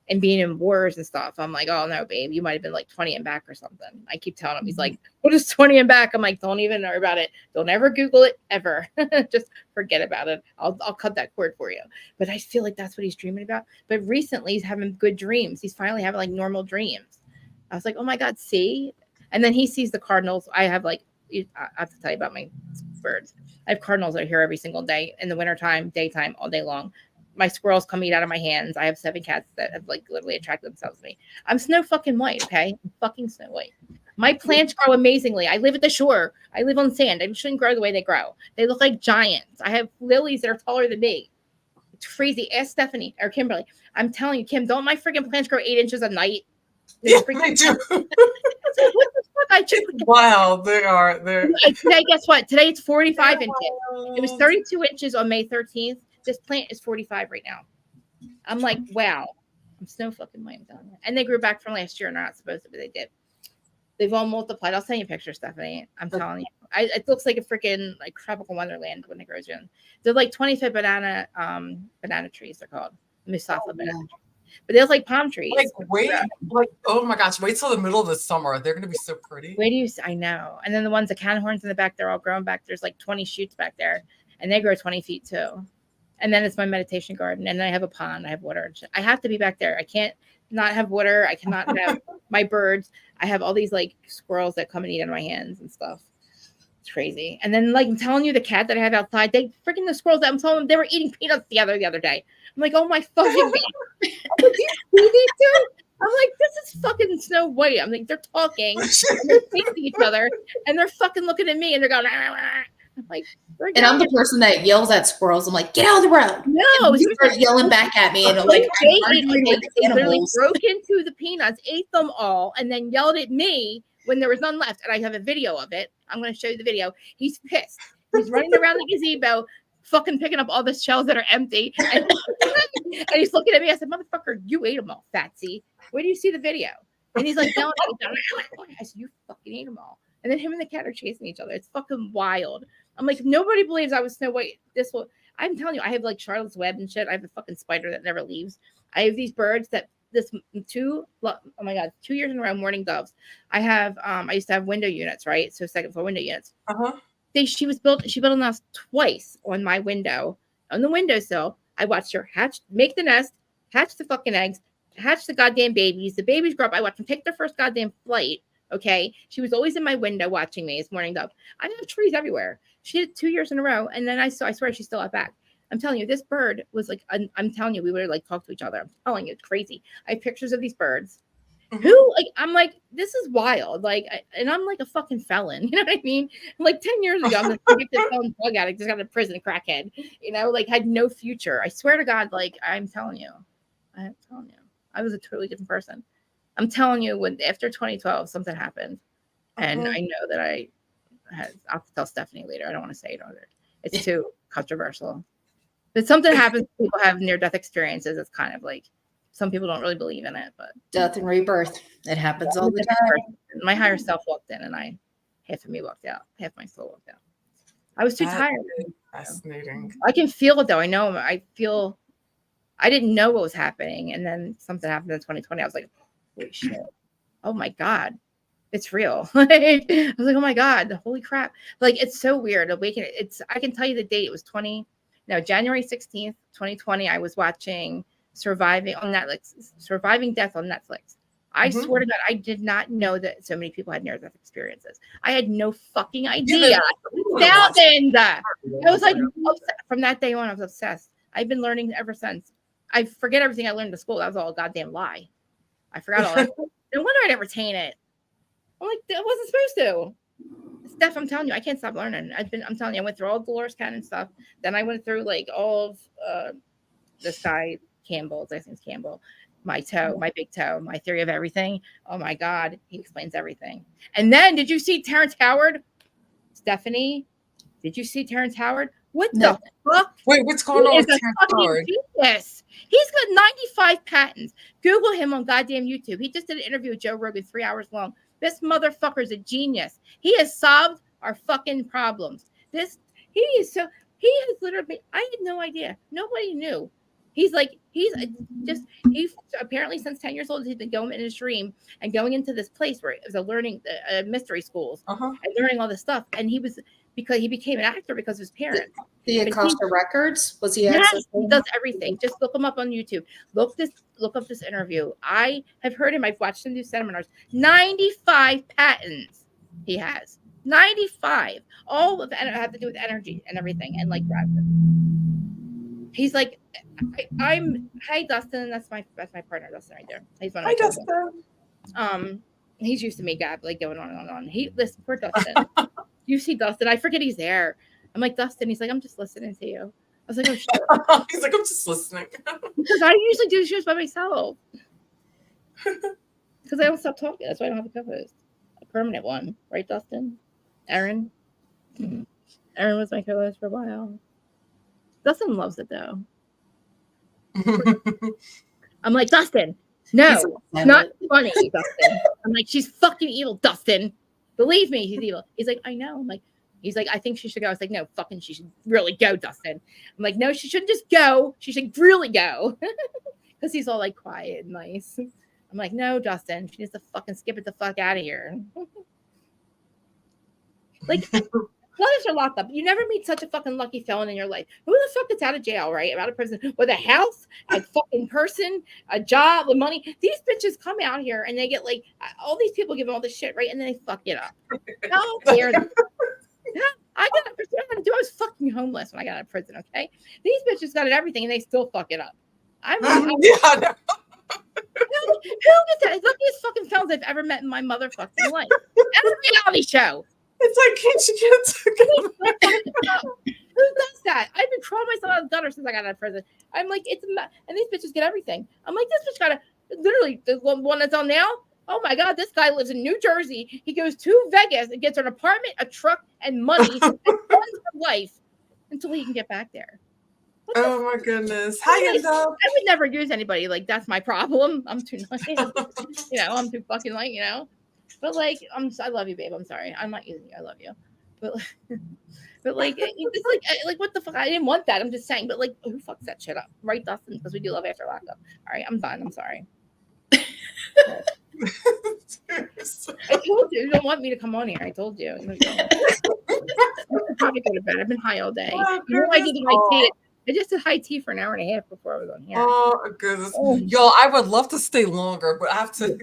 and being in wars and stuff. I'm like, oh no, babe, you might have been like 20 and back or something. I keep telling him, he's like, what is 20 and back? I'm like, don't even worry about it. Don't ever Google it ever. Just forget about it. I'll cut that cord for you. But I feel like that's what he's dreaming about. But recently he's having good dreams. He's finally having like normal dreams. I was like, oh my God, see? And then he sees the cardinals. I have like, I have to tell you about my birds. I have cardinals that are here every single day in the wintertime, daytime, all day long. My squirrels come eat out of my hands. I have 7 cats that have like literally attracted themselves to me. I'm Snow fucking White, okay? I'm fucking Snow White. My plants grow amazingly. I live at the shore. I live on sand. I shouldn't grow the way they grow. They look like giants. I have lilies that are taller than me. It's crazy. Ask Stefanie or Kimberly. I'm telling you, Kim, don't my freaking plants grow 8 inches a night? Yeah, they do. What the fuck? I just Wow, they are. They're today. Guess what? Today it's 45 inches. It was 32 inches on May 13th. This plant is 45 right now. I'm like, wow. I'm Snow fucking White. And they grew back from last year, and they're not supposed to, but they did. They've all multiplied. I'll send you a picture, Stefanie. I'm telling you. It looks like a freaking like tropical wonderland when it grows in. They're like 20-foot banana trees, they're called. Musafa banana trees. But they look like palm trees. Oh my gosh, wait till the middle of the summer. They're gonna be so pretty. I know. And then the ones, the can horns in the back, they're all growing back. There's like 20 shoots back there, and they grow 20 feet too. And then it's my meditation garden, and then I have a pond. I have water. I have to be back there. I can't not have water. I cannot have my birds. I have all these like squirrels that come and eat out of my hands and stuff. It's crazy. And then like I'm telling you, the cat that I have outside, they freaking the squirrels that I'm telling them they were eating peanuts together the other day. I'm like, oh my fucking god. I'm like, you see these two? I'm like, this is fucking Snow White. I'm like, they're talking and they're facing each other and they're fucking looking at me and they're going, I'm like, and I'm the person that yells at squirrels. I'm like, get out of the road. No, and you start yelling back at me and I'm like, they literally broke into the peanuts, ate them all, and then yelled at me when there was none left. And I have a video of it. I'm going to show you the video. He's pissed. He's running around the gazebo, fucking picking up all the shells that are empty. And he's looking at me. I said, motherfucker, you ate them all, Fatsy. Where do you see the video? And he's like, no. I said, you fucking ate them all. And then him and the cat are chasing each other. It's fucking wild. I'm like, nobody believes I was Snow White. I'm telling you, I have like Charlotte's Web and shit. I have a fucking spider that never leaves. I have these birds that 2 years in a row, mourning doves. I used to have window units, right? So second floor window units. She built a nest twice on my window, on the windowsill. I watched her make the nest, hatch the fucking eggs, hatch the goddamn babies. The babies grow up. I watched them take their first goddamn flight. Okay. She was always in my window watching me. It's morning dove. I have trees everywhere. She did 2 years in a row. And then I swear she's still out back. I'm telling you, this bird was like, I'm telling you, we would like talk to each other. I'm telling you, it's crazy. I have pictures of these birds who like, I'm like, this is wild. Like, and I'm like a fucking felon. You know what I mean? Like 10 years ago, I'm this convicted felon drug addict, just got to prison crackhead, you know, like had no future. I swear to God, like, I'm telling you, I was a totally different person. I'm telling you, after 2012, something happened. And I know that I'll have to tell Stefanie later. I don't want to say it either. It's too controversial. But something happens, people have near-death experiences. It's kind of like, some people don't really believe in it, but death and rebirth. It happens all the time. My higher self walked in and half of me walked out. Half my soul walked out. I was too tired. Fascinating. I can feel it though. I know. I didn't know what was happening. And then something happened in 2020. I was like, holy shit. Oh my God. It's real. I was like, oh my God, holy crap. Like, it's so weird. Awakening. I can tell you the date. It was January 16th, 2020. I was watching Surviving on Netflix, Surviving Death on Netflix. I swear to God, I did not know that so many people had near-death experiences. I had no fucking idea. Thousands. I was like, from that day on, I was obsessed. I've been learning ever since. I forget everything I learned in school. That was all a goddamn lie. I forgot all that. No wonder I didn't retain it. I'm like, I wasn't supposed to. Steph, I'm telling you, I can't stop learning. I'm telling you, I went through all Dolores Cannon stuff. Then I went through like all of this guy Campbell's, I think it's Campbell, my big toe, my theory of everything. Oh my God, he explains everything. And then, did you see Terrence Howard? Stefanie, did you see Terrence Howard? What the fuck? Wait, what's going on with Terrence Howard? Yes, he's got 95 patents. Google him on goddamn YouTube. He just did an interview with Joe Rogan 3 hours long. This motherfucker's a genius. He has solved our fucking problems. He has literally, I had no idea. Nobody knew. He's apparently since 10 years old, he's been going in his dream and going into this place where it was learning mystery schools and learning all this stuff. And because he became an actor because of his parents. The Acosta Records? Was he? Yes, he does everything. Just look him up on YouTube. Look up this interview. I have heard him. I've watched him do seminars. 95 patents he has. 95. All of it have to do with energy and everything and like gravity. He's like, hi Dustin. That's my partner, Dustin, right there. He's one of my Dustin. He's used to me, Gab, like going on and on. Listen for Dustin. You see Dustin? I forget he's there. I'm like, Dustin. He's like, I'm just listening to you. I was like, oh shit. He's like, I'm just listening. Because I usually do shows by myself. Because I don't stop talking. That's why I don't have a co-host. A permanent one, right, Dustin? Aaron. Aaron was my co-host for a while. Dustin loves it though. I'm like, Dustin, no, it's not funny, Dustin. I'm like, she's fucking evil, Dustin. Believe me, she's evil. He's like, I know. I'm like, he's like, I think she should go. I was like, no, fucking, she should really go, Dustin. I'm like, no, she shouldn't just go. She should really go. Because he's all like quiet and nice. I'm like, no, Dustin, she needs to fucking skip it the fuck out of here. Like, lot of us are locked up. You never meet such a fucking lucky felon in your life. Who the fuck gets out of jail, right? Out of prison with a house, a fucking person, a job, with money. These bitches come out here and they get like all these people give them all this shit, right? And then they fuck it up. How dare they? I got out of prison. I was fucking homeless when I got out of prison. Okay, these bitches got it everything and they still fuck it up. I'm who gets that? Luckiest fucking felons I've ever met in my motherfucking life. That's a reality show. It's like, can't you get it together? Who does that? I've been crawling myself out of the gutter since I got out of prison. I'm like, and these bitches get everything. I'm like, this bitch got literally the one that's on now. Oh my God, this guy lives in New Jersey. He goes to Vegas and gets an apartment, a truck, and money and runs for life until he can get back there. Oh my goodness. How you know? I would never use anybody. Like, that's my problem. I'm too nice. I'm too fucking like, But like, I love you, babe. I'm sorry. I'm not using you. I love you. But like, it's like what the fuck? I didn't want that. I'm just saying. But like, who fucks that shit up, right, Dustin? Because we do love after lockup. All right, I'm done. I'm sorry. I told you don't want me to come on here. I told you. Probably go to bed. I've been high all day. I did high tea. I just did high tea for an hour and a half before I was on here. Oh goodness, yo! I would love to stay longer, but I have to.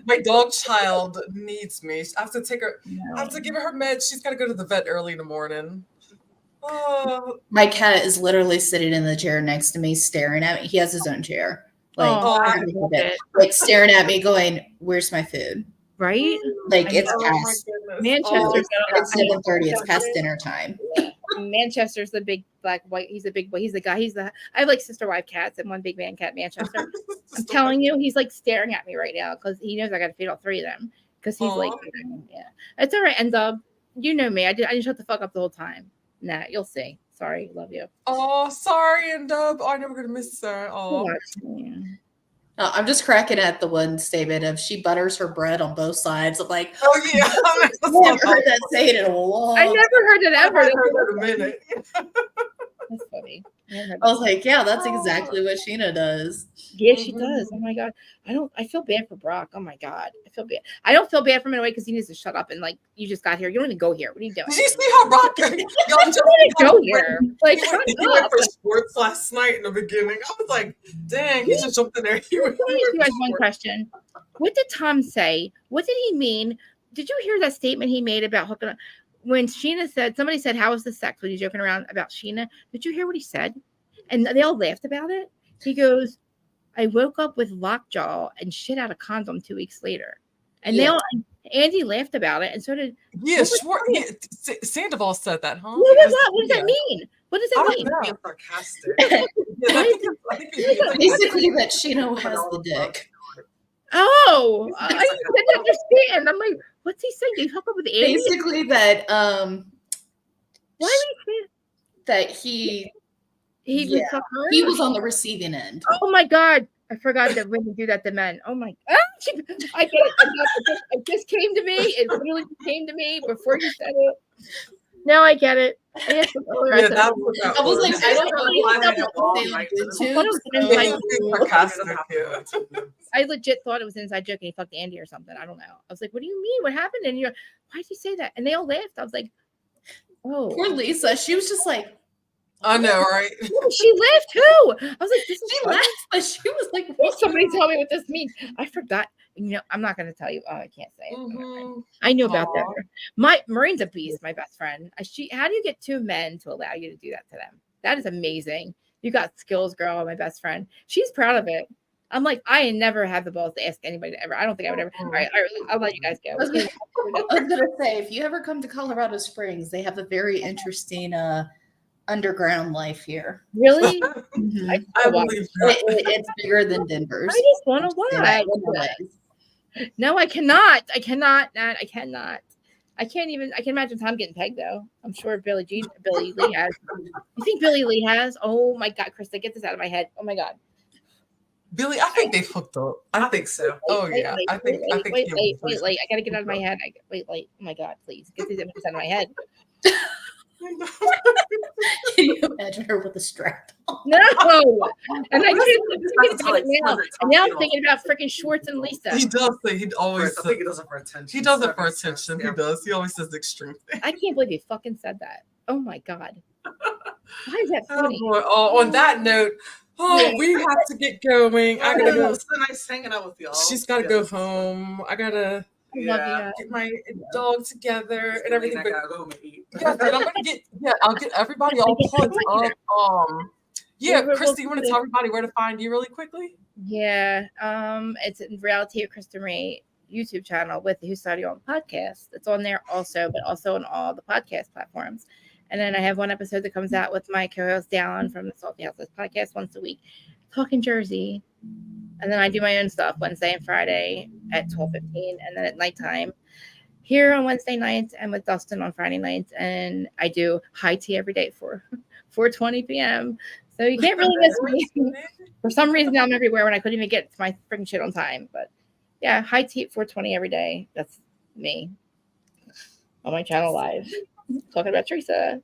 My dog child needs me. I have to take her. I have to give her her meds. She's got to go to the vet early in the morning. Oh. My cat is literally sitting in the chair next to me, staring at me. He has his own chair, like staring at me, going, "Where's my food?" Right? Like it's past Manchester. It's 7:30. It's past dinner time. Manchester's the big black white. He's the big boy. He's the guy. I have like sister wife cats and one big man cat, Manchester. I'm telling you, he's like staring at me right now because he knows I got to feed all three of them. Because he's like, yeah, it's all right. And you know me. I didn't shut the fuck up the whole time. Nah, you'll see. Sorry, love you. Oh, sorry, and I'm never gonna miss her. Oh. No, I'm just cracking at the one statement of she butters her bread on both sides. I'm like, oh yeah, I've never heard that saying in a long. I never heard it ever. I heard that a minute. That's funny. I was like, yeah, that's exactly what Sheena does. Yeah, she does. Oh my God. I feel bad for Brock. Oh my God. I feel bad. I don't feel bad for him in a way because he needs to shut up and like, you just got here. You don't even go here. What are you doing? Did you see how Brock go here? Like, he went for sports last night in the beginning. I was like, dang, he just jumped in there. Let me ask you guys one question. What did Tom say? What did he mean? Did you hear that statement he made about hooking up? When Sheena somebody said, how was the sex? Was he joking around about Sheena? Did you hear what he said? And they all laughed about it. He goes, I woke up with lockjaw and shit out of condom 2 weeks later. And Andy laughed about it. And so did. Yeah, Sandoval said that, huh? What does that mean? What does that mean? Being sarcastic. Basically, that Sheena has the dick. Oh, I didn't understand. I'm like, what's he saying? Did he hook up with Andy? Basically, that why would he say that he was on the receiving end. Oh my God. I forgot that women do that to men. Oh my God. I get it. It just came to me. It literally came to me before you said it. Now I get it. I was like, I don't know. I legit thought it was an inside joke and he fucked Andy or something. I don't know. I was like, what do you mean? What happened? And you're like, why did you say that? And they all laughed. I was like, oh. Poor Lisa. She was just like, I know, right? She laughed too. I was like, she laughed, but she was like, somebody tell me what this means. I forgot. I'm not going to tell you. Oh, I can't say it. Mm-hmm. I knew about that. Maureen's a beast, my best friend. How do you get two men to allow you to do that to them? That is amazing. You got skills, girl, my best friend. She's proud of it. I'm like, I never have the balls to ask anybody to ever. I don't think I would ever. All right, I'll let you guys go. I was going to say, if you ever come to Colorado Springs, they have a very interesting underground life here. Really? Mm-hmm. I believe it's bigger than Denver's. I just want to watch. No, I cannot. I cannot. I cannot. I can't even. I can imagine Tom getting pegged though. I'm sure Billy Lee has. You think Billy Lee has? Oh my God, Krista, get this out of my head. Oh my God. Billy, I think they hooked up. I think so. Oh yeah, I think. Wait. I gotta get out of my head. Wait. Oh my God, please get these images out of my head. Can you imagine her with a strap on? No, and I keep thinking about it now. That's And now I'm like, thinking about freaking Schwartz and Lisa. He does say he'd always. I think he does it for attention. He does so it for that makes sense. attention. Yeah. He does. He always says extreme things. I can't believe he fucking said that. Oh my god. Why is that Oh funny? boy. Oh, on that note, we have to get going. I gotta go. It's so nice hanging out with y'all. She's gotta go home. I gotta I love you guys. get my dog together and everything. I But gotta go home and eat. yeah, dude, I'm gonna get. Yeah, I'll get everybody all plugged up. Yeah, Christy, you want to tell everybody where to find you really quickly? Yeah. It's in Reality of Kristen Ray YouTube channel with the Who Study On podcast. It's on there also, but also on all the podcast platforms. And then I have one episode that comes out with my co-host Dallin from the Salty Houses podcast once a week, talking Jersey. And then I do my own stuff Wednesday and Friday at 12:15, and then at nighttime here on Wednesday nights and with Dustin on Friday nights. And I do high tea every day for 4:20 p.m. So you can't really miss me. For some reason, now I'm everywhere when I couldn't even get to my freaking shit on time. But yeah, high tea at 4:20 every day. That's me on my channel live talking about Teresa.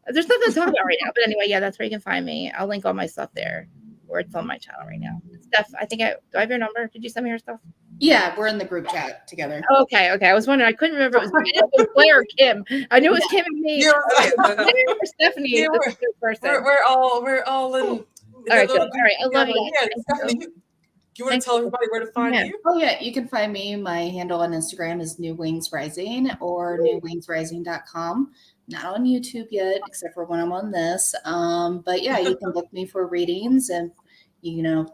There's nothing to talk about right now. But anyway, yeah, that's where you can find me. I'll link all my stuff there, or it's on my channel right now. Steph, I think do I have your number? Did you send me your stuff? Yeah, we're in the group chat together. Okay. I was wondering. I couldn't remember if it was Blair or Kim. I knew it was Kim and me. Yeah, Blair or Stephanie. Yeah, That's the third person. we're all in. All right, good. All right, I love you. Yeah, Stephanie, you want to tell everybody where to find you? Oh yeah, you can find me. My handle on Instagram is New Wings Rising or newwingsrising.com. Not on YouTube yet, except for when I'm on this. But yeah, you can book me for readings and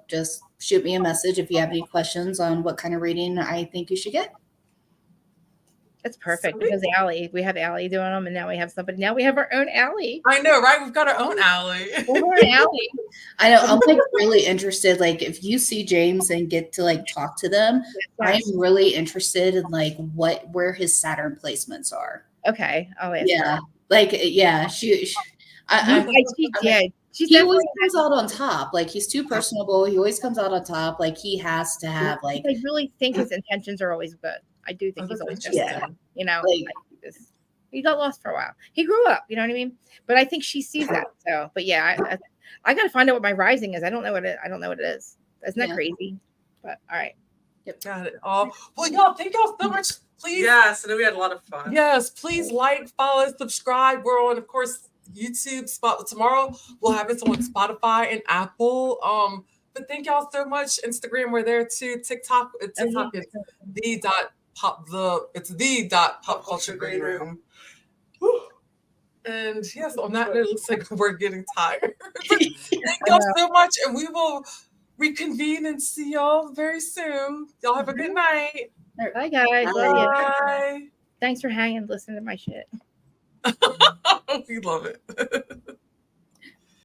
just shoot me a message if you have any questions on what kind of reading I think you should get. That's perfect because we have Allie doing them, and now we have somebody. Now we have our own Allie. I know, right? We've got our own Allie. We're an Allie. I know. I'm really interested. Like, if you see James and get to talk to them, I'm really interested in where his Saturn placements are. Okay, I'll ask her. He always comes out on top. He's too personable. He always comes out on top. He has to have I really think his intentions are always good. I do think he's always just good. He got lost for a while. He grew up. You know what I mean? But I think she sees that. So, but yeah, I got to find out what my rising is. I don't know what it is. Isn't that crazy? But all right. Yep, got it. Well, y'all, thank y'all so much. Please. Yes, and we had a lot of fun. Yes, please follow, subscribe. We're on, of course, YouTube. Tomorrow we'll have it on Spotify and Apple. But thank y'all so much. Instagram, we're there too. TikTok is the pop culture green room. And yes, on that note, it looks like we're getting tired. Thank y'all so much, and we will reconvene and see y'all very soon. Y'all have a good night. Bye, guys. Bye. Thanks for hanging and listening to my shit. We love it.